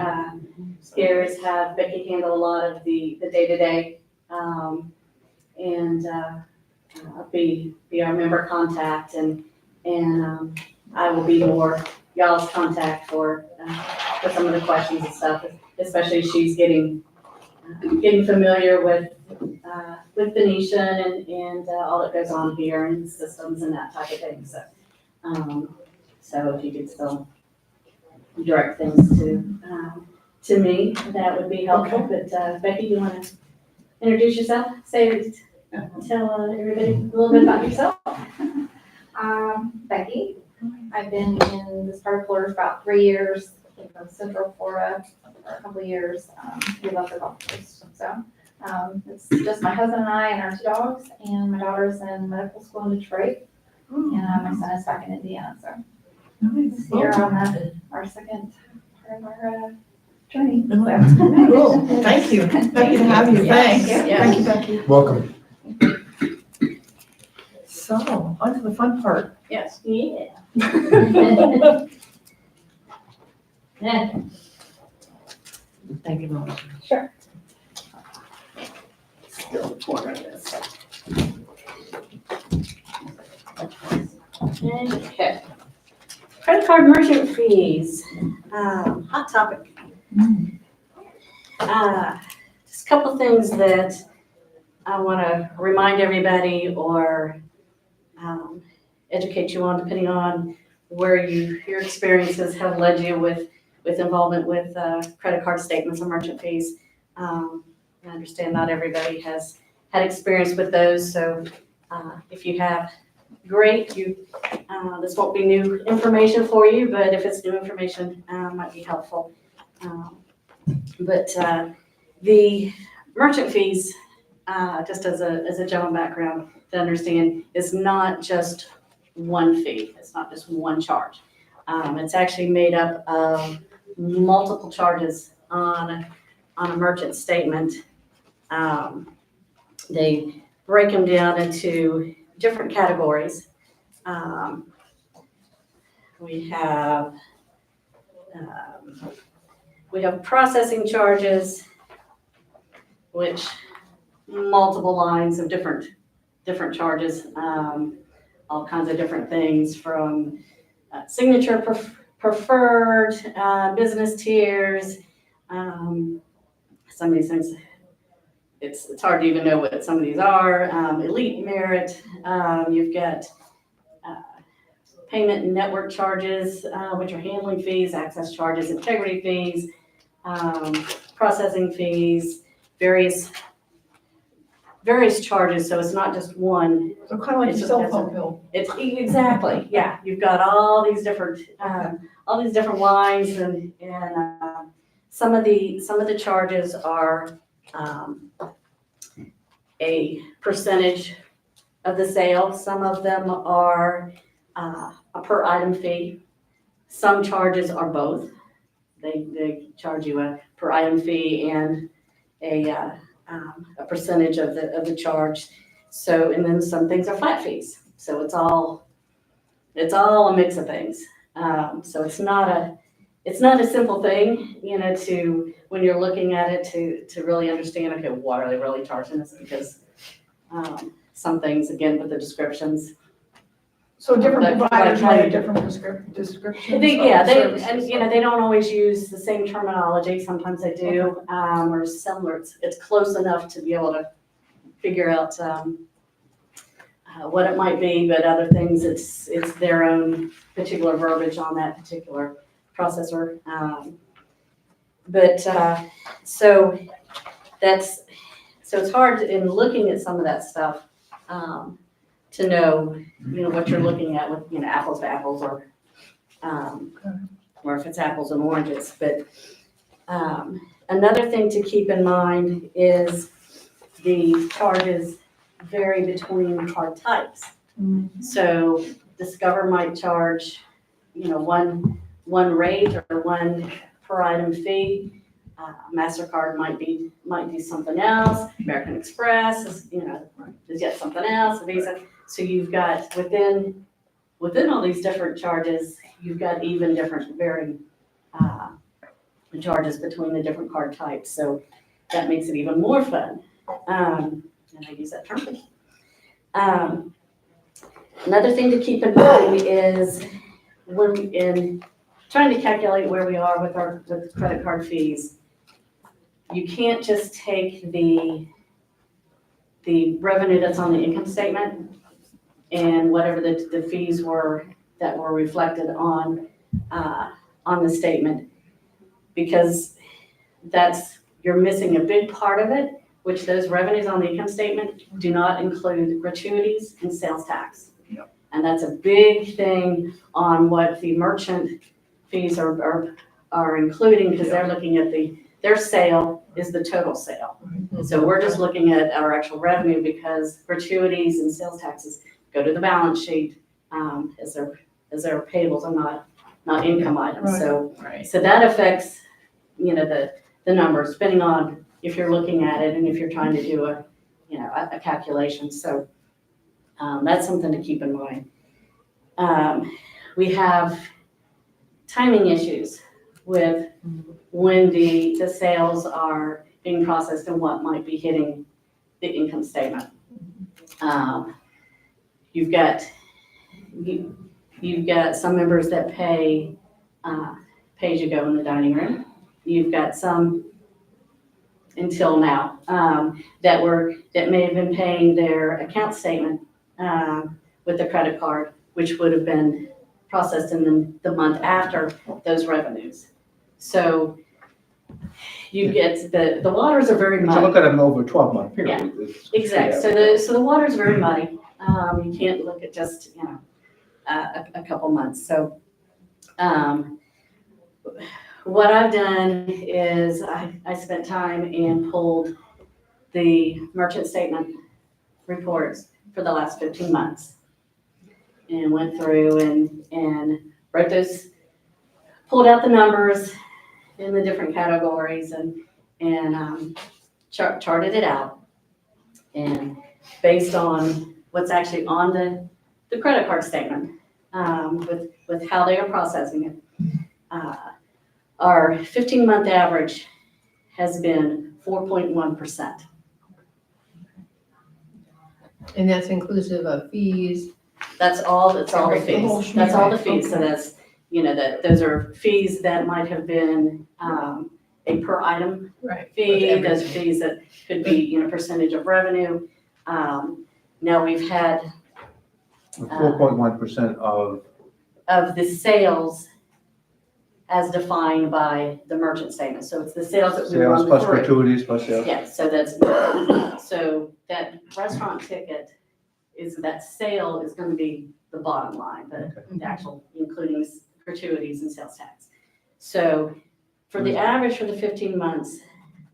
here is have Becky handle a lot of the day-to-day, and, be our member contact, and I will be more y'all's contact for some of the questions and stuff, especially as she's getting familiar with Venetian and all that goes on here and systems and that type of thing, so. So if you could still direct things to me, that would be helpful, but Becky, you wanna introduce yourself, tell everybody a little bit about yourself? Becky. I've been in this part of Florida for about 3 years, came from Central Florida for a couple of years. We love the golf course, so it's just my husband and I and our 2 dogs, and my daughter's in medical school in Detroit, and my son is back in Indiana, so Nice. here on our second part of our journey. Cool, thank you. Lucky to have you, thanks. Yeah. Thank you, Becky. Welcome. So, on to the fun part. Yes. Yeah. Thank you, Mom. Sure. Still the corner of this. Okay. Credit card merchant fees, hot topic. Just a couple things that I want to remind everybody or educate you on, depending on where your experiences have led you with involvement with credit card statements and merchant fees. I understand not everybody has had experience with those, so if you have, great. This won't be new information for you, but if it's new information, might be helpful. But the merchant fees, just as a general background to understand, is not just one fee. It's not just one charge. It's actually made up of multiple charges on a merchant statement. They break them down into different categories. We have processing charges, which multiple lines of different charges, all kinds of different things from signature preferred, business tiers. Some of these things, it's hard to even know what some of these are. Elite merit, you've got payment and network charges, which are handling fees, access charges, integrity fees, processing fees, various charges. So it's not just one. So kind of like It's your just cell phone bill. It's exactly, yeah. You've got all these different lines, and some of the charges are a percentage of the sale. Some of them are a per item fee. Some charges are both. They charge you a per item fee and a percentage of the charge. So, and then some things are flat fees. So it's all a mix of things. So it's not a simple thing, to, when you're looking at it, to really understand, okay, what are they really charging us? Because some things, again, with the descriptions. So different Like providers how you- have different descriptions. They of and services. they don't always use the same terminology. Sometimes they do, or similar. It's close enough to be able to figure out what it might be, but other things, it's their own particular verbiage on that particular processor. So it's hard in looking at some of that stuff to know, what you're looking at with, apples to apples, or if it's apples and oranges. But another thing to keep in mind is the charges vary between card types. So Discover might charge, one one rate or one per item fee. MasterCard might do something else, American Express is, is yet something else, Visa. So you've got within all these different charges, you've got even different varying charges between the different card types. So that makes it even more fun. And I use that term. Another thing to keep in mind is when in trying to calculate where we are with credit card fees, you can't just take the revenue that's on the income statement and whatever the fees were that were reflected on the statement, because you're missing a big part of it, which those revenues on the income statement do not include gratuities and sales tax. Yep. And that's a big thing on what the merchant fees are including, because they're looking at their sale is the total sale. So we're just looking at our actual revenue, because gratuities and sales taxes go to the balance sheet as their payables are not income items. Right. So that affects, the numbers, depending on if you're looking at it and if you're trying to do a calculation. So that's something to keep in mind. We have timing issues with when the sales are being processed and what might be hitting the income statement. You've got some members that pay pay-as-you-go in the dining room. You've got some until now that may have been paying their account statement with the credit card, which would have been processed in the month after those revenues. So you get the waters are very So muddy. look at them over a 12-month period. Exactly. So the water's very muddy. You can't look at just a couple months. So what I've done is I spent time and pulled the merchant statement reports for the last 15 months and went through and wrote those, pulled out the numbers in the different categories and charted it out. And based on what's actually on the credit card statement, with how they are processing it, our 15-month average has been 4.1%. And that's inclusive of fees. That's all the Okay, the whole fees. That's all the shebang. fees. So Okay. that's, those are fees that might have been a per item Right. fee. Those are fees that could be, percentage of revenue. Now we've had 4.1% of the sales as defined by the merchant statement. So it's the sales that we sales run plus through. gratuities plus sales. Yeah, so so that restaurant ticket that sale is going to be the bottom line, the actual including gratuities and sales tax. So for the average for the 15 months,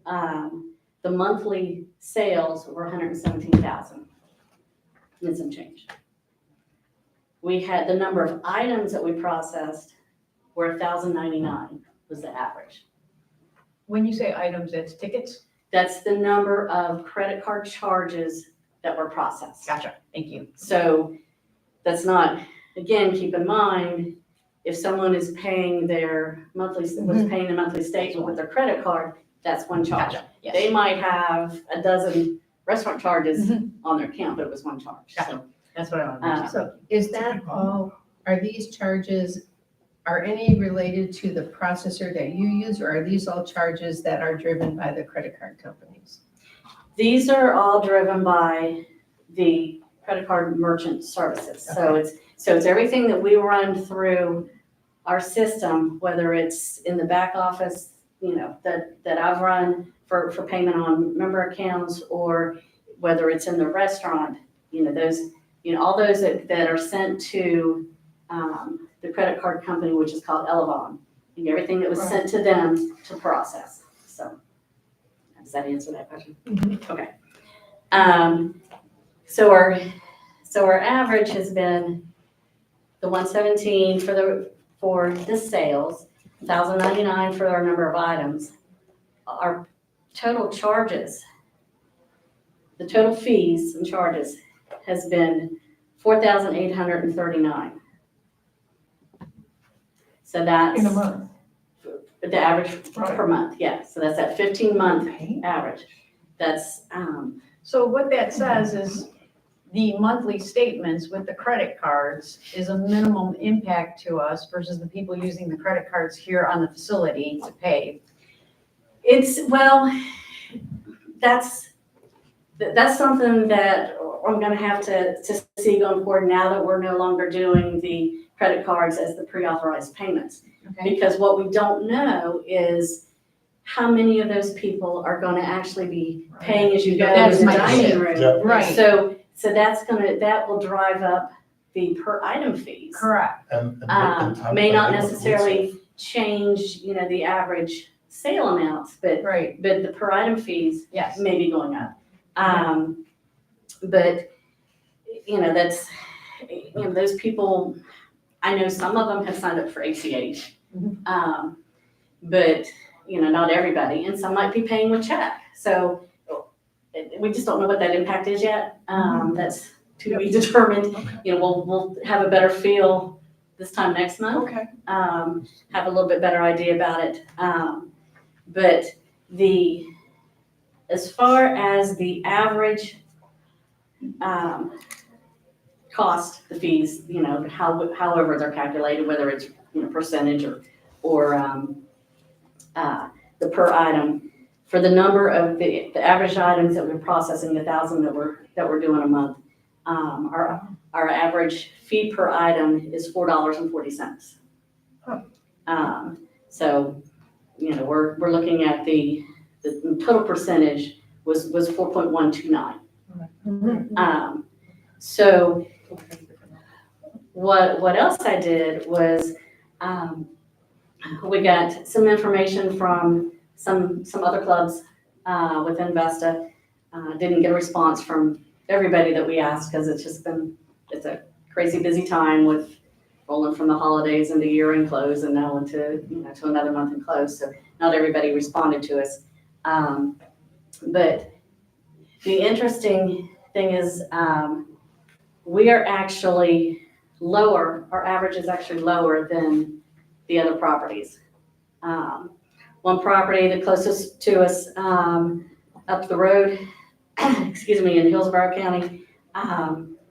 the monthly sales were 117,000 and some change. We had the number of items that we processed were 1,099 was the average. When you say items, it's tickets? That's the number of credit card charges that were processed. Gotcha, thank you. So that's not, again, keep in mind, if someone is paying their was paying the monthly statement with their credit card, that's one charge. Gotcha, yes. They might have a dozen restaurant charges on their account, but it was one charge. Gotcha. So, That's what I want to know. So is that all, are these charges, are any related to the processor that you use, or are these all charges that are driven by the credit card companies? these are all driven by the credit card merchant services. So it's everything that we run through our system, whether it's in the back office, that I've run for payment on member accounts, or whether it's in the restaurant, all those that are sent to the credit card company, which is called Elevon, and everything that was sent to them to process. So does that answer that question? Mm-hmm. Okay. So our average has been the 117 for for the sales, $1,099 for our number of items. Our total charges, the total fees and charges has been $4,839. So that's In a month. the average Right. per month, yeah. So that's that 15-month average. That's, So what that says is the monthly statements with the credit cards is a minimum impact to us versus the people using the credit cards here on the facility to pay. well, that's something that I'm gonna have to see going forward now that we're no longer doing the credit cards as the pre-authorized payments. Okay. Because what we don't know is how many of those people are gonna actually be paying as you go That's in the my dining question. room. Yeah. Right. So that will drive up the per item fees. Correct. And May not necessarily change, the average sale amounts, but Right. the per item fees Yes. may be going up. But, that's, those people, I know some of them have signed up for ACH. But, not everybody, and some might be paying with check. So we just don't know what that impact is yet. That's to be determined. We'll have a better feel this time next month. Okay. Have a little bit better idea about it. But as far as the average cost, the fees, however they're calculated, whether it's, percentage or the per item, for the number of the average items that we're processing, 1,000 that we're doing a month, our average fee per item is $4.40. So, we're looking at the total percentage was 4.129. So what else I did was, we got some information from some other clubs within Vesta. Didn't get a response from everybody that we asked because it's a crazy busy time with rolling from the holidays into year-end close and now into, to another month in close. So not everybody responded to us. But the interesting thing is, we are actually lower, our average is actually lower than the other properties. One property, the closest to us, up the road, excuse me, in Hillsborough County,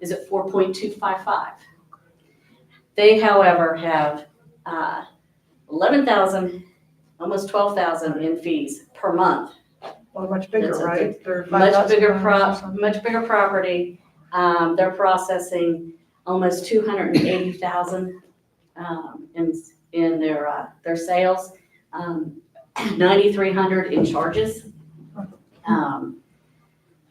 is at 4.255. They, however, have 11,000, almost 12,000 in fees per month. Well, much bigger, That's a right? They're Much bigger $5,000 much bigger property. They're processing almost 280,000 in their sales, 9,300 in charges,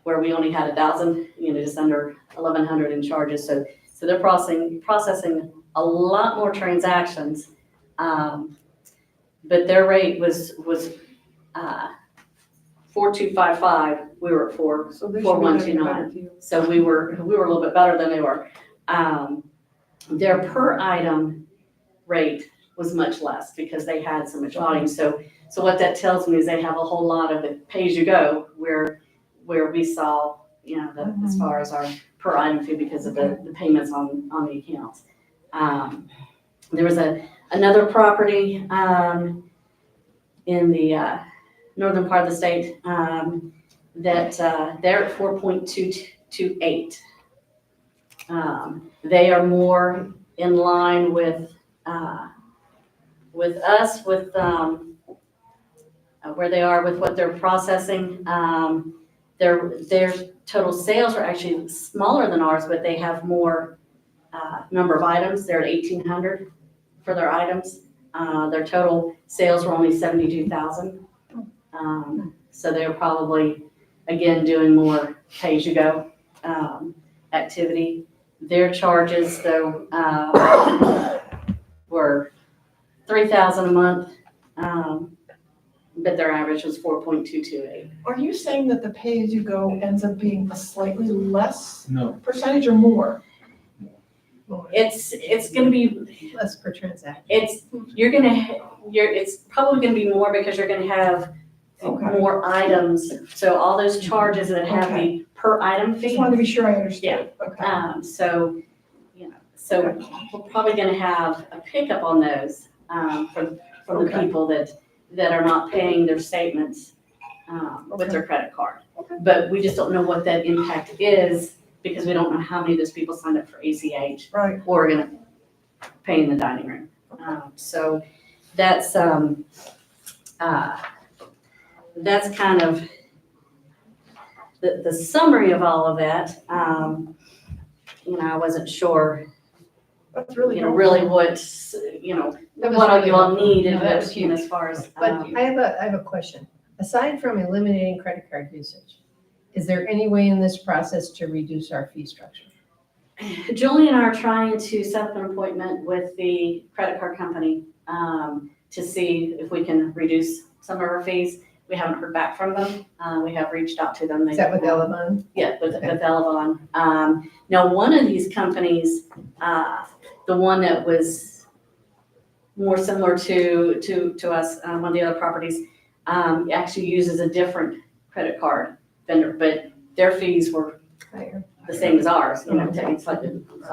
where we only had 1,000, just under 1,100 in charges. So they're processing a lot more transactions, but their rate was 4.255. We were at So they should be getting a better 4.129. deal. So we were a little bit better than they were. Their per item rate was much less because they had so much volume. So what that tells me is they have a whole lot of the pay-as-you-go where we saw, as far as our per item fee because of the payments on the accounts. There was another property in the northern part of the state that they're at 4.228. They are more in line with us, with where they are with what they're processing. Their total sales are actually smaller than ours, but they have more number of items. They're at 1,800 for their items. Their total sales were only 72,000. So they're probably, again, doing more pay-as-you-go activity. Their charges, though, were $3,000 a month, but their average was 4.228. Are you saying that the pay-as-you-go ends up being a slightly less No, percentage or more? It's gonna be, Less per transaction. it's probably gonna be more because you're gonna have Okay. more items. So all those charges that have the per item Just fee. wanted to be sure I understood. Okay. So, so we're probably gonna have a pickup on those, from the Okay. people that are not paying their statements, with their credit card. Okay. But we just don't know what that impact is, because we don't know how many of those people signed up for ACH Right. or are gonna pay in the dining room. So that's kind of the summary of all of that. I wasn't sure, That's really helpful. really what, That was what all really you all helpful. needed, No, that was as far as. But I have a question. Aside from eliminating credit card usage, is there any way in this process to reduce our fee structure? Julie and I are trying to set up an appointment with the credit card company, to see if we can reduce some of our fees. We haven't heard back from them. We have reached out to them. Is that with Elevon? Yeah, with Elevon. Now, one of these companies, the one that was more similar to us, one of the other properties, actually uses a different credit card vendor, but their fees were Higher. the same as ours, slightly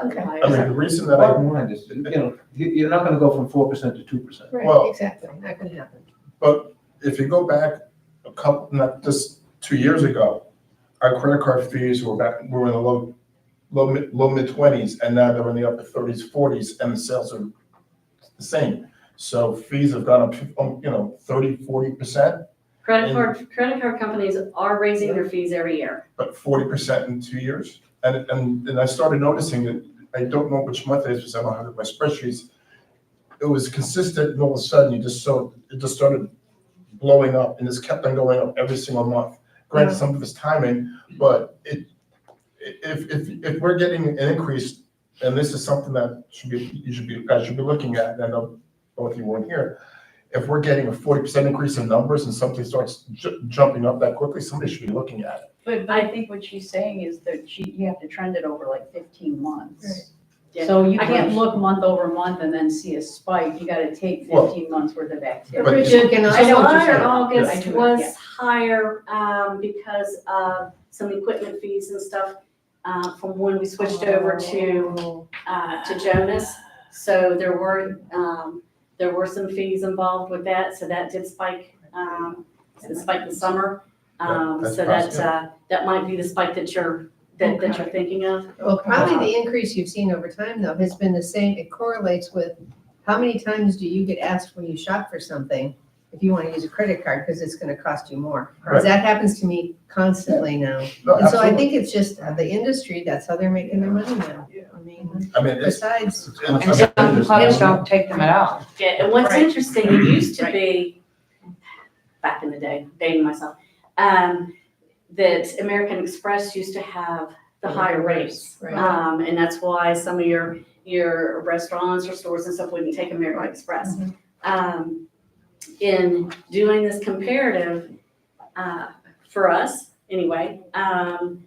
Okay. higher. I mean, the reason that I, Bottom line is, you're not gonna go from 4% to 2%. Right, Well- exactly. Not gonna happen. but if you go back a couple, not just 2 years ago, our credit card fees were in the low mid-20s, and now they're in the upper 30s, 40s, and the sales are the same. So fees have gone up, 30, 40%, Credit card companies are raising their fees every year. but 40% in 2 years. And I started noticing that, I don't know which month it is, because I don't have it in my spreadsheets. It was consistent, and all of a sudden, it just started blowing up, and it's kept on going up every single month. Granted, some of it's timing, but if we're getting an increase, and this is something that you guys should be looking at, and I know both of you weren't here. If we're getting a 40% increase in numbers and something starts jumping up that quickly, somebody should be looking at it. But I think what she's saying is that you have to trend it over like 15 months. Yeah. So you I can't can- look month over month and then see a spike. You gotta take Well- 15 months worth of activity. But Richard, can I? I know what you're July or saying. August I do, was yeah. higher, because of some equipment fees and stuff, from when we switched over to Jonas. So there were some fees involved with that, so that did spike, the summer. Yeah, that's So possible. that might be the spike that you're thinking of. Well, probably the increase you've seen over time though has been the same. It correlates with how many times do you get asked when you shop for something if you want to use a credit card because it's going to cost you more. Because that happens to me constantly now. No, And so I absolutely. think it's just the industry, that's how they're making their money now. I mean, it's, Besides, And some clubs don't take them at all. Yeah, and what's Right. interesting, it used to be, back in the day, dating myself, that American Express used to have the higher rates. Right. And that's why some of your restaurants or stores and stuff wouldn't take American Express. In doing this comparative, for us, anyway, the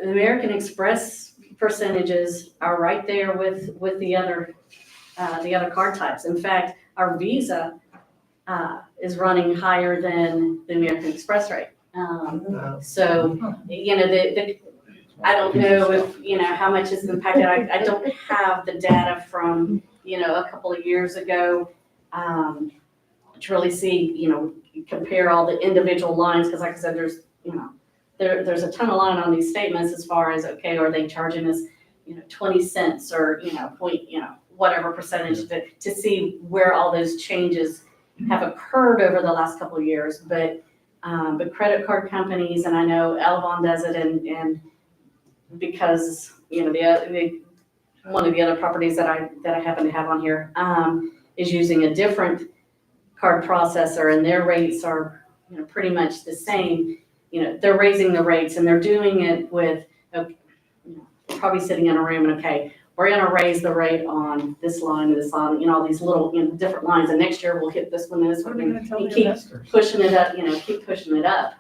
American Express percentages are right there with the other card types. In fact, our Visa is running higher than the American Express rate. So, I don't know if, how much is impacted. I don't have the data from, a couple of years ago, to really see, compare all the individual lines, because like I said, there's a ton of line on these statements as far as, okay, are they charging us, 20 cents or, point, whatever percentage to see where all those changes have occurred over the last couple of years. But credit card companies, and I know Elevon does it, and because, one of the other properties that I happen to have on here, is using a different card processor, and their rates are, pretty much the same. They're raising the rates, and they're doing it with, probably sitting in a room and, okay, we're gonna raise the rate on this line and this line, all these little, different lines, and next year we'll hit this one and this What are one, we gonna tell and the keep investors? pushing it up, keep pushing it up.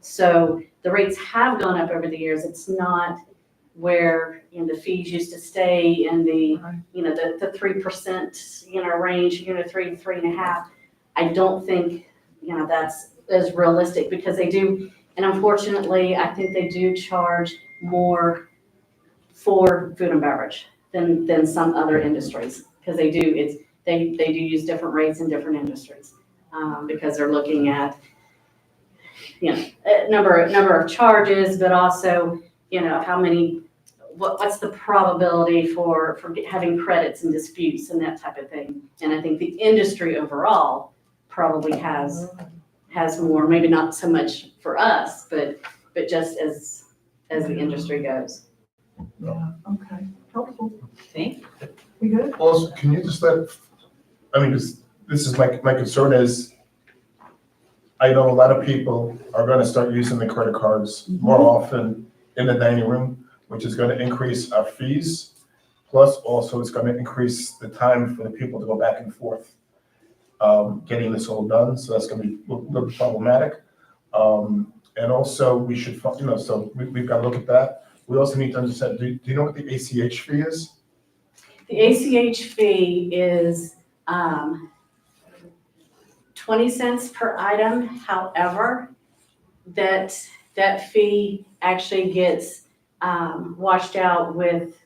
So the rates have gone up over the years. It's not where, the fees used to stay in the, the 3%, range, 3 to 3.5. I don't think, that's as realistic because they do, and unfortunately, I think they do charge more for food and beverage than some other industries. Because they do use different rates in different industries. Because they're looking at, number of charges, but also, how many, what's the probability for having credits and disputes and that type of thing. And I think the industry overall probably has more, maybe not so much for us, but just as the industry goes. Yeah, okay, helpful. See? We good? Also, can you just because this is my concern is, I know a lot of people are gonna start using the credit cards more often in the dining room, which is gonna increase our fees. Plus, also, it's gonna increase the time for the people to go back and forth, getting this all done, so that's gonna be a little problematic. And also, we should, so we've gotta look at that. We also need to understand, do you know what the ACH fee is? The ACH fee is 20 cents per item. However, that fee actually gets washed out with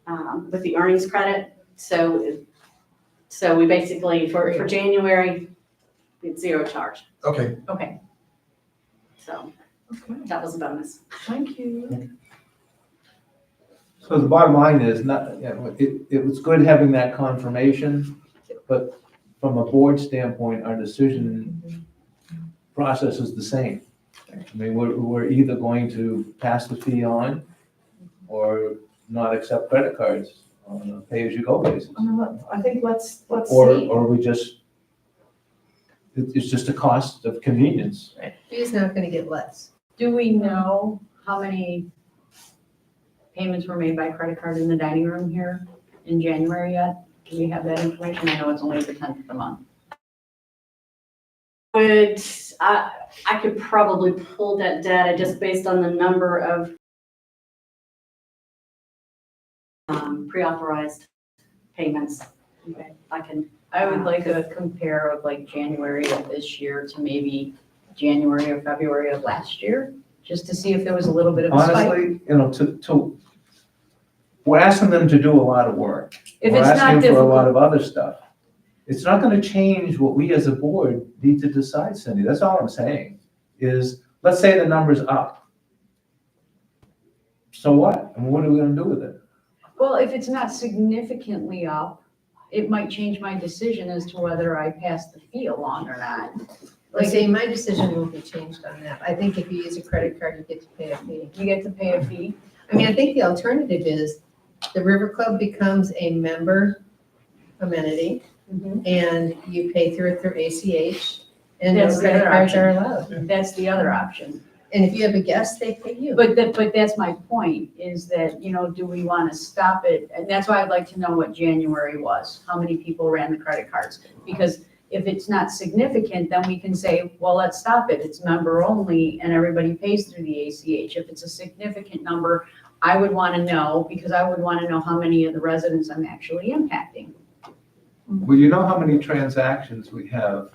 the earnings credit. So we basically, for January, it's zero charge. Okay, Okay. So Okay, that was a bonus. thank you. So the bottom line is it was good having that confirmation, but from a board standpoint, our decision process is the same. I mean, we're either going to pass the fee on or not accept credit cards on a pay-as-you-go basis. I think let's Or see. we just, it's just a cost of convenience. Fee's not gonna get less. Do we know how many payments were made by credit card in the dining room here in January yet? Do we have that information? I know it's only the 10th of the month. But I could probably pull that data just based on the number of pre-authorized payments. Okay, I would like a compare of like January of this year to maybe January or February of last year, just to see if there was a little bit of a spike. Honestly, we're asking them to do a lot of work. If We're it's not asking for a lot difficult, of other stuff. It's not gonna change what we as a board need to decide, Cindy. That's all I'm saying, is, let's say the number's up. So what? And what are we gonna do with it? well, if it's not significantly up, it might change my decision as to whether I pass the fee along or not. Like, say, my decision won't be changed on that. I think if you use a credit card, you get to pay a fee. You get to pay a fee. I mean, I think the alternative is the River Club becomes a member amenity and you pay through ACH and no That's the credit other cards option. are allowed. That's the other option. And if you have a guest, they pay you. But that's my point, is that, do we want to stop it? And that's why I'd like to know what January was, how many people ran the credit cards. Because if it's not significant, then we can say, well, let's stop it. It's member only and everybody pays through the ACH. If it's a significant number, I would want to know, because I would want to know how many of the residents I'm actually impacting. Well, you know how many transactions we have?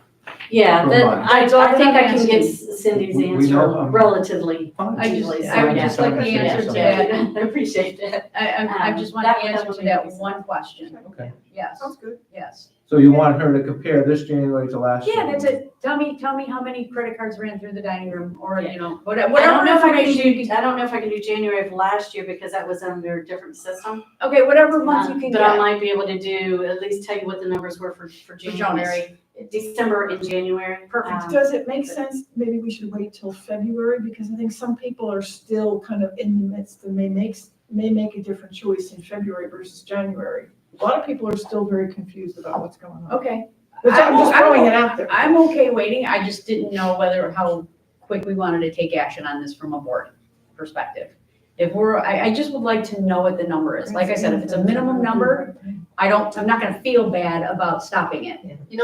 Yeah, Per month. I That's all think that I I'm can get asking. Cindy's We know answer how many. relatively. I easily. would just like the answer to that. I appreciate that. I just want That the would answer to definitely that make sense. one question. Okay. Yes, Sounds good. yes. So you want her to compare this January to last year? Yeah, that's it. Tell me how many credit cards ran through the dining room, or, whatever I don't know if I can information. do, I don't know if I can do January of last year because that was under a different system. Okay, whatever month you can But I get. might be able to do, at least tell you what the numbers were for January, December and January. Perfect. Does it make sense, maybe we should wait till February, because I think some people are still kind of in the midst and may make a different choice in February versus January. A lot of people are still very confused about what's going on. Okay. Which I'm just throwing it out there. I'm okay waiting. I just didn't know how quick we wanted to take action on this from a board perspective. If I just would like to know what the number is. Like I said, if it's a minimum number, I'm not gonna feel bad about stopping it.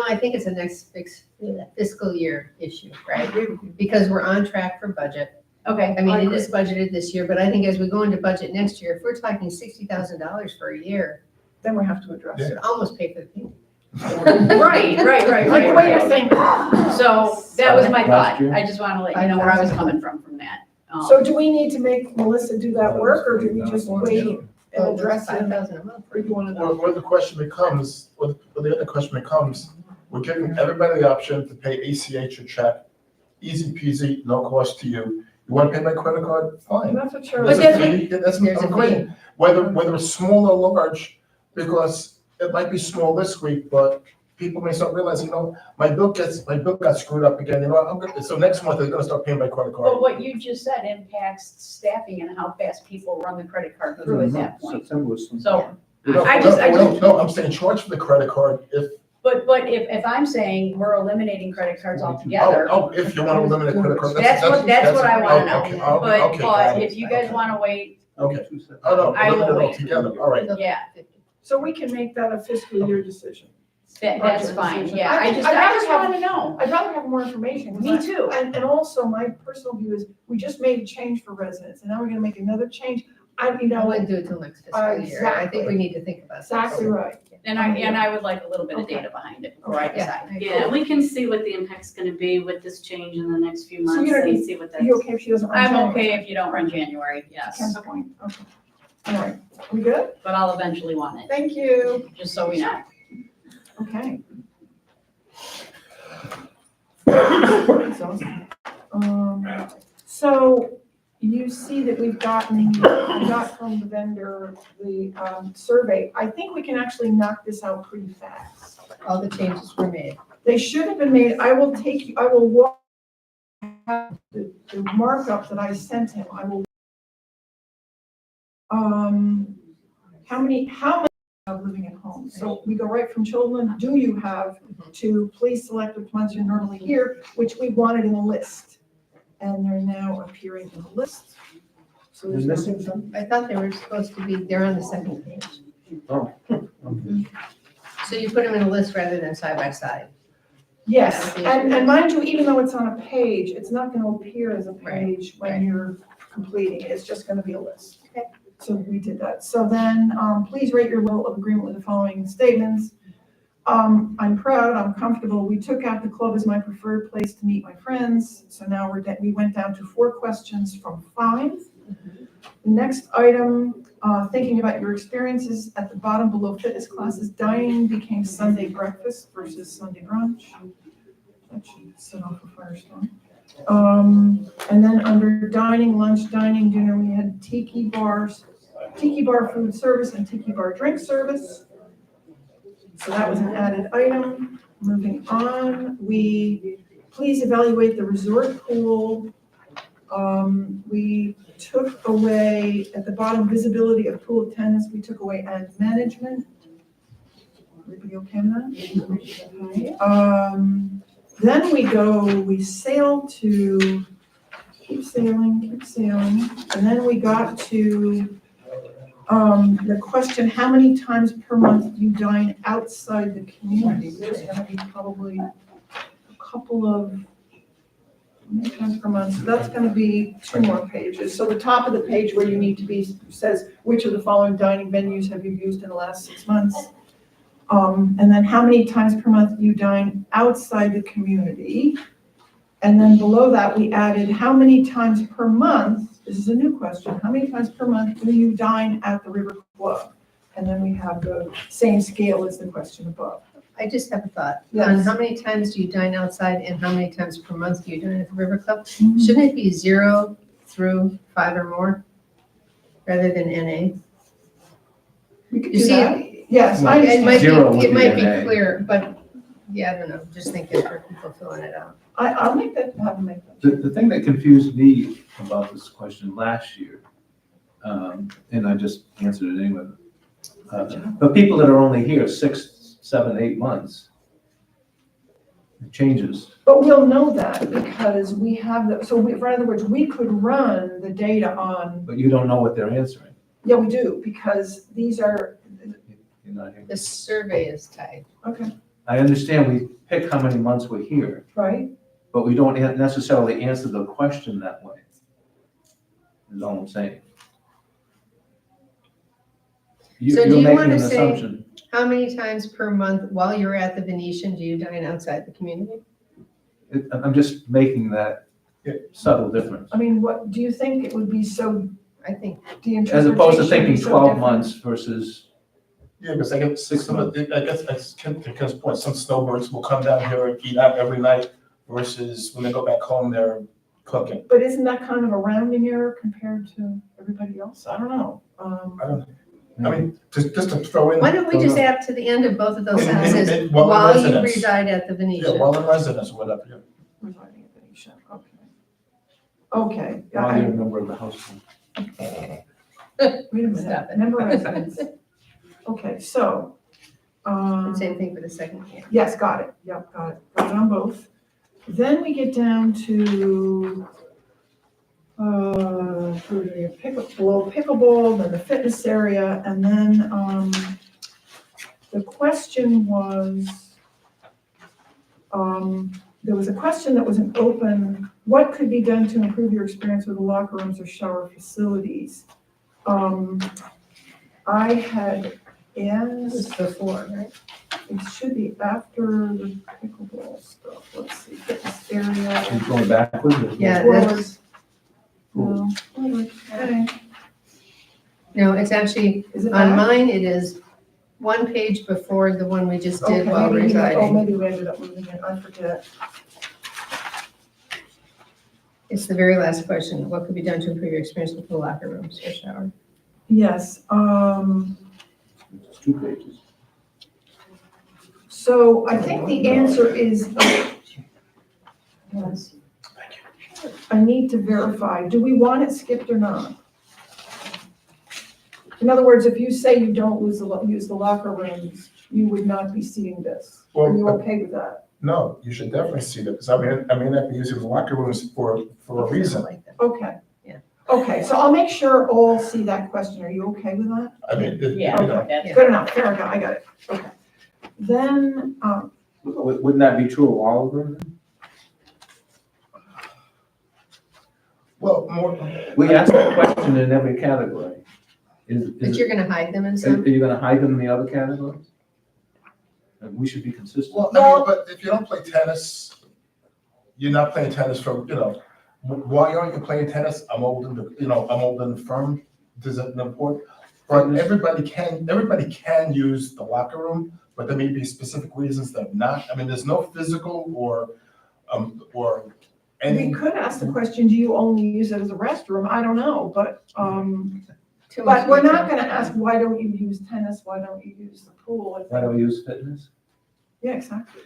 I think it's a next fiscal year issue, right? Because we're on track for budget. Okay. I mean, it is budgeted this year, but I think as we go into budget next year, if we're talking $60,000 for a year, Then we have to address it it. would almost pay for the paint. Right. Like the way you're thinking. So that was my Last thought. year? I just want to let you know where I was coming from that. So do we need to make Melissa do that work, or do we just wait and Well, address it? $5,000 a month. Or do you want to? Or the question becomes, the other question becomes, we're giving everybody the option to pay ACH or check, easy peasy, no cost to you. You want to pay by credit card? Fine. That's what There's Shirley. But that's a fee, that's, There's a I'm agreeing. Whether it's small or large, because it might be small this week, but people may start realizing, my bill got screwed up again, I'm good. So next month they're gonna start paying by credit But card. what you just said impacts staffing and how fast people run the credit card through at that point. September was. So, No, I just- no, I'm saying charge for the credit card but if I'm saying we're eliminating credit cards altogether, if you want to eliminate credit card. that's what I wanna know. Okay, but got it. if you guys wanna wait, Okay. Oh, no, I will eliminate it wait. altogether, all right. yeah, So we can make that a fiscal year decision. that's Budget fine, decision. yeah, I just have- wanna know. I'd rather have more information. 'cause Me too. And also my personal view is, we just made a change for residents, and now we're gonna make another change. I wouldn't do it till next fiscal year. I think we need to think about that. Exactly right. And I would like a little bit of data behind it before I Okay. decide. Yeah, we can see what the impact's gonna be with this change in the next few So months you don't and need- see what Are you that's. okay if she doesn't? run I'm January? okay if you don't run January, yes, Ken's point, okay. All right, we good? but I'll eventually want it, Thank you. just so we know. Okay. So you see that we got from the vendor, the survey. I think we can actually knock this out pretty fast. All the changes were made. They should have been made. I will walk the markup that I sent him. How many are living at home? So we go right from children, do you have, to please select the ones you normally hear, which we wanted in a list. And they're now appearing in the list. So Is there's missing some? I thought they were supposed to be, they're on the second page. Oh. Okay. So you put them in a list rather than side by side. Yes, and mind you, even though it's on a page, it's not gonna appear as a page when right. you're completing it, it's just gonna be a list. Okay. So we did that. So then, please rate your level of agreement with the following statements. I'm proud, I'm comfortable. We took out the club as my preferred place to meet my friends. So now we went down to 4 questions from 5. The next item, thinking about your experiences at the bottom below fitness classes, dining became Sunday breakfast versus Sunday brunch. That should set off a firestorm. And then under dining, lunch, dining, dinner, we had tiki bar food service and tiki bar drink service. So that was an added item. Moving on, please evaluate the resort pool. We took away, at the bottom, visibility of pool attendants, we took away and management. Everybody okay with that? Then we sailed to, keep sailing, and then we got to the question, how many times per month do you dine outside the community? There's gonna be probably a couple of, how many times per month? So that's gonna be 2 more pages. So the top of the page where you need to be says, which of the following dining venues have you used in the last 6 months? And then how many times per month do you dine outside the community? And then below that, we added how many times per month, this is a new question, how many times per month do you dine at the River Club? And then we have the same scale as the question above. I just have a thought. Yes. On how many times do you dine outside and how many times per month do you dine at the River Club? Shouldn't it be 0 through 5 or more rather than NA? We could You do see, that. Yes, I It might Zero would be, it be might be NA. clear, but yeah, I don't know, just thinking for people filling it out. I'll make that, have them make that. The thing that confused me about this question last year, and I just answered it anyway, but people that are only here 6, 7, 8 months, it changes. But we'll know that because we have in other words, we could run the data on, But you don't know what they're answering. yeah, we do, because these are, You're not here. The survey is tied. okay, I understand we pick how many months we're here, right? but we don't necessarily answer the question that way. is all I'm saying. So do You're you making wanna an say- assumption. How many times per month while you're at the Venetian do you dine outside the community? I'm just making that subtle difference. I mean, what, do you think it would be so, I think, the As opposed to interpretation thinking be so 12 different? months versus, Yeah, because I guess, 6 months. I guess that's Ken's point, some snowbirds will come down here and eat out every night versus when they go back home, they're cooking. But isn't that kind of a rounding error compared to everybody else? I don't know. I mean, just to throw in. why don't we just add to the end of both of those sentences, While in while you residence. reside at the Yeah, Venetian? while in residence, or whatever, yeah. Residing at Venetian, okay. Okay, yeah, while you're a member of the household. wait a minute, Stop it. member residence. Okay, so, And same thing for the second one. yes, got it, yep, got it on both. Then we get down to, below pickleball, then the fitness area, and then, the question was, there was a question that was an open, what could be done to improve your experience with the locker rooms or shower facilities? I had This is asked, before, right? it should be after the pickleball stuff, let's see, fitness area. She's going backwards. or- Yeah, Forwards. Cool. No, okay. No, it's actually, Is it on back? mine, it is one page before the one we just did Okay, while maybe residing. maybe we ended up moving it, I forget. It's the very last question. What could be done to improve your experience with the locker rooms or shower? Yes, It's 2 pages. so I think the answer is, yes. I need to verify, do we want it skipped or not? In other words, if you say you don't use the locker rooms, you would not be seeing this. Are you okay with that? No, you should definitely see that, because I may not be using the locker rooms for a reason. Like that. Okay. Yeah. Okay, so I'll make sure all see that question. Are you okay with that? I mean, Yeah, you know, that's, Good enough, fair enough, I got it. Okay. Then, Wouldn't that be true of all of them? well, more. We asked that question in every category. But you're gonna hide them in Are some? you gonna hide them in the other categories? We should be consistent. Well, I mean, but if you don't play tennis, you're not playing tennis for, why aren't you playing tennis? I'm old and firm, does it important? But everybody can use the locker room, but there may be specific reasons that not, I mean, there's no physical or we any. could ask the question, do you only use it as a restroom? I don't know, but, Too much but we're not detail. gonna ask, why don't you use tennis? Why don't you use the pool? Why don't we use fitness? Yeah, exactly.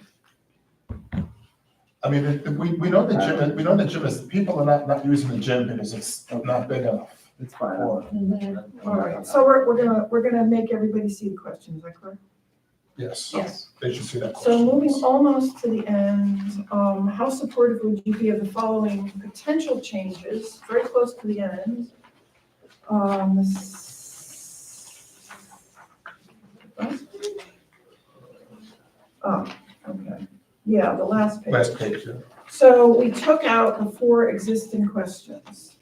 I mean, we know the gym is, people are not using the gym because it's not big enough. It's fine. All right, so we're gonna make everybody see the question, is that correct? Yes. yes. They should see that So question. moving almost to the end, how supportive would you be of the following potential changes, very close to the end? Oh, okay, yeah, the last page. Last page, yeah. So we took out the 4 existing questions.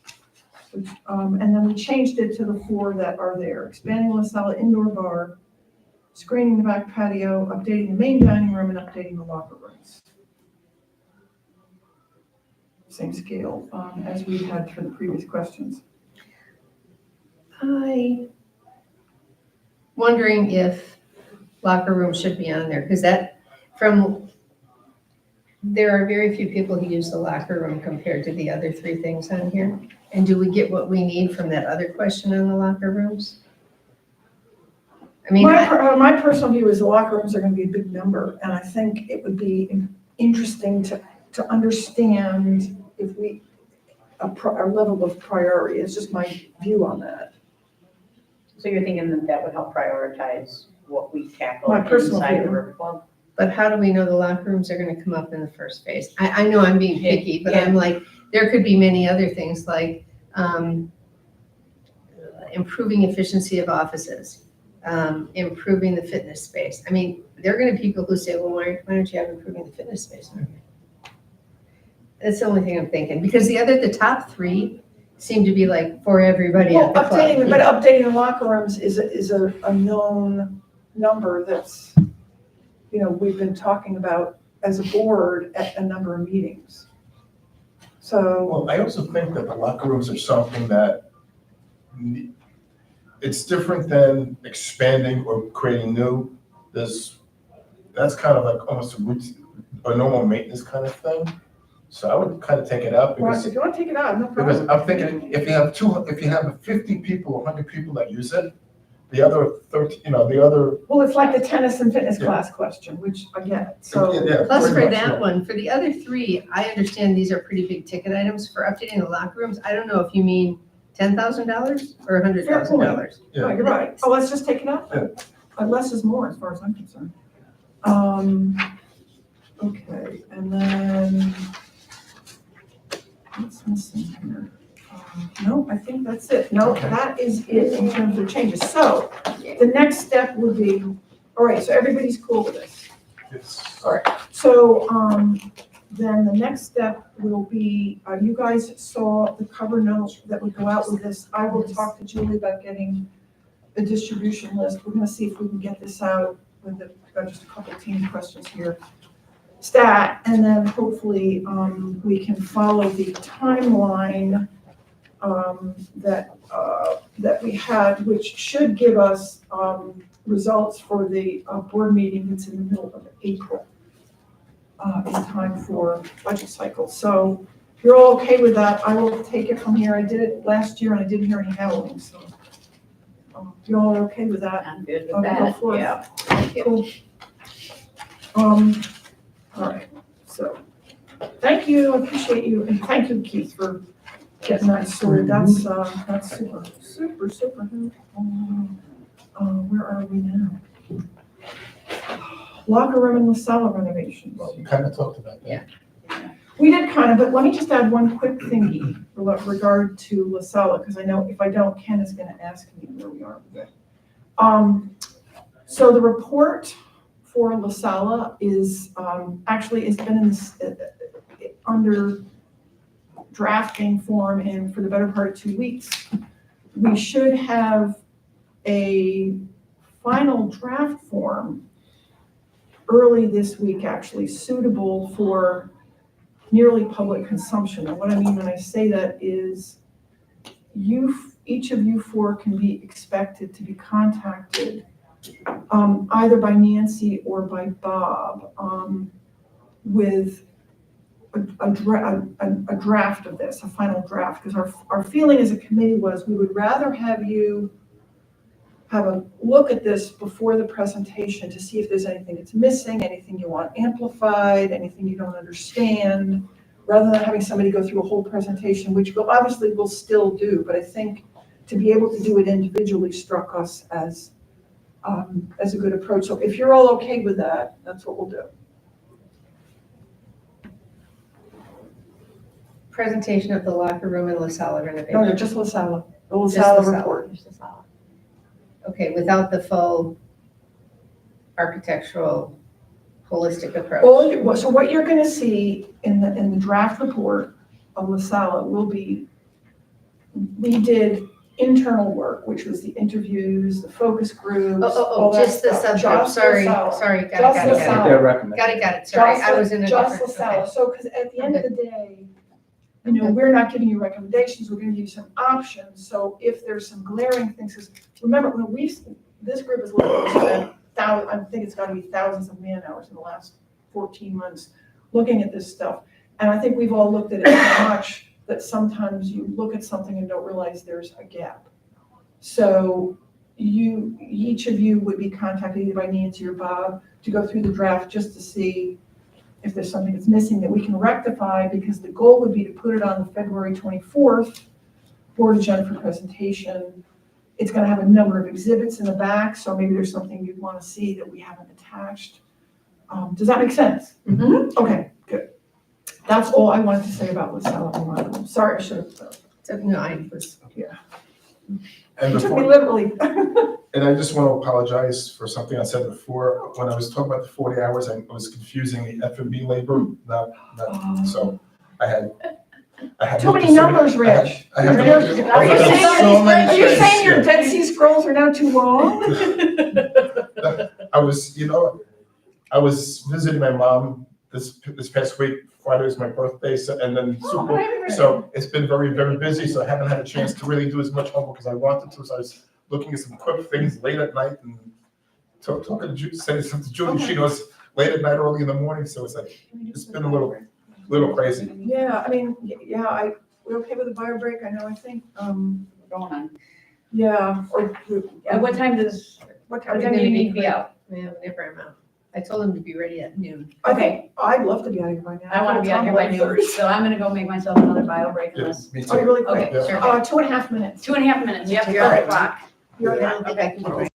And then we changed it to the 4 that are there. Expanding La Sala indoor bar, screening the back patio, updating the main dining room, and updating the locker rooms. Same scale as we had for the previous questions. Wondering if locker rooms should be on there, because there are very few people who use the locker room compared to the other 3 things on here. And do we get what we need from that other question on the locker rooms? I mean, My personal view is the locker rooms are gonna be a big number, and I think it would be interesting to understand if our level of priority. It's just my view on that. So you're thinking that would help prioritize what we tackle My personal inside the view. River Club? but how do we know the locker rooms are gonna come up in the first phase? I know I'm being picky, but I'm like, there could be many other things like improving efficiency of offices, improving the fitness space. I mean, there are gonna be people who say, well, why don't you have improving the fitness space on here? That's the only thing I'm thinking, because the top 3 seem to be like for everybody Well, at the club. updating the locker rooms is a known number that's, we've been talking about as a board at a number of meetings. So, Well, I also think that the locker rooms are something that it's different than expanding or creating new. That's kind of like almost a normal maintenance kind of thing. So I would kind of take it out because. if you want to take it out, no Because problem. I'm thinking, if you have 50 people, 100 people that use it, the other 13, the other. Well, it's like the tennis and fitness Yeah. class question, which I get, so. Yeah, Plus pretty for much, that yeah. one, for the other three, I understand these are pretty big ticket items. For updating the locker rooms, I don't know if you mean $10,000 or $100,000. No, you're right. Oh, let's just take it out. Yeah. Less is more as far as I'm concerned. Okay, and then, what's missing here? No, I think that's it. No, Okay. that is it in terms of changes. So the next step would be, all right, so everybody's cool with this. It's- All right, so, then the next step will be, you guys saw the cover note that would go out with this. I will talk to Julie about getting a distribution list. We're gonna see if we can get this out with just a couple of team questions here. Stat, and then hopefully, we can follow the timeline, that we had, which should give us, results for the, board meeting that's in the middle of April. In time for budget cycle. So if you're all okay with that, I will take it from here. I did it last year and I didn't hear any howling, so. If you all are okay with that? I'm good with Okay, go that, for it. yeah. Cool. All right, so, thank you, I appreciate you, and thank you, Keith, for getting that sorted. That's super, super, super helpful. Where are we now? Locker room and La Sala renovations. Well, you kind of talked about that. We did kind of, but let me just add one quick thingy with regard to La Sala, because I know if I don't, Ken is gonna ask me where we are with it. So the report for La Sala is, actually it's been in this, under drafting form and for the better part of 2 weeks. We should have a final draft form early this week, actually, suitable for nearly public consumption. And what I mean when I say that is each of you four can be expected to be contacted either by Nancy or by Bob with a draft of this, a final draft, because our feeling as a committee was we would rather have you have a look at this before the presentation to see if there's anything that's missing, anything you want amplified, anything you don't understand, rather than having somebody go through a whole presentation, which we'll still do, but I think to be able to do it individually struck us as a good approach. So if you're all okay with that, that's what we'll do. Presentation of the locker room and La Sala renovation. No, just La Sala, the La Just Sala La Sala. report. Okay, without the full architectural holistic approach. So what you're gonna see in the draft report of La Sala will be, we did internal work, which was the interviews, the focus groups, all that Just the stuff. subgroup, Just La sorry, Sala. sorry, Just got La it. Sala. They're recommended. Got it, sorry, I was in a Just different. La Sala. So, because at the end of the day, we're not giving you recommendations, we're gonna give you some options. So if there's some glaring things, 'cause remember, this group has spent I think it's gotta be thousands of man hours in the last 14 months looking at this stuff. And I think we've all looked at it so much that sometimes you look at something and don't realize there's a gap. So each of you would be contacted either by Nancy or Bob to go through the draft just to see if there's something that's missing that we can rectify, because the goal would be to put it on the February 24th board agenda for presentation. It's gonna have a number of exhibits in the back, so maybe there's something you'd wanna see that we haven't attached. Does that make sense? Mm-hmm. Okay, good. That's all I wanted to say about La Sala. Sorry, I should have, No, I was. And you took me before, literally. and I just want to apologize for something I said before. When I was talking about the 40 hours, I was confusing the F&B labor, so I had I had Too looked many at so many- numbers, I had- Rich. I had Are looked you at- I looked at so many Are you things, saying your yeah. Dead Sea Scrolls are now too long? I was, I was visiting my mom this past week. Friday was my birthday, so, and then Oh, Super. happy birthday. So it's been very, very busy, so I haven't had a chance to really do as much homework as I wanted to. So I was looking at some quick things late at night and talking to saying something to Julie. She knows late at night, early in the morning. So it's like, it's been a little crazy. Yeah, I mean, yeah, we're okay with the bio break, I know, I think, Going on. yeah, or. What time do Are we you gonna need to be quick? out? Yeah, whenever I'm out. I told him to be ready at noon. Okay, I'd love to be out of here by now. I want to be out here by noon, so I'm gonna go make myself another bio break Yeah, unless. me Oh, too. really quick, Okay, sure. 2.5 minutes. 2.5 minutes, yep, you're on the clock. You're I don't think I can do it.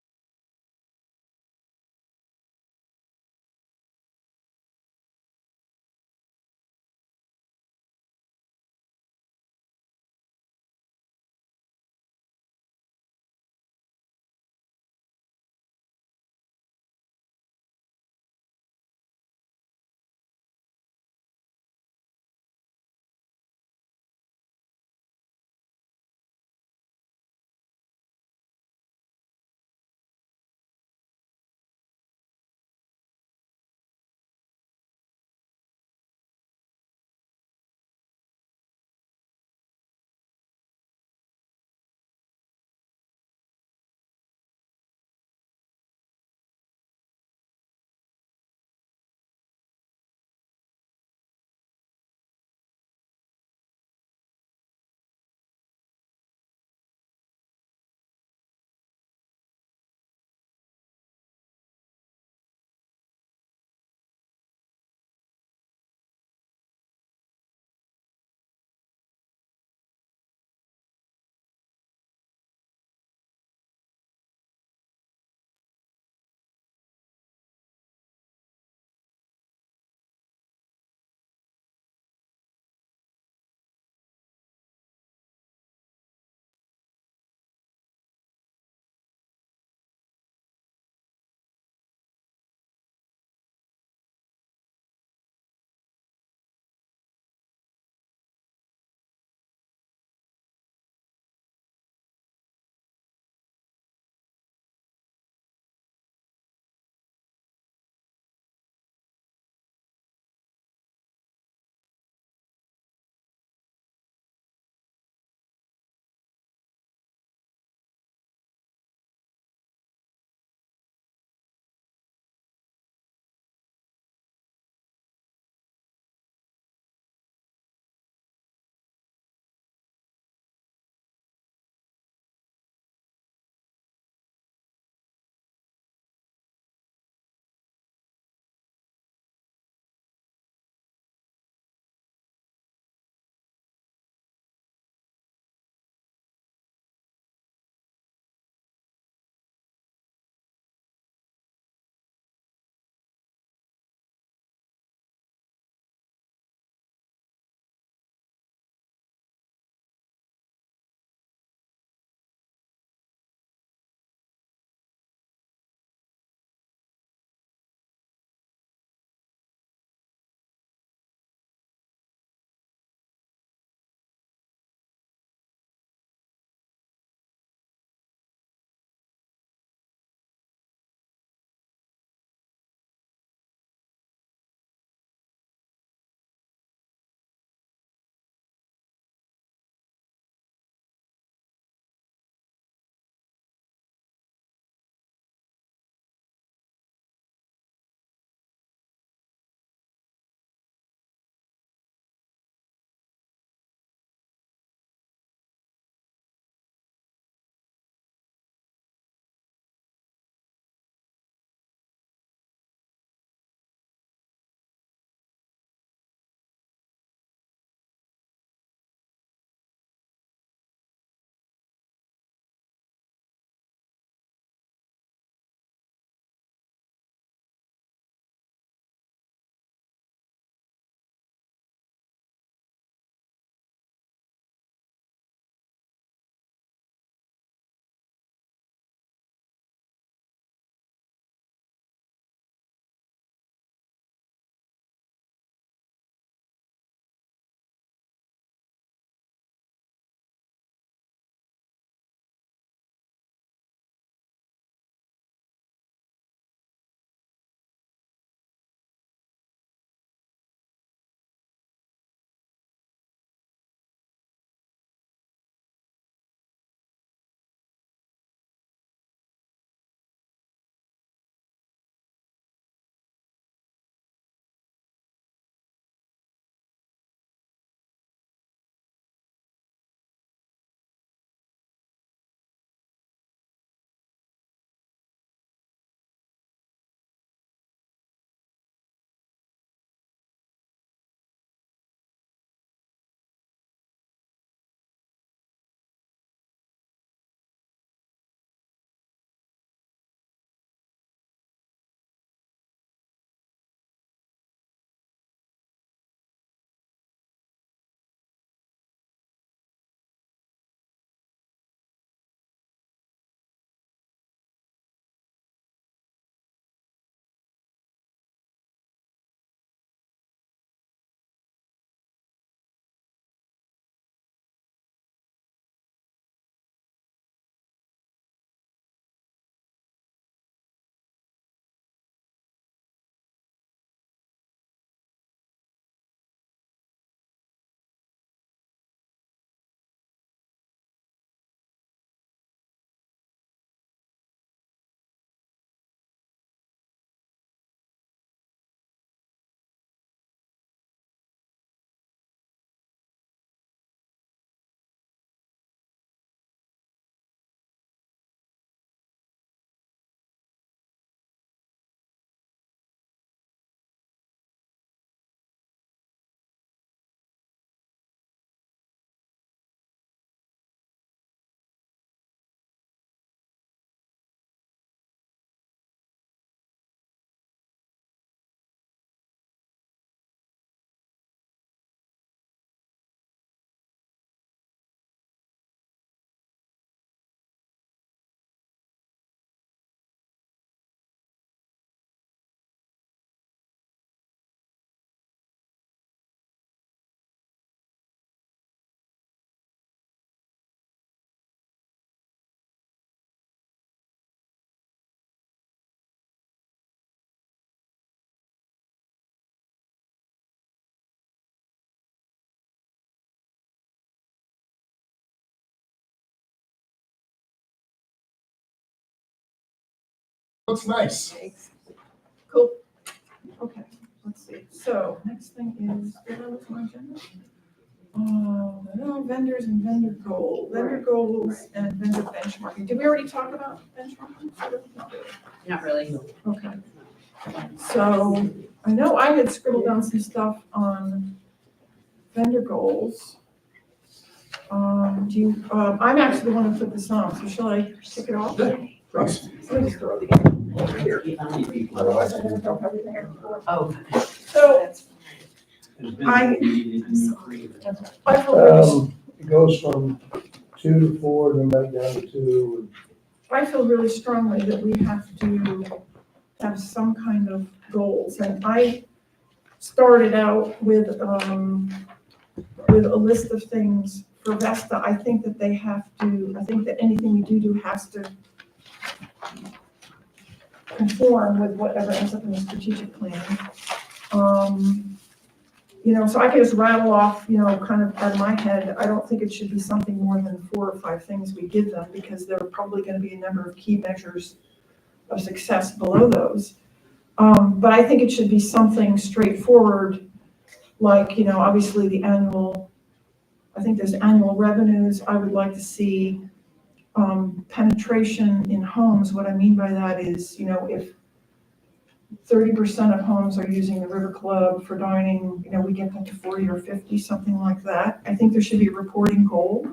Looks nice. Cool. Okay, let's see. So next thing is, did I lose my agenda? Vendors and vendor goals and vendor benchmarking. Did we already talk about benchmarking? Not really. Okay. So I know I had scribbled down some stuff on vendor goals. I'm actually the one who put this on, so shall I kick it off? Please. Let me just throw it over here. Otherwise I'm gonna throw everything on the floor. Oh. So I feel really, It goes from 2 to 4, then back down to 2. I feel really strongly that we have to have some kind of goals. And I started out with a list of things for Vesta. I think that I think that anything we do has to conform with whatever ends up in the strategic plan. So I could just rattle off, kind of out of my head. I don't think it should be something more than 4 or 5 things we give them, because there are probably going to be a number of key measures of success below those. But I think it should be something straightforward, like, obviously I think there's annual revenues. I would like to see penetration in homes. What I mean by that is, if 30% of homes are using the River Club for dining, we get them to 40 or 50, something like that. I think there should be a reporting goal.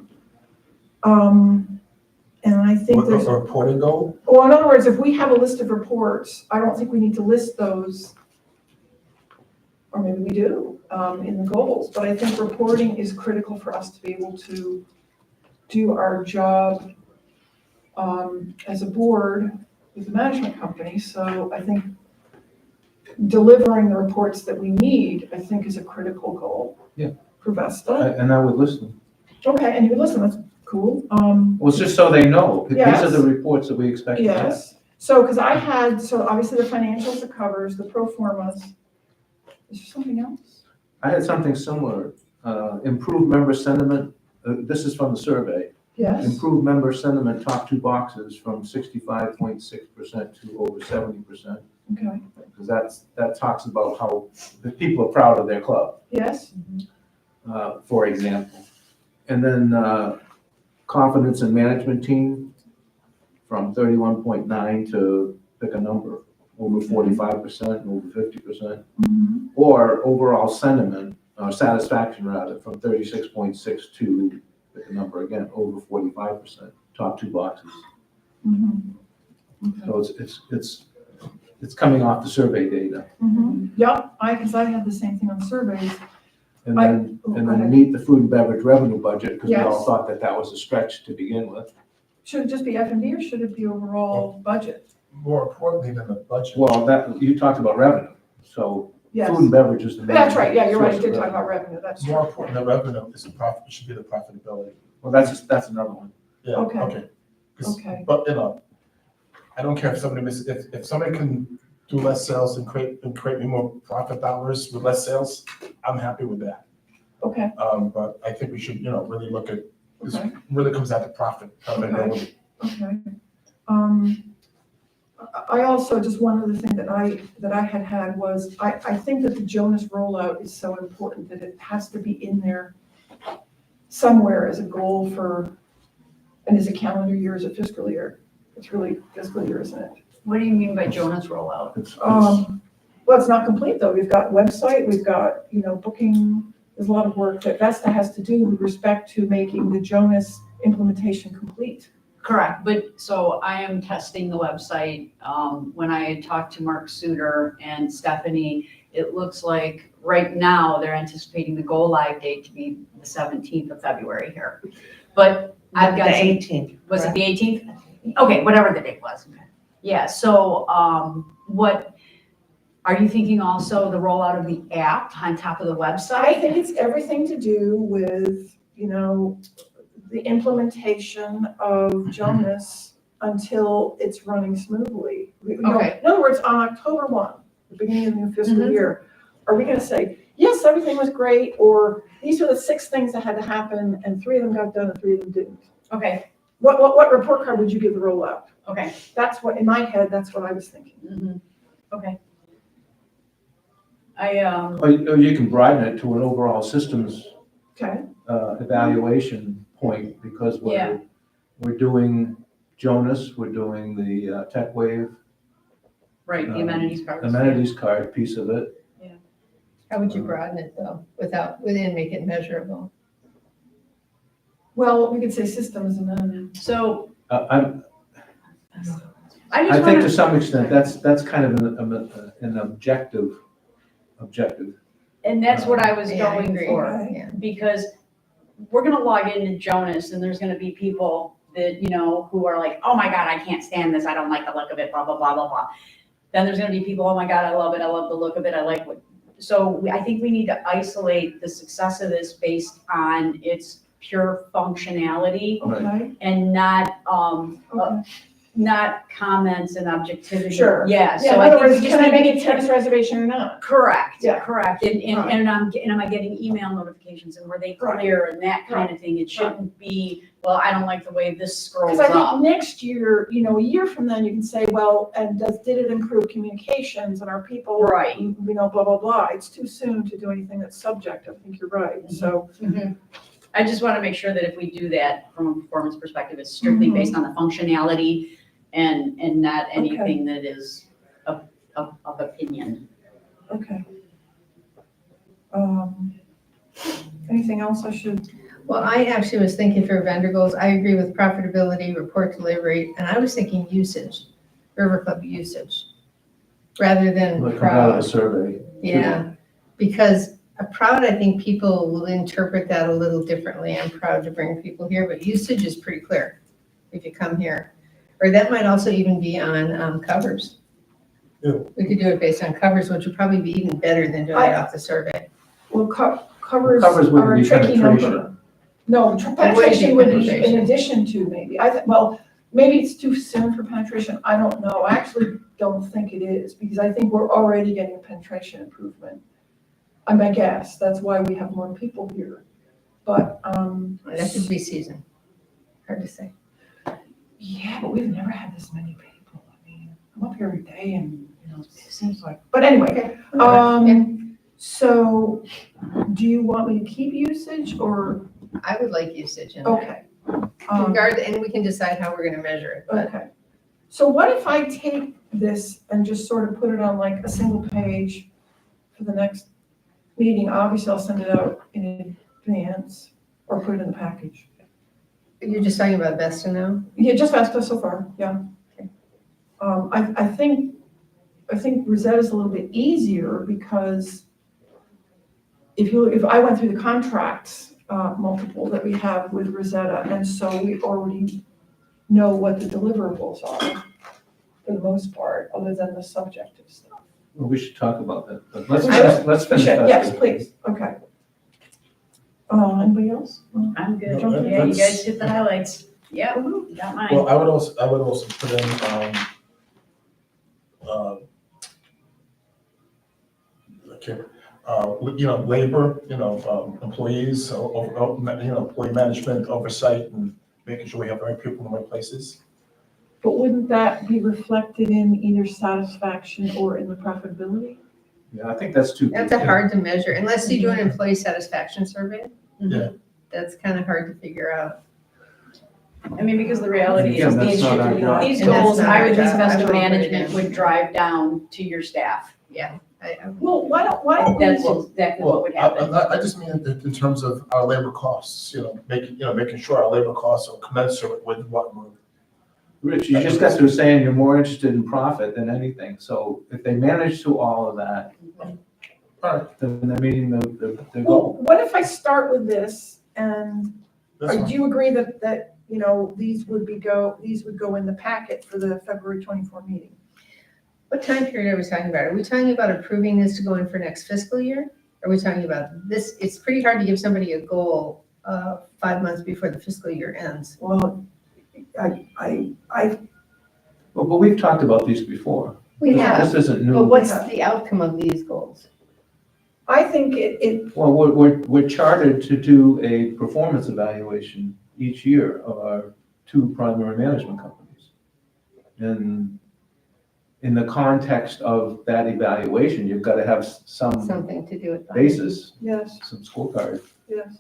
And I think there's A reporting goal? Well, in other words, if we have a list of reports, I don't think we need to list those, or maybe we do, in the goals, but I think reporting is critical for us to be able to do our job as a board with the management company. So I think delivering the reports that we need, I think, is a critical goal. Yeah. For Vesta. And I would listen. Okay, and you listen, that's cool. Well, it's just so they know. These Yes. are the reports that we expect to get. Yes, so, because obviously the financials, it covers, the pro formas. Is there something else? I had something similar, improved member sentiment, this is from the survey. Yes, Improved member sentiment, top 2 boxes from 65.6% to over 70%. okay, Because that talks about how the people are proud of their club, yes, for example. And then confidence in management team from 31.9 to pick a number, over 45%, over 50%. mhm, Or overall sentiment, or satisfaction rather, from 36.6 to, pick a number again, over 45%, top 2 boxes. mhm. Okay. So it's coming off the survey data. Mhm. Yep, because I had the same thing on surveys. And I- then, oh, and go then ahead. meet the food and beverage revenue budget, because we all Yes. thought that was a stretch to begin with. Should it just be F&B or should it be overall budget? More importantly than the budget. Well, you talked about revenue, so Yes, food and beverage is the main. that's right, yeah, you're right, you source of did talk revenue. about revenue, that's true. More important than revenue is the profit, should be the profitability. Well, that's another one. Yeah, Okay. okay. 'Cause- Okay. But, I don't care if somebody if somebody can do less sales and create me more profit dollars with less sales, I'm happy with that. Okay, But I think we should, really look at, this Okay. really comes out to profitability. okay. I also, just one other thing that I had was, I think that the Jonas rollout is so important that it has to be in there somewhere as a goal and as a calendar year, as a fiscal year. It's really fiscal year, isn't it? What do you mean by Jonas rollout? Well, it's not complete though. We've got website, we've got, booking. There's a lot of work that Vesta has to do with respect to making the Jonas implementation complete. Correct, but so I am testing the website. When I had talked to Mark Suter and Stephanie, it looks like right now they're anticipating the go live date to be the 17th of February here. But I've got The some, 18th. was it the 18th? Okay, whatever the date was. Yeah, so what, are you thinking also the rollout of the app on top of the I website? think it's everything to do with, the implementation of Jonas until it's running smoothly. Okay. In other words, on October 1, the beginning of the new fiscal Mhm. year, are we gonna say, yes, everything was great, or these are the 6 things that had to happen and 3 of them got done and 3 of them didn't? Okay, What report card would you give the rollout? Okay. That's what, in my head, that's what I was thinking. Mhm. Okay. Or you can broaden it to an overall systems Okay, evaluation point, because Yeah. we're doing Jonas, we're doing the Tech Wave right, the amenities cards. amenities card piece of it. How would you broaden it though, within make it measurable? well, we could say systems and then, So I I just think want to to, some extent, that's kind of an objective. and that's what I was Yeah, I going agree. for. Yeah. Because we're gonna log into Jonas and there's gonna be people that, who are like, oh my God, I can't stand this, I don't like the look of it, blah, blah, blah, blah, blah. Then there's gonna be people, oh my God, I love it, I love the look of it, I like what, so I think we need to isolate the success of this based on its pure functionality okay, and not, okay. not comments and objectivity. Sure. Yeah, Yeah, so in I other think we words, just can I need to make a be tennis reservation or not? correct, Yeah. correct. And Right. am I getting email notifications and were they Right. clear and that kind of thing? It shouldn't be, well, I don't like the way this scrolls Because I up. think next year, a year from then, you can say, well, and did it improve communications and are people, Right. blah, blah, blah. It's too soon to do anything that's subjective. I think you're right, so. I just want to make sure that if we do that from a performance perspective, it's strictly Mhm. based on the functionality and not anything that is of opinion. Okay. Anything else I should? Well, I actually was thinking for vendor goals, I agree with profitability, report delivery, and I was thinking usage, River Club usage, rather than Like come out of a proud. survey. Yeah, because a proud, I think people will interpret that a little differently. I'm proud to bring people here, but usage is pretty clear if you come here. Or that might also even be on covers. Yeah. We could do it based on covers, which would probably be even better than doing it off the survey. Well, covers Covers wouldn't are a be tricky penetration. number. No, What would be penetration would be in penetration? addition to maybe. Well, maybe it's too soon for penetration. I don't know. I actually don't think it is because I think we're already getting penetration improvement. I might guess. That's why we have more people here. But, That could be season. Hard to say. yeah, but we've never had this many people. I mean, I'm up here every day and, it seems like, but anyway. So do you want me to keep usage or? I would like usage in there. Okay. And we can decide how we're gonna measure it, but Okay. So what if I take this and just sort of put it on like a single page for the next meeting? Obviously, I'll send it out in advance or put it in the package. you're just talking about Vesta now? Yeah, just Vesta so far, yeah. Okay. I think Rosetta's a little bit easier because if I went through the contracts, multiple that we have with Rosetta, and so we already know what the deliverables are for the most part, other than the subjective stuff. Well, we should talk about that, but We should. let's finish that. Yes, please, okay. Anybody else? I'm good. No, Yeah, you that's- guys hit the highlights. Yeah, got mine. Well, I would also put in, labor, employees, employee management oversight and making sure we have the right people in the right places. But wouldn't that be reflected in either satisfaction or in the profitability? Yeah, I think that's too. That's hard to measure, unless you do an employee satisfaction survey. Yeah. That's kind of hard to figure out. I mean, because the reality is Again, that's not our job. these And that's goals, not I our would job. think I Vesta would agree, management yeah. would drive down to your staff. Yeah. Well, why don't we? That's exactly what would happen. I just mean in terms of our labor costs, making sure our labor costs are commensurate with what we're. Rich, you just got through saying you're more interested in profit than anything, so if they manage to all of that, then they're meeting the Well, goal. what if I start with this and That's do fine. you agree that these would go in the packet for the February 24 meeting? What time period are we talking about? Are we talking about approving this to go in for next fiscal year? Are we talking about this? It's pretty hard to give somebody a goal 5 months before the fiscal year ends. Well, But we've talked about these before. We This isn't But new. what's the outcome of these goals? I think it, Well, we're chartered to do a performance evaluation each year of our two primary management companies. And in the context of that evaluation, you've got to have some Something to do with that. basis, Yes, some scorecard. yes.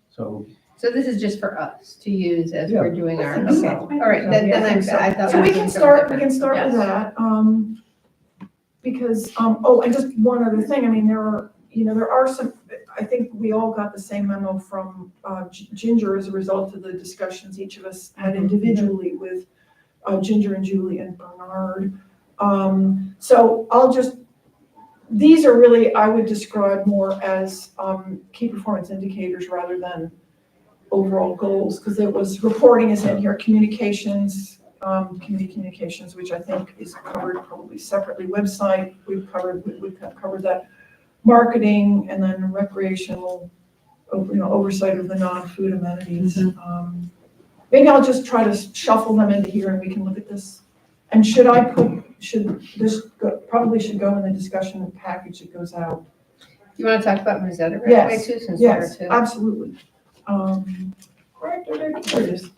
So So this is just for us to use as Yeah. we're doing our, I think okay, so. all right, then Yeah, I I'm, think so. I thought. So we we were can doing start, something we can start with that, because, oh, and just one other thing, I mean, there are some, I think we all got the same memo from, Ginger as a result of the discussions each of us had individually with, Ginger and Julie and Bernard. So these are really, I would describe more as, key performance indicators rather than overall goals, because it was reporting is in here, communications, community communications, which I think is covered probably separately, website, we've covered that, marketing, and then recreational, oversight of the non-food amenities. Maybe I'll just try to shuffle them into here and we can look at this. And probably should go in the discussion package that goes out. You want to talk about Rosetta right away Yes, too, since we're yes, too? absolutely. Right there it is.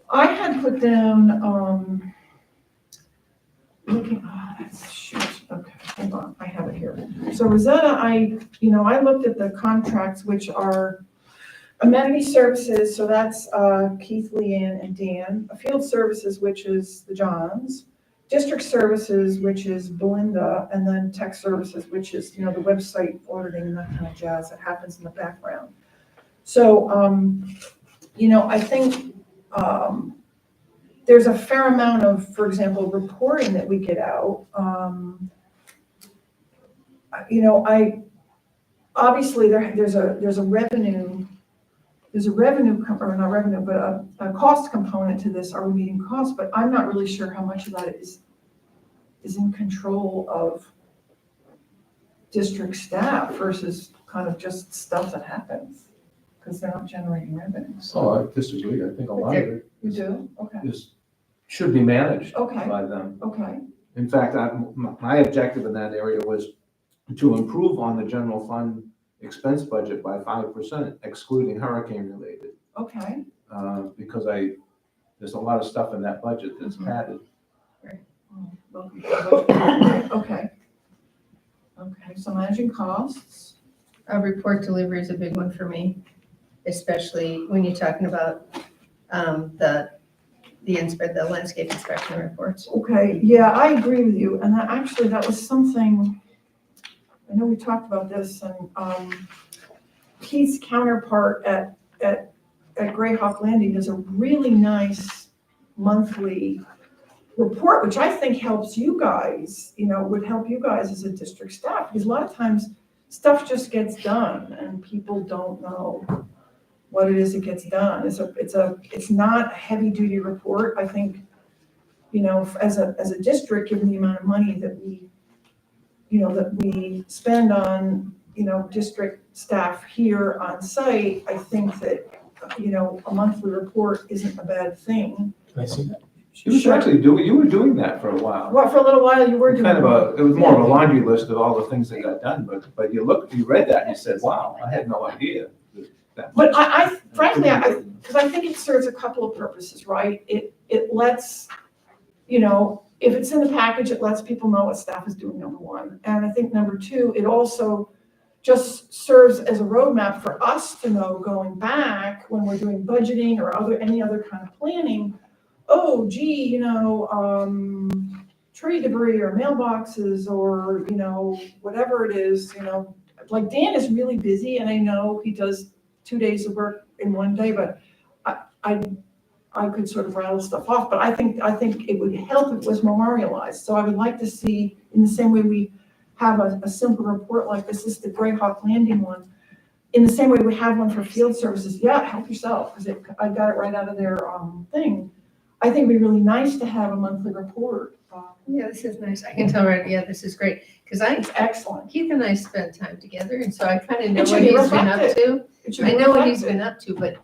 I had put down, shoot, okay, hold on, I have it here. So Rosetta, I looked at the contracts, which are amenity services, so that's Keith, Leanne, and Dan. Field services, which is the Johns. District services, which is Belinda, and then tech services, which is, the website auditing and that kind of jazz that happens in the background. So, I think there's a fair amount of, for example, reporting that we get out. Obviously there's a revenue, or not revenue, but a cost component to this. Are we meeting costs? But I'm not really sure how much of that is in control of district staff versus kind of just stuff that happens because they're not generating revenue. I disagree. I think a lot of it You do? Okay. should be managed Okay. by them. Okay. In fact, my objective in that area was to improve on the general fund expense budget by 5%, excluding hurricane related. Okay. Because there's a lot of stuff in that budget that's padded. Okay. Okay, so managing costs. Report delivery is a big one for me, especially when you're talking about the landscape inspection reports. Okay, yeah, I agree with you, and that was something, I know we talked about this, and Keith's counterpart at Greyhawk Landing does a really nice monthly report, which I think helps you guys, would help you guys as a district staff, because a lot of times stuff just gets done and people don't know what it is that gets done. It's not a heavy duty report. I think, as a district, given the amount of money that we spend on, district staff here on site, I think that, a monthly report isn't a bad thing. Can I see that? You were doing that for a while. Well, for a little while you were doing. It was more of a laundry list of all the things that got done, but you read that and you said, wow, I had no idea. But I frankly, because I think it serves a couple of purposes, right? It lets, if it's in the package, it lets people know what staff is doing, number one. And I think number two, it also just serves as a roadmap for us to know going back when we're doing budgeting or any other kind of planning. Oh, gee, tree debris or mailboxes or, whatever it is, like Dan is really busy and I know he does 2 days of work in one day, but I could sort of rattle stuff off, but I think it would help if it was memorialized. So I would like to see, in the same way we have a simple report like this is the Greyhawk Landing one, in the same way we have one for field services. Yeah, help yourself, because I got it right out of their thing. I think it'd be really nice to have a monthly report. Yeah, this is nice. I can tell right, yeah, this is great. Because It's excellent. Keith and I spent time together, and so I kind of know It should what be he's been up reflected. to. I know what he's been up to, but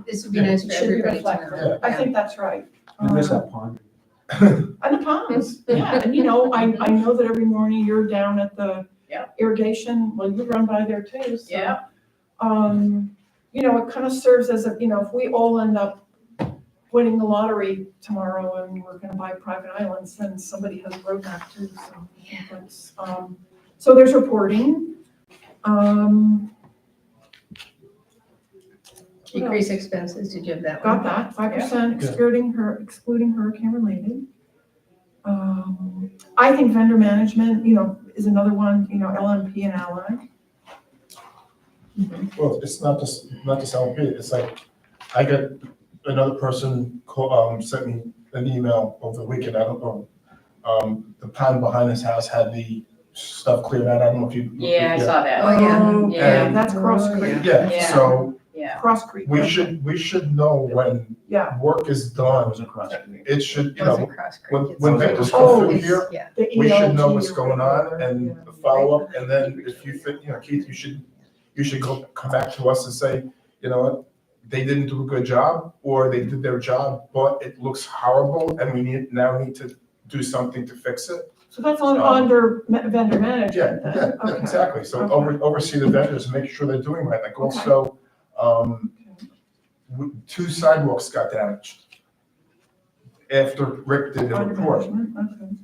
this would be nice It for should be everybody to reflected. know. I think that's right. I miss that pond. And the ponds, yeah, and I know that every morning you're down at the irrigation, well, you run by there too, so. Yeah. It kind of serves as if we all end up winning the lottery tomorrow and we're gonna buy private islands, then somebody has a roadmap too, so I think that's, so there's reporting. Decrease expenses, did you have that one? Got that, 5% excluding hurricane related. I think vendor management, is another one, LMP and Allied. Well, it's not just LP, it's like, I got another person sent me an email over the weekend, I don't know. The pond behind his house had the stuff cleared out, I don't know if you. Yeah, I saw that. Oh, yeah. Yeah, And- that's Cross Creek. Yeah, so Yeah. Cross Creek. we should know when Yeah. work is That done, was across the street. it should, Wasn't Cross Creek. when it's- vendors Oh, come through it's- here, Yeah. The we should know ELG what's or going on whatever, and yeah. follow up, and then if you think, Keith, you should come back to us and say, you know what, they didn't do a good job, or they did their job, but it looks horrible, and we now need to do something to fix it. So that's under vendor Yeah, management then? yeah, Okay. exactly, so Okay. oversee the vendors and make sure they're doing right, like Okay. also, 2 sidewalks got damaged after Rick did the Under report. management,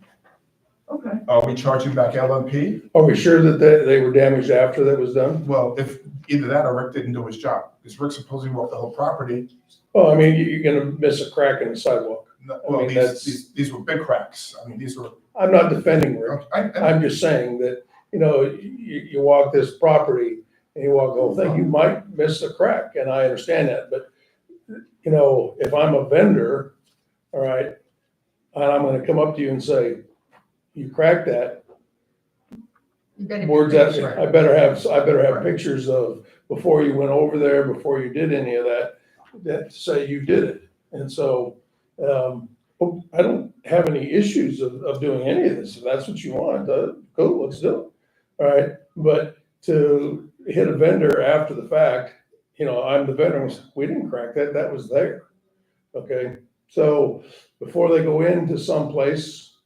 okay. Are we charging back LMP? Are we sure that they were damaged after that was done? Well, if either that or Rick didn't do his job, because Rick supposedly walked the whole property. Well, I mean, you're gonna miss a crack in the sidewalk. Well, mean, that's- these were big cracks. I mean, these were, I'm not defending Rick. I'm just saying that, you walk this property and you walk the whole thing, you might miss a crack, and I understand that, but, if I'm a vendor, all right, and I'm gonna come up to you and say, you cracked that, You better be words that, sure. I better have pictures of before you went over there, before you did any of that say you did it. And so, I don't have any issues of doing any of this. If that's what you want, cool, let's do it. All right, but to hit a vendor after the fact, I'm the vendor, we didn't crack that, that was there. Okay, so before they go into someplace,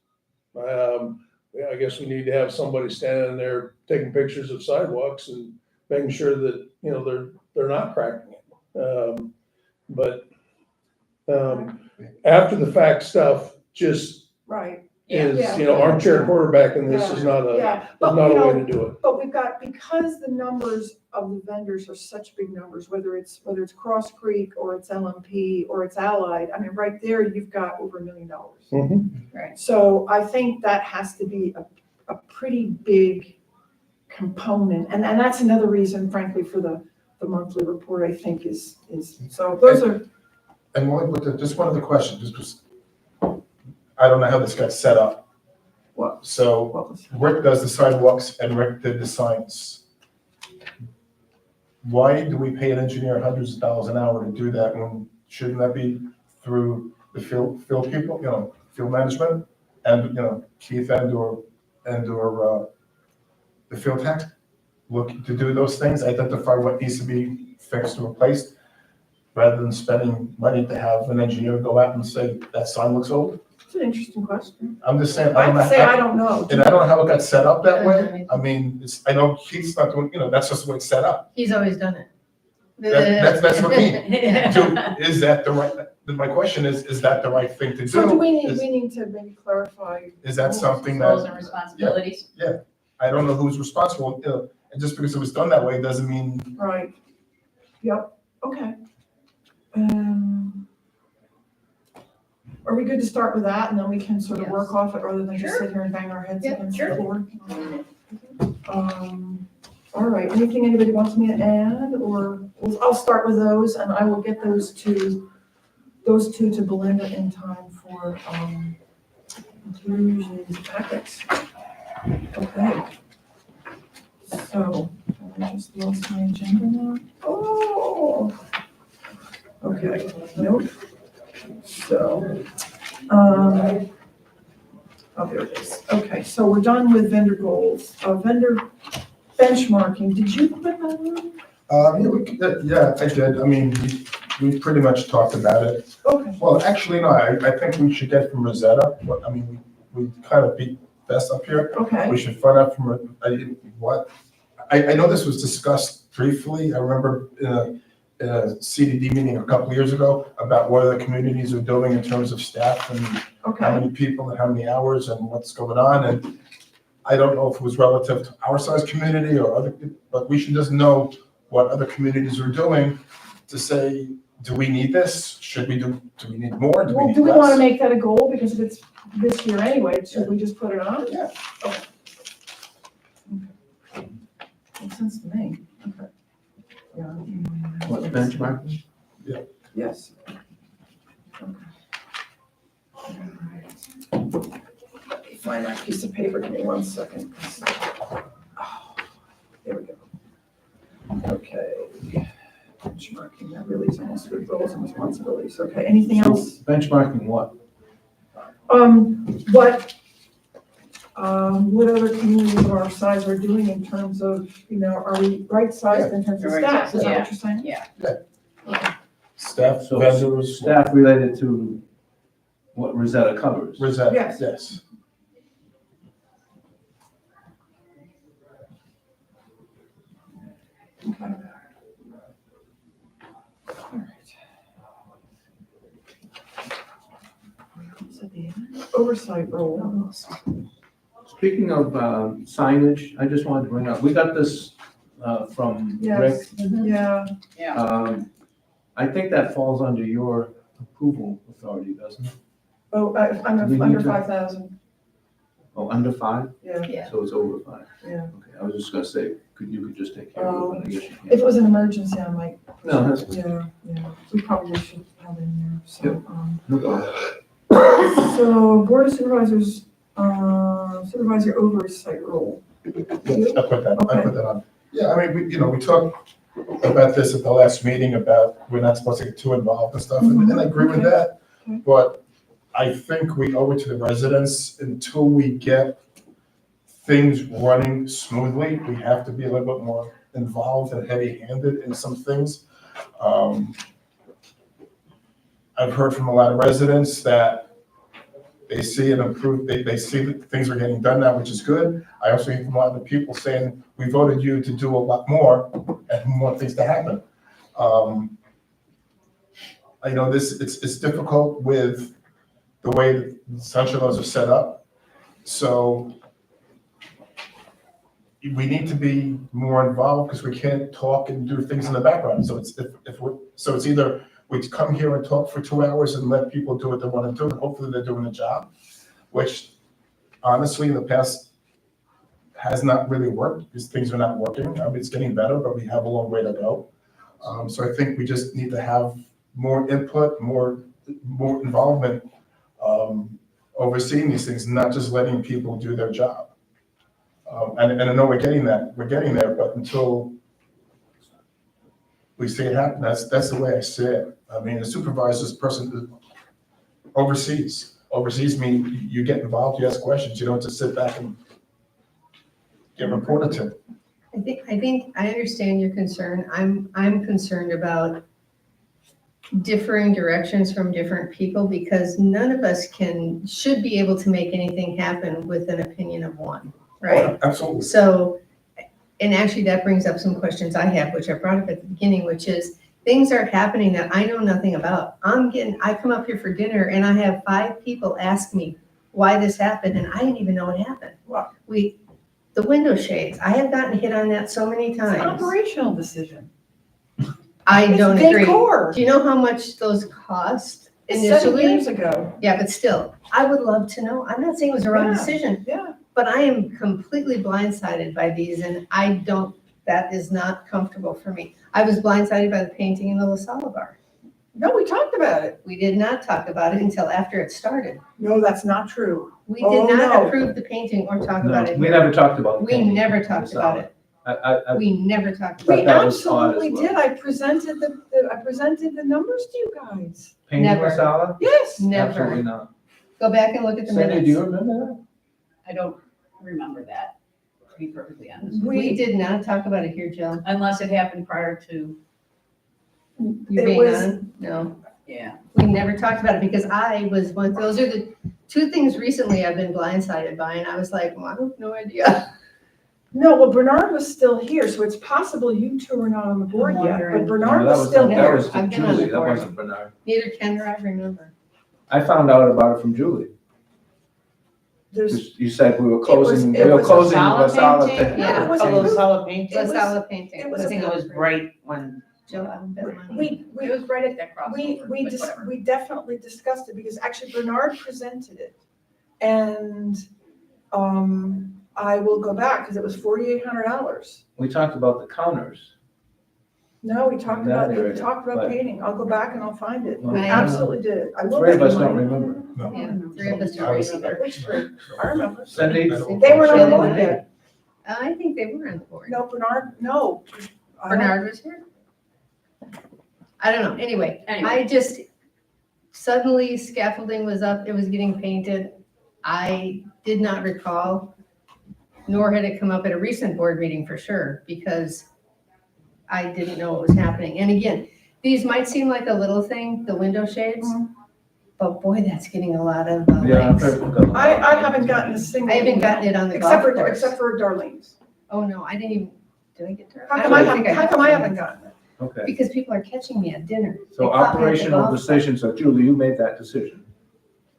I guess we need to have somebody standing there taking pictures of sidewalks and making sure that, they're not cracking it. But after the fact stuff just Right, is, Yeah. armchair quarterback, and this is not yeah, a but way to do it. but we've got, because the numbers of the vendors are such big numbers, whether it's Cross Creek or it's LMP or it's Allied, I mean, right there, you've got over $1 million. Right. So I think that has to be a pretty big component, and that's another reason, frankly, for the monthly report, I think, is, so those are. and just one other question, just was, I don't know how this got set up. What? So What was? Rick does the sidewalks and Rick did the signs. Why do we pay an engineer hundreds of dollars an hour to do that when, shouldn't that be through the field people, field management? And, Keith and/or the field tech look to do those things, identify what needs to be fixed or replaced, rather than spending money to have an engineer go out and say, that sign looks old? It's an interesting question. I'm just saying, I have to say, I don't know. and I don't know how it got set up that way. I mean, I know Keith's not doing, that's just the way it's set up. He's always done it. That's what I mean. So is that the right, my question is that the right thing to do? So do we Is- need to maybe clarify? Is that something Roles that, and responsibilities. I don't know who's responsible, and just because it was done that way doesn't mean, Right. Yep, okay. Are we good to start with that, and then we can sort of work off it, rather than just Sure. sit here and bang our heads Yeah, against sure. the floor? All right, anything anybody wants me to add, or I'll start with those, and I will get those two to Belinda in time for, inclusions packets. Okay. So, I just lost my agenda now. Oh! Okay, nope. So, oh, there it is. Okay, so we're done with vendor goals. Vendor benchmarking, did you put that on? yeah, I did, I mean, we pretty much talked about it. Okay, Well, actually, no, I think we should get from Rosetta, I mean, we kind of beat Best up here. okay. We should find out from, I know this was discussed briefly, I remember CDD meeting a couple of years ago about what other communities are doing in terms of staff and how Okay, many people and how many hours and what's going on. And I don't know if it was relative to our size community or other, but we should just know what other communities are doing to say, do we need this? Should we do we need more? Do we well, need do we want to less? make that a goal, because if it's this year anyway, should we just put it on? Yeah. Makes sense to me. Okay. Yeah. What, benchmark? Yes. Okay. All right. Let me find that piece of paper, give me 1 second. Oh, there we go. Okay. Benchmarking, that really is almost good roles and responsibilities. Okay, anything else? Benchmarking what? What other communities of our size are doing in terms of, are we right-sized in terms of Right staff? sized, Is that what you're saying? Yeah. Staff, So vendors, staff related to what Rosetta covers. Rosetta, Yes. yes. Okay. All right. Oversight role. Speaking of signage, I just wanted to bring up, we got this from Rick. Yes, yeah. I think that falls under your approval authority, doesn't it? Oh, Do we need under to- 5,000, Oh, under 5? yeah. So it's over 5? Yeah. Okay, I was just gonna say, you could just take care of it, but I guess you If can't. it was an emergency, I might, No, that's, yeah, we probably should have it in there, so. Yep. no problem. So Board of Supervisors, supervisor oversight role. Yeah, I put that on. Yeah, I mean, we talked about this at the last meeting about we're not supposed to get too involved and stuff, and I agree with that. Okay. But I think we owe it to the residents until we get things running smoothly. We have to be a little bit more involved and heavy-handed in some things. I've heard from a lot of residents that they see an improved, they see that things are getting done now, which is good. I also hear from a lot of people saying, we voted you to do a lot more and more things to happen. I know it's difficult with the way that sunshine laws are set up. So we need to be more involved because we can't talk and do things in the background. So it's either we come here and talk for 2 hours and let people do what they want to do, and hopefully they're doing the job, which honestly in the past has not really worked because things are not working. I mean, it's getting better, but we have a long way to go. So I think we just need to have more input, more involvement, overseeing these things, not just letting people do their job. And I know we're getting there, but until we see it happen, that's the way I see it. I mean, the supervisor's person who oversees mean you get involved, you ask questions, you don't just sit back and get reported to. I think I understand your concern. I'm concerned about differing directions from different people because none of us should be able to make anything happen with an opinion of one, right? Oh, absolutely. So, and actually that brings up some questions I have, which I brought up at the beginning, which is things are happening that I know nothing about. I come up here for dinner and I have 5 people ask me why this happened and I didn't even know it happened. Wow. The window shades, I have gotten hit on that so many It's an times. operational decision. I don't agree. Decor. Do you know how much those cost It's 7 initially? years ago. Yeah, but still, I would love to know. I'm not saying it was a wrong Yeah. decision, Yeah. but I am completely blindsided by these and that is not comfortable for me. I was blindsided by the painting in the La Sala bar. No, we talked about it. We did not talk about it until after it started. No, that's not true. We Oh, did not no. approve the painting or talk about No, it we here. never talked about. the We painting. never talked about it. I We never talked But about We it. that was odd as absolutely well. did. I presented the numbers to you guys. painting Never. masala? Yes. Absolutely Never. not. Go back and look at the Sandy, do you minutes. remember that? I don't remember that, to be perfectly honest. We did not talk about it here, Jill. Unless it happened prior to, You It being was- on? No. yeah. We never talked about it because those are the 2 things recently I've been blindsided by and I was like, well, I have no idea. No, well, Bernard was still here, so it's possible you two are not on the board I'm yet, but wondering. Bernard No, was still that here. was I've been on the Julie, that board. wasn't Bernard. Neither can I remember. I found out about it from Julie. There's, 'Cause you said we were was- closing, it we were was a closing Sala the Sala painting? thing. Yeah, it was A little approved. Sala painting? It was- Lasala painting. it was I think it was bright when, Jill, I've been on. we, It was right at that crossover. we, but whatever. we definitely discussed it, because actually Bernard presented it. And, I will go back, because it was $4,800. We talked about the counters. No, we talked In that about, we area, talked about but- painting. I'll go back and I'll find it. We Right. absolutely did. I will Three of let us you don't know. remember. Yeah, three of us I don't was- remember. Which three? I remember. Cindy? They were not on the board yet. I think they were on the board. No, Bernard, no. I don't- Bernard was here? I don't know, anyway, Anyway. I just, suddenly scaffolding was up, it was getting painted. I did not recall, nor had it come up at a recent board meeting for sure, because I didn't know what was happening. And again, these might seem like a little thing, the window shades, but boy, that's getting a lot of Yeah, I've likes. heard. I haven't gotten a single. I haven't email, gotten it on the golf course. Except for Darlene's. Oh, no, I didn't even, did I get to? How I come don't I think haven't, how got come I to it. haven't gotten it? Okay, Because people are catching me at dinner. so They caught me at the operational golf decisions, so Julie, you made that decision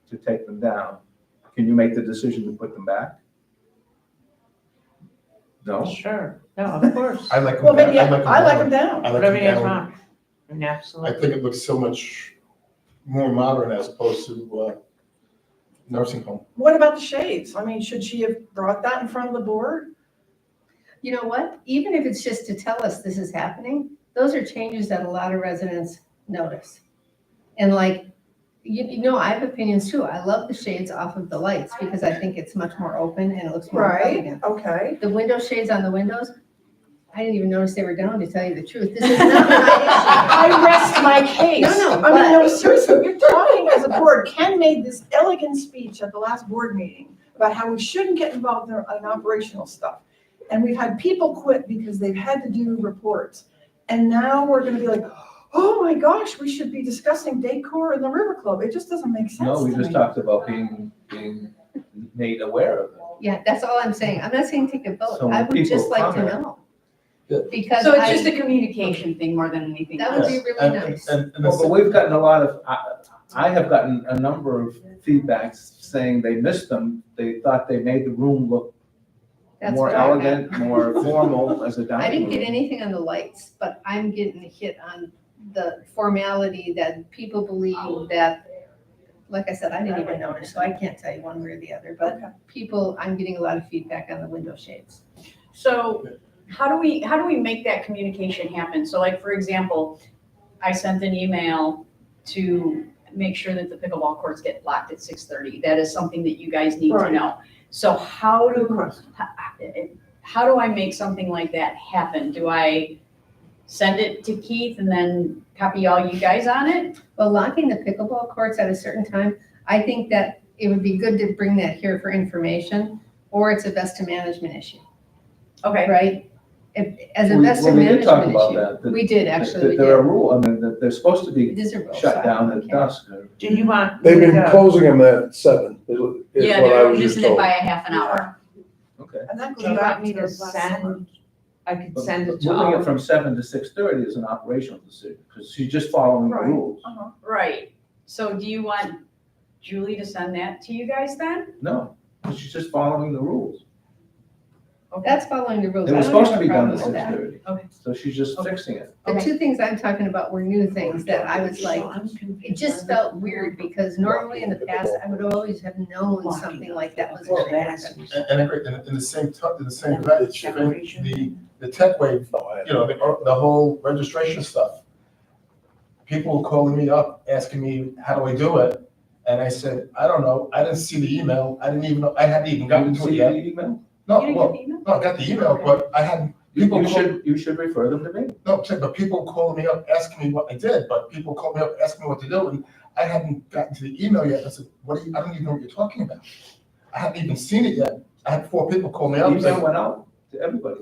to take them down. Can you make the decision to put them back? No? sure, no, of course. I like them Well, down. maybe, I like them down. I like Whatever them you guys down. want. And I absolutely. think it looks so much more modern as opposed to, nursing home. What about the shades? I mean, should she have brought that in front of the board? You know what? Even if it's just to tell us this is happening, those are changes that a lot of residents notice. And like, you know, I have opinions too. I love the shades off of the lights because I think it's much more open and it looks more Right, elegant. okay. The window shades on the windows, I didn't even notice they were down, to tell you the truth. This is not my issue. I rest my case. No, no, I mean, no, but- seriously, you're talking as a board. Ken made this elegant speech at the last board meeting about how we shouldn't get involved in operational stuff. And we've had people quit because they've had to do reports. And now we're gonna be like, oh my gosh, we should be discussing decor in the River Club. It just doesn't make sense No, we to just me. talked about being made aware of it. Yeah, that's all I'm saying. I'm not saying take a vote. So I when would just people like to comment- know. Yeah. Because So it's just I, a communication thing more than anything that else. would be really And- nice. And Well, but we've gotten a lot of, I have gotten a number of feedbacks saying they missed them. They thought they made the room look That's more what I got. elegant, more formal as a I dining didn't get room. anything on the lights, but I'm getting hit on the formality that people believe that, like I said, I didn't even notice, so I can't tell you one way or the other, but people, I'm getting a lot of feedback on the window shades. So how do we make that communication happen? So like, for example, I sent an email to make sure that the pickleball courts get locked at 6:30. That is something that you guys need to Right. know. So how Good do, question. how do I make something like that happen? Do I send it to Keith and then copy all you guys on it? Well, locking the pickleball courts at a certain time, I think that it would be good to bring that here for information, or it's a best to management issue, Okay, right? As a We- best to well, we did talk management about issue. that, that- We did, actually, we There are did. rules, I mean, that they're supposed to be It is a rule. so shut I down don't at care. dusk. Do you want? They've me been to- closing them at 7, is yeah, what I they're was just reducing it told. by a half an hour. Okay. And that Do goes you back want me to to last summer. send, I could But send it to moving all it from of 7 to 6:30 is an operational decision, because she's just following the Right. rules. Uh-huh. Right. So do you want Julie to send that to you guys then? No, she's just following the rules. That's following the rules. It I was don't supposed have to a be done problem at with that. 6:30. Okay. So she's just Okay. fixing it. The two things I'm talking about were new things that I was like, it just felt weird because normally in the past, I would always have known something like that was going to happen. And I agree, and in the same, in the same breath, it's the tech wave, you know, the whole registration stuff. People calling me up, asking me, how do I do it? And I said, I don't know, I didn't see the email, I didn't even know, I hadn't even You gotten didn't to it see yet. the email? No, You didn't well, get the email? no, I got the email, but I hadn't, people You should refer them to me. no, but people calling me up, asking me what I did, but people called me up, asking me what to do, and I hadn't gotten to the email yet. I said, I don't even know what you're talking about. I hadn't even seen it yet. I had 4 people call me The up, email saying, went out to everybody.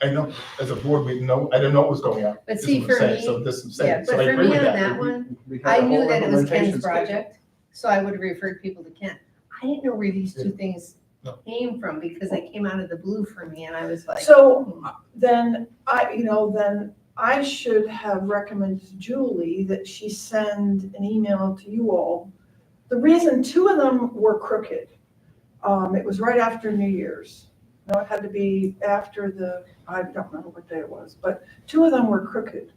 I know, as a board, we know, I didn't know what was going on. But is see, what I'm for saying. me- So this is Yeah, saying, but so I for agree me with on that. that one, We had a I whole knew that it was implementation Ken's schedule. project, so I would have referred people to Ken. I didn't know where these two things came from, because they came out of the blue for me, and I was like. So then I should have recommended to Julie that she send an email to you all. The reason two of them were crooked, it was right after New Year's. No, it had to be after I don't remember what day it was, but two of them were crooked.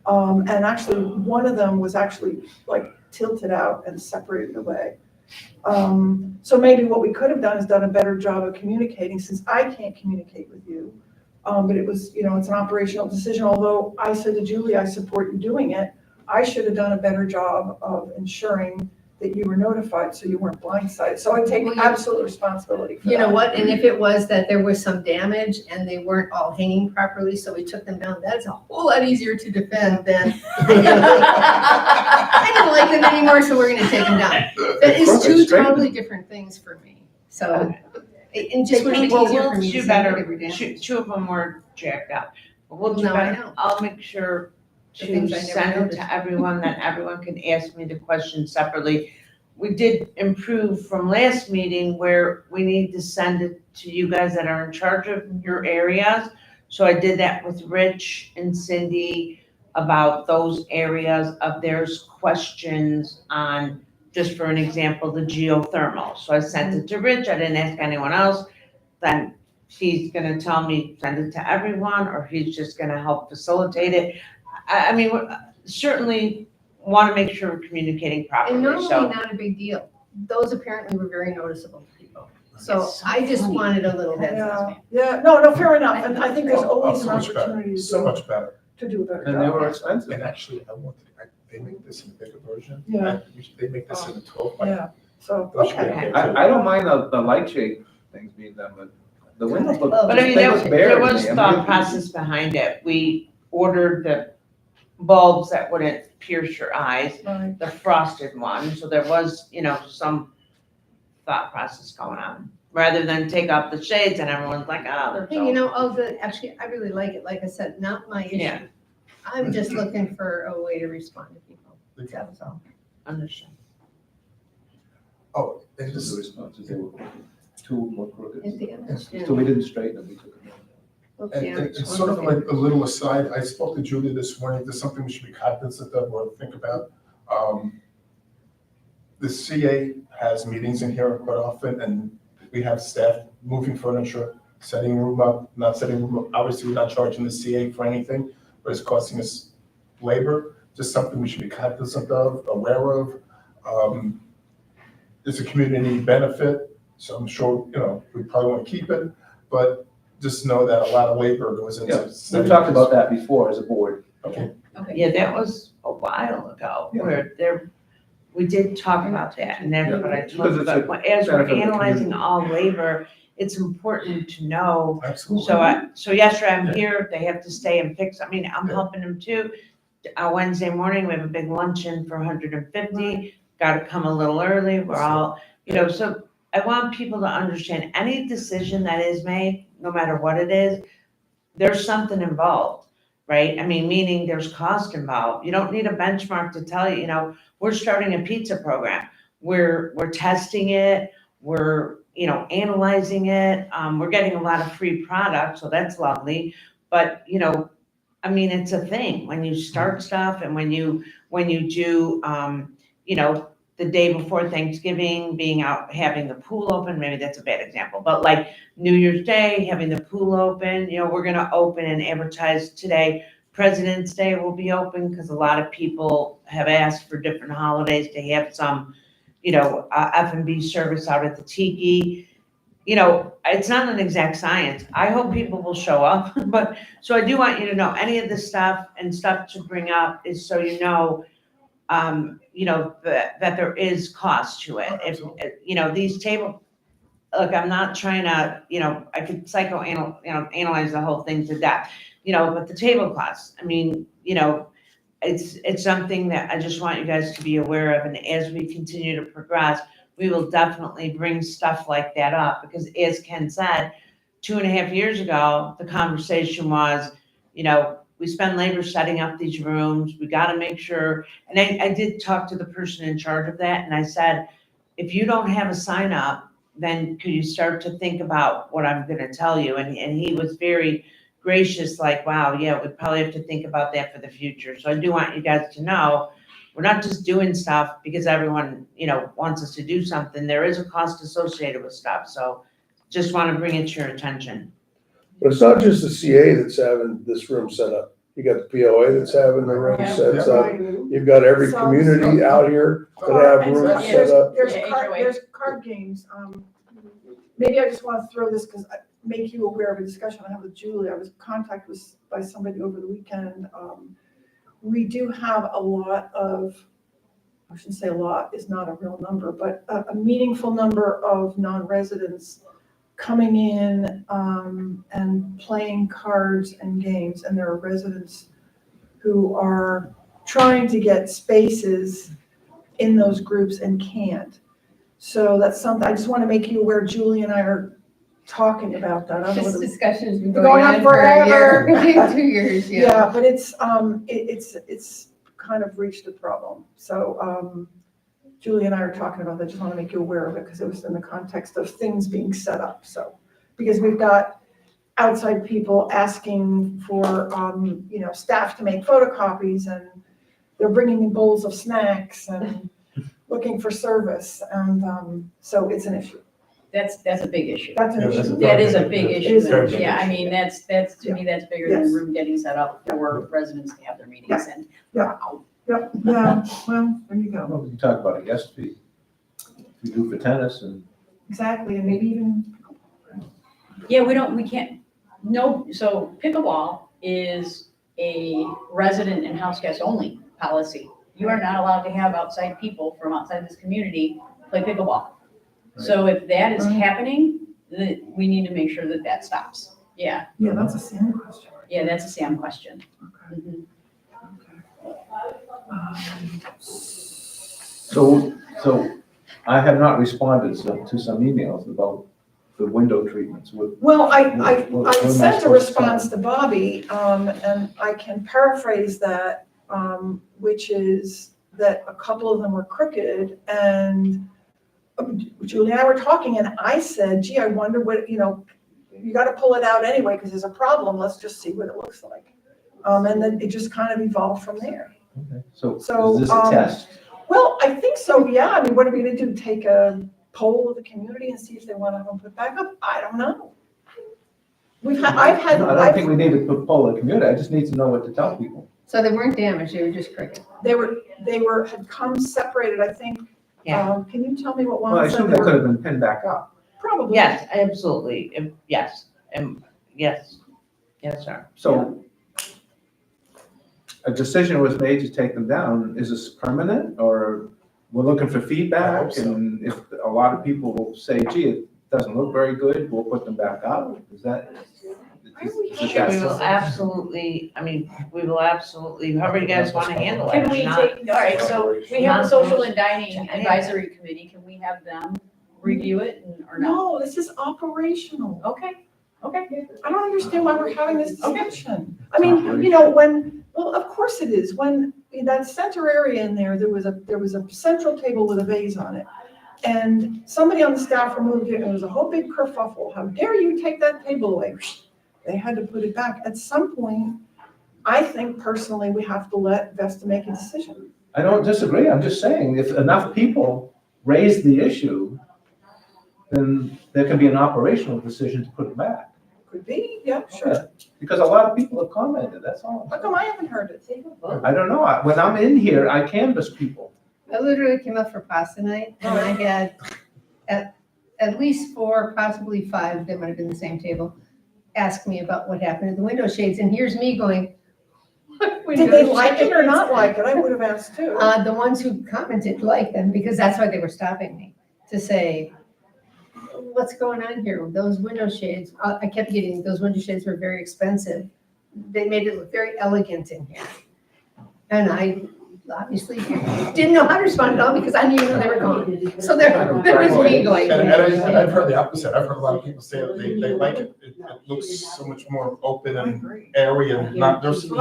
And actually, one of them was actually like tilted out and separated away. So maybe what we could have done is done a better job of communicating, since I can't communicate with you. But it was, it's an operational decision, although I said to Julie, I support you doing it. I should have done a better job of ensuring that you were notified so you weren't blindsided. So I take absolute responsibility for that. You know what, and if it was that there was some damage and they weren't all hanging properly, so we took them down, that's a whole lot easier to defend than, I don't like them anymore, so we're gonna take them down. That is two totally different things for me, so, it just would make it easier for me to do say better. they were damaged. Two of them were jacked up. But we'll do No, I better. know. I'll make sure The to things I never send it noticed. to everyone, that everyone can ask me the questions separately. We did improve from last meeting where we need to send it to you guys that are in charge of your areas. So I did that with Rich and Cindy about those areas of there's questions on, just for an example, the geothermal. So I sent it to Rich, I didn't ask anyone else. Then he's gonna tell me, send it to everyone, or he's just gonna help facilitate it. I mean, certainly wanna make sure we're communicating And properly, normally so. not a big deal. Those apparently were very noticeable to people. So It's so I just funny. wanted a little heads up. Yeah, no, fair enough, and I think there's always an So much better, opportunity so much better. to do a better job. And they were expensive. And actually, they make this in a bigger version. Yeah. They make this in a 12 by. Yeah, so, That should be okay. okay, too. I don't mind the light shade things being done, but the windows look, But But I mean, they there, look bare there to was me. I mean, thought process behind it. We ordered the bulbs that wouldn't pierce your eyes, Right. the frosted ones, so there was, some thought process going on. Rather than take off the shades and everyone's like, oh, they're Hey, so. actually, I really like it. Like I said, not my Yeah. issue. I'm just looking for a way to respond to people. That was all. Understand. Oh, and The just, responses, they were two more crooked. At the end, yeah. So we didn't straighten them, we took them down. Oops, yeah. and sort of like a little aside, I spoke to Julie this morning, there's something we should be cognizant of or think about. The CA has meetings in here quite often, and we have staff moving furniture, setting room up, not setting room up. Obviously, we're not charging the CA for anything, but it's costing us labor, just something we should be cognizant of, aware of. It's a community benefit, so I'm sure, we probably want to keep it, but just know that a lot of labor goes into. Yeah, setting we've talked this. about that before as a board. Okay, Okay. Yeah, that was a while ago, Yeah. where we did talk about that, and that's what I Because told you, it's a but as we're benefit of the analyzing community. all labor, it's important to know. absolutely. So yesterday I'm here, they have to stay and fix, I'm helping them too. Wednesday morning, we have a big luncheon for 150, gotta come a little early, we're all, so I want people to understand, any decision that is made, no matter what it is, there's something involved, right? Meaning there's cost involved. You don't need a benchmark to tell you, we're starting a pizza program. We're testing it, we're, analyzing it. We're getting a lot of free product, so that's lovely. But, it's a thing when you start stuff and when you do, the day before Thanksgiving, being out, having the pool open, maybe that's a bad example, but like New Year's Day, having the pool open, we're gonna open and advertise today. President's Day will be open because a lot of people have asked for different holidays to have some, F&B service out at the Tiki. It's not an exact science. I hope people will show up, but, so I do want you to know, any of this stuff and stuff to bring up is so that there is cost to it. If, these table, look, I'm not trying to, I could analyze the whole thing to death, but the tablecloths, it's something that I just want you guys to be aware of. And as we continue to progress, we will definitely bring stuff like that up, because as Ken said, 2.5 years ago, the conversation was, we spend labor setting up these rooms, we gotta make sure, and I did talk to the person in charge of that, and I said, if you don't have a sign up then could you start to think about what I'm gonna tell you? And he was very gracious, like, wow, yeah, we probably have to think about that for the future. So I do want you guys to know, we're not just doing stuff because everyone, wants us to do something. There is a cost associated with stuff, so just want to bring it to your attention. But it's not just the CA that's having this room set up. You got the POA that's having the room Yeah. set up. You've got every So- community out here that have And rooms there's- set up. There's Yeah, card, HOA. there's card games. Maybe I just want to throw this because make you aware of a discussion I had with Julie. I was contacted by somebody over the weekend. We do have a lot of, I shouldn't say a lot, is not a real number, but a meaningful number of non-residents coming in and playing cards and games. And there are residents who are trying to get spaces in those groups and can't. So that's something, I just want to make you aware, Julie and I are talking about that. I don't know This whether- discussion has been Going going on on for a year, forever. 2 years, yeah. Yeah, but it's kind of reached a problem. So Julie and I are talking about that. Just want to make you aware of it because it was in the context of things being set up. So, because we've got outside people asking for, staff to make photocopies and they're bringing in bowls of snacks and looking for service. And so it's an issue. That's a big issue. That's an Yeah, that's issue. a- That is a big It issue. is a big Yeah, I issue. mean, that's, to me, that's bigger than Yes. room getting set up for residents to have their meetings and. Yeah. Yeah, well, there you go. Well, we can talk about a guest fee. We do for tennis and. Exactly, and maybe even, Yeah, we can't, no, so pickleball is a resident and house guest only policy. You are not allowed to have outside people from outside this community play pickleball. So if that is happening, we need to make sure that that stops. Yeah, yeah, that's a Sam question. yeah, that's a Sam question. Okay. Mhm. So I have not responded to some emails about the window treatments with. Well, I What am I sent a supposed to response to Bobby, and I can paraphrase that, which is that a couple of them were crooked, and Julie and I were talking, and I said, gee, I wonder what, you gotta pull it out anyway, because there's a problem, let's just see what it looks like. And then it just kind of evolved from there. Okay. So So, is this a test? Well, I think so, yeah. I mean, what are we gonna do? Take a poll of the community and see if they want to have them put back up? I don't know. I don't think we need to put poll the community. I just need to know what to tell people. So they weren't damaged, they were just crooked. Had come separated, I think. Yeah. Can you tell me what Well, I one said? assume they could have been pinned back up. Probably. Yes, absolutely, yes, yes, sir. So a decision was made to take them down. Is this permanent or we're looking for I feedback? hope so. And if a lot of people will say, gee, it doesn't look very good, we'll put them back up. Is that? is it We that will simple? absolutely, however you guys want to handle it. Can we Not- take, all right, so we have a social and dining advisory committee. Can we have them review it or not? No, this is operational. Okay, okay. I don't understand why we're having this Okay. discussion. I mean, well, of course it is. When in that center area in there, there was a central table with a vase on it. And somebody on the staff removed it and it was a whole big kerfuffle. How dare you take that table away? They had to put it back. At some point, I think personally, we have to let Vesta make a decision. I don't disagree. I'm just saying, if enough people raise the issue, then there can be an operational decision to put it back. Could be, yeah, sure. Because a lot of people have commented, that's all. How come I haven't heard it? I don't know. When I'm in here, I canvass people. I literally came up for pasta night and I had at least 4, possibly 5, that might have been the same table, ask me about what happened to the window shades. And here's me going, "What Did they window like it or shades?" not like it? I would have asked too. The ones who commented liked them because that's why they were stopping me to say, what's going on here? Those window shades, I kept getting, those window shades were very expensive. They made it look very elegant in here. And I obviously didn't know how to respond at all because I didn't even know they were gone. So there was me going. And I've heard the opposite. I've heard a lot of people say that they like it. It looks so much more open I and agree. airy and not nursing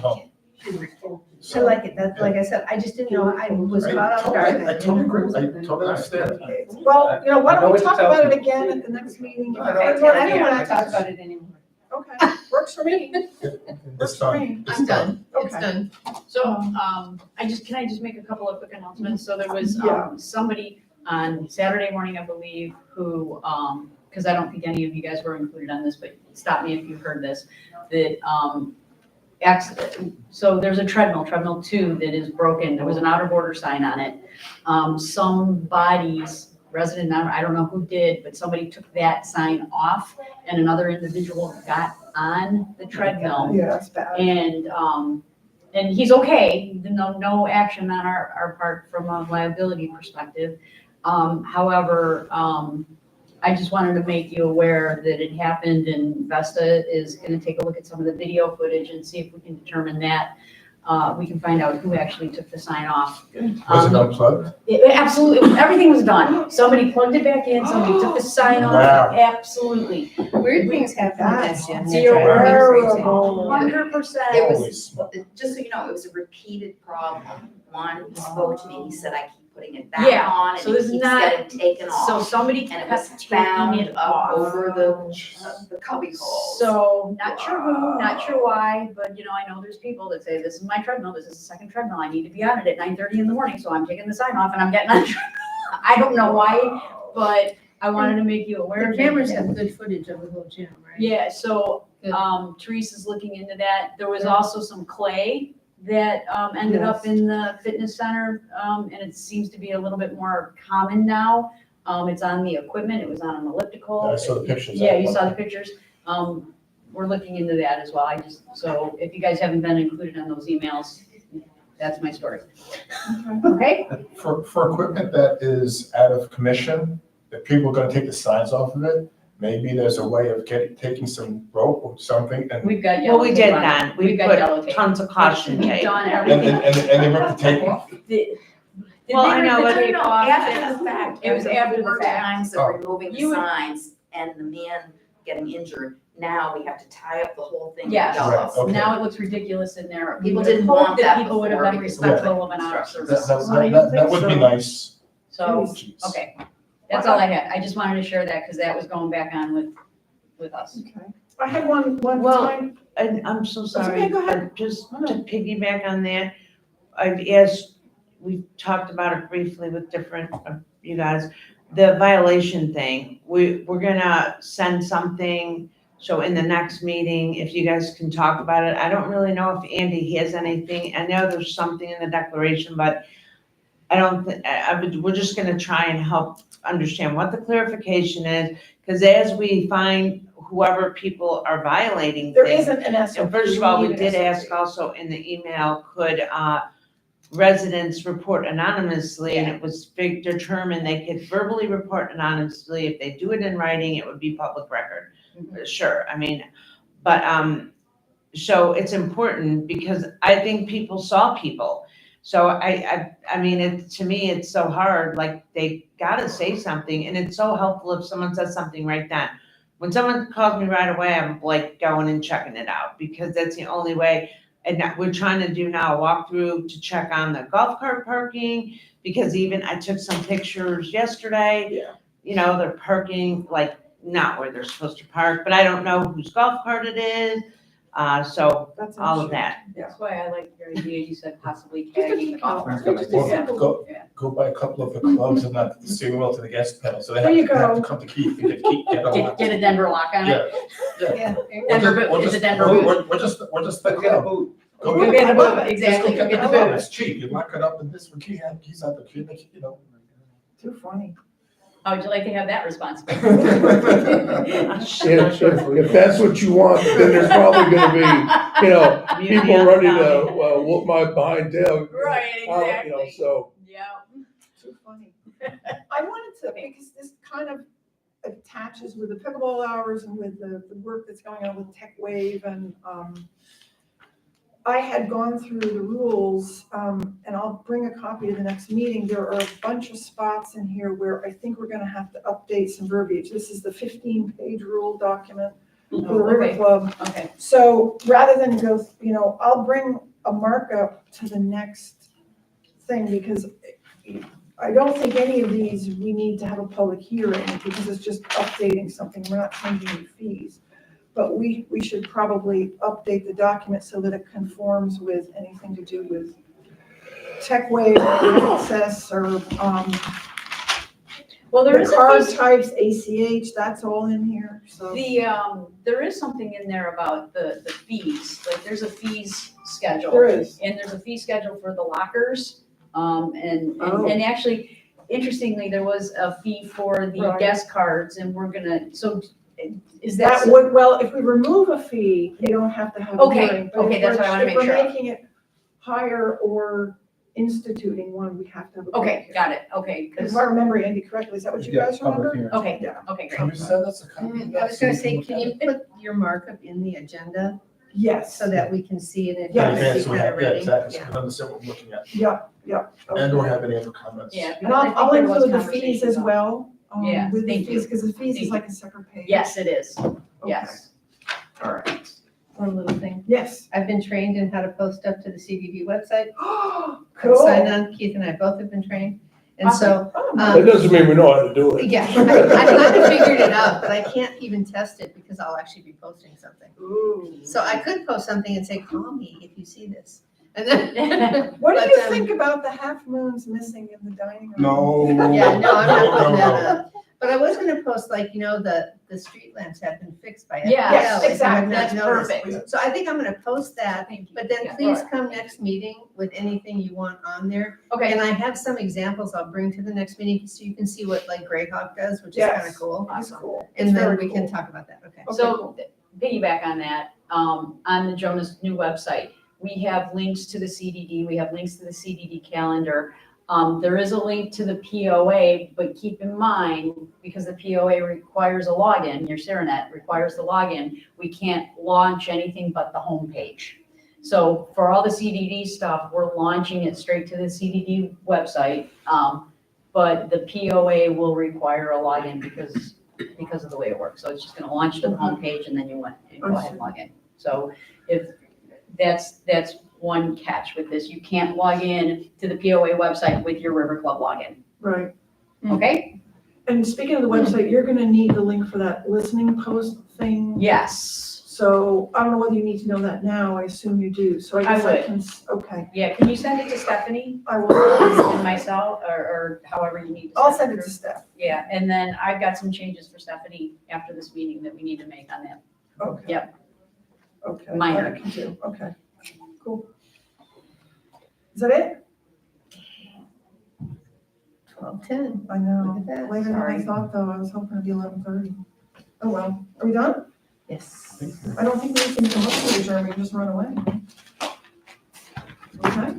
home. I like it, that, like I said, I just didn't know, I was I caught off totally, guard. I totally agree, I totally understand. Well, why I know don't we what to talk tell about it people. again at the next meeting? No, I know I what don't to tell wanna you. talk about it anymore. Okay, works for me. It's done, it's I'm done. done, it's Okay. done. So, can I just make a couple of quick announcements? So there was, Yeah. somebody on Saturday morning, I believe, who, because I don't think any of you guys were included on this, but stop me if you've heard this, that, so there's a treadmill 2 that is broken. There was an out of order sign on it. Somebody's resident member, I don't know who did, but somebody took that sign off and another individual got on the treadmill. Yeah, that's bad. And he's okay, no action on our part from a liability perspective. However, I just wanted to make you aware that it happened, and Vesta is gonna take a look at some of the video footage and see if we can determine that. We can find out who actually took the sign off. Was it unplugged? Absolutely, everything was done. Somebody plugged it back in, somebody took the sign off, Wow. absolutely. Weird things happen at That's that gym. terrible. 100%. It Holy was, smoke. just so you know, it was a repeated problem. One, he spoke to me, he said, I keep putting it Yeah, back on, and so it this is keeps not- getting taken So off. somebody And it kept was taking found it up off. over the cubby holes. So, not sure who, not sure why, but I know there's people that say, this is my treadmill, this is the second treadmill, I need to be on it at 9:30 in the morning, so I'm taking the sign off and I'm getting on the treadmill. I don't know why, but I wanted to make you aware The of it. cameras have good footage of the whole gym, right? Yeah, so, Good. Teresa's looking into that. There was also some clay that, ended up in the fitness center, and it seems to be a little bit more common now. It's on the equipment, it was on an elliptical. I saw the pictures. Yeah, you saw the pictures. We're looking into that as well. So if you guys haven't been included on those emails, that's my story. Okay? For equipment that is out of commission, if people are gonna take the signs off of it, maybe there's a way of taking some rope or something and We've got Well, yellow we tape did on it. that. We We've got yellow put tape. tons of caution We've tape. done and everything. they rip the tape off. Did Well, they I rip know, the but- tape off? After the fact, It was after the 4 fact. times Oh. of removing the You would- signs and the man getting injured, now we have to tie up the whole thing with Yes. yellow. Right, okay. Now it looks ridiculous in there. We People would have didn't hoped want that that people would have before been because of respectful of an out of instructions. service. That would be nice. So, Jeez. okay, that's all I had. I just wanted to share that because that was going back on with us. Okay. I had one Well, time. And I'm so okay, sorry, go ahead. but just to piggyback on that, I've asked, we talked about it briefly with different, you guys, the violation thing, we're gonna send something, so in the next meeting, if you guys can talk about it, I don't really know if Andy has anything, I know there's something in the declaration, but I don't, we're just gonna try and help understand what the clarification is, because as we find whoever people are violating There things. isn't an SOP. And first of all, we need an did SOP. ask also in the email, could residents report anonymously? And it was determined they could verbally report anonymously. If they do it in writing, it would be public record. Sure, I mean, but, so it's important because I think people saw people. So I mean, to me, it's so hard, like, they gotta say something, and it's so helpful if someone says something right then. When someone calls me right away, I'm like going and checking it out, because that's the only way. And we're trying to do now a walkthrough to check on the golf cart parking, because even I took some pictures yesterday. Yeah. You know, they're parking like not where they're supposed to park, but I don't know whose golf cart it is. So That's an all issue. of that. That's why I like your idea, you said possibly tagging the golf cart. Or Yeah. go buy a couple of the clubs and not the steering wheel to the gas pedal, so they There you have to go. come to Keith and get a lock. Get a Denver lock on it. Yeah. Denver boot, it's a Denver boot. We're just the Let's get a club. boot. Go Go get a boot, exactly, Just go go get the boot. boot. It's cheap, you lock it up and this one, he's out the key, you know. Too funny. How would you like to have that responsibility? If that's what you want, then there's probably gonna be, you know, people ready to, whoop my behind tail. Right, You know, exactly. so, Yeah. Too funny. I wanted to, because this kind of attaches with the pickleball hours and with the work that's going on with Tech Wave, and I had gone through the rules, and I'll bring a copy to the next meeting. There are a bunch of spots in here where I think we're gonna have to update some verbiage. This is the 15-page rule document for the River Okay. Club. Okay, So rather than go, I'll bring a markup to the next thing, because I don't think any of these, we need to have a public hearing, because it's just updating something, we're not changing any fees. But we should probably update the document so that it conforms with anything to do with tech wave, access, or, Well, there the is a card fee, types, ACH, that's all in here, so. there is something in there about the fees, like there's a fees schedule. There is. And there's a fee schedule for the lockers, and Oh. actually, interestingly, there was a fee for the Right. guest cards, and we're gonna, so is That that? would, well, if we remove a fee, you don't have to have a Okay, hearing. But okay, if that's we're- what I wanna make sure If of. we're making it higher or instituting one, we have to have a. public Okay, hearing. got it, okay, If I remember Andy correctly, is that what you Yeah, guys public remember? hearing. okay, Yeah. okay, Can great. you send us a copy of that? I was so gonna we say, look can at you it? put your markup in the agenda Yes, so that we can see it and Yeah, have Yeah, it so we have, yeah, ready? exactly, so Yeah. we can understand what we're looking at. yeah. And do okay. we have any other comments? Yeah. And I think I'll there was include the fees as conversation about- well, Yeah, with the thank you. fees, because the fees Thank is you. like a separate page. Yes, it is, Okay. yes. All right, One little thing. yes. I've been trained in how to post up to the CDD website. Cool. Sign on, Keith and I both have been trained. And so, Oh, That doesn't mean we know how to do it. yeah, I kind of figured it out, but I can't even test it because I'll actually be posting something. Ooh. So I could post something and say, call me if you see this. And then, What do But, you um, think about the half moons missing in the dining room? No. yeah, no, I'm not putting No, that no. up. But I was gonna post like, the street lamps have been fixed by FPL. Yeah, yes, if you have exactly. not That's noticed. perfect. So I think I'm gonna post that, Thank you. but then Yeah. please come next meeting with anything you want on there. Okay, And I have some examples I'll bring to the next meeting so you can see what like Greyhawk does, which is Yes. kind of cool. It's cool. And It's then very we can cool. talk about that, okay? Okay, so cool. piggyback on that, on the Jonas new website, we have links to the CDD, we have links to the CDD calendar. There is a link to the POA, but keep in mind, because the POA requires a login, your Serenet requires the login, we can't launch anything but the homepage. So for all the CDD stuff, we're launching it straight to the CDD website. But the POA will require a login because of the way it works. So it's just gonna launch to the homepage and then you go ahead and log in. So if, that's one catch with this. You can't log in to the POA website with your River Club login, Right. okay? And speaking of the website, you're gonna need the link for that listening post thing. Yes. So I don't know whether you need to know that now, I assume you do, so I guess I I would. can, okay, Yeah, can you send it to Stephanie I will, and myself, or however you need to I'll send it through? to Steph. Yeah, and then I've got some changes for Stephanie after this meeting that we need to make on that. Okay. Yep. Okay. Minor. I can do, okay, cool. Is that it? 12:10. I know, Look at that. later than I Sorry. thought though, I was hoping it'd be 11:30. Oh well, are we done? Yes. I don't think we can come up with adjourn, we can just run away. Okay.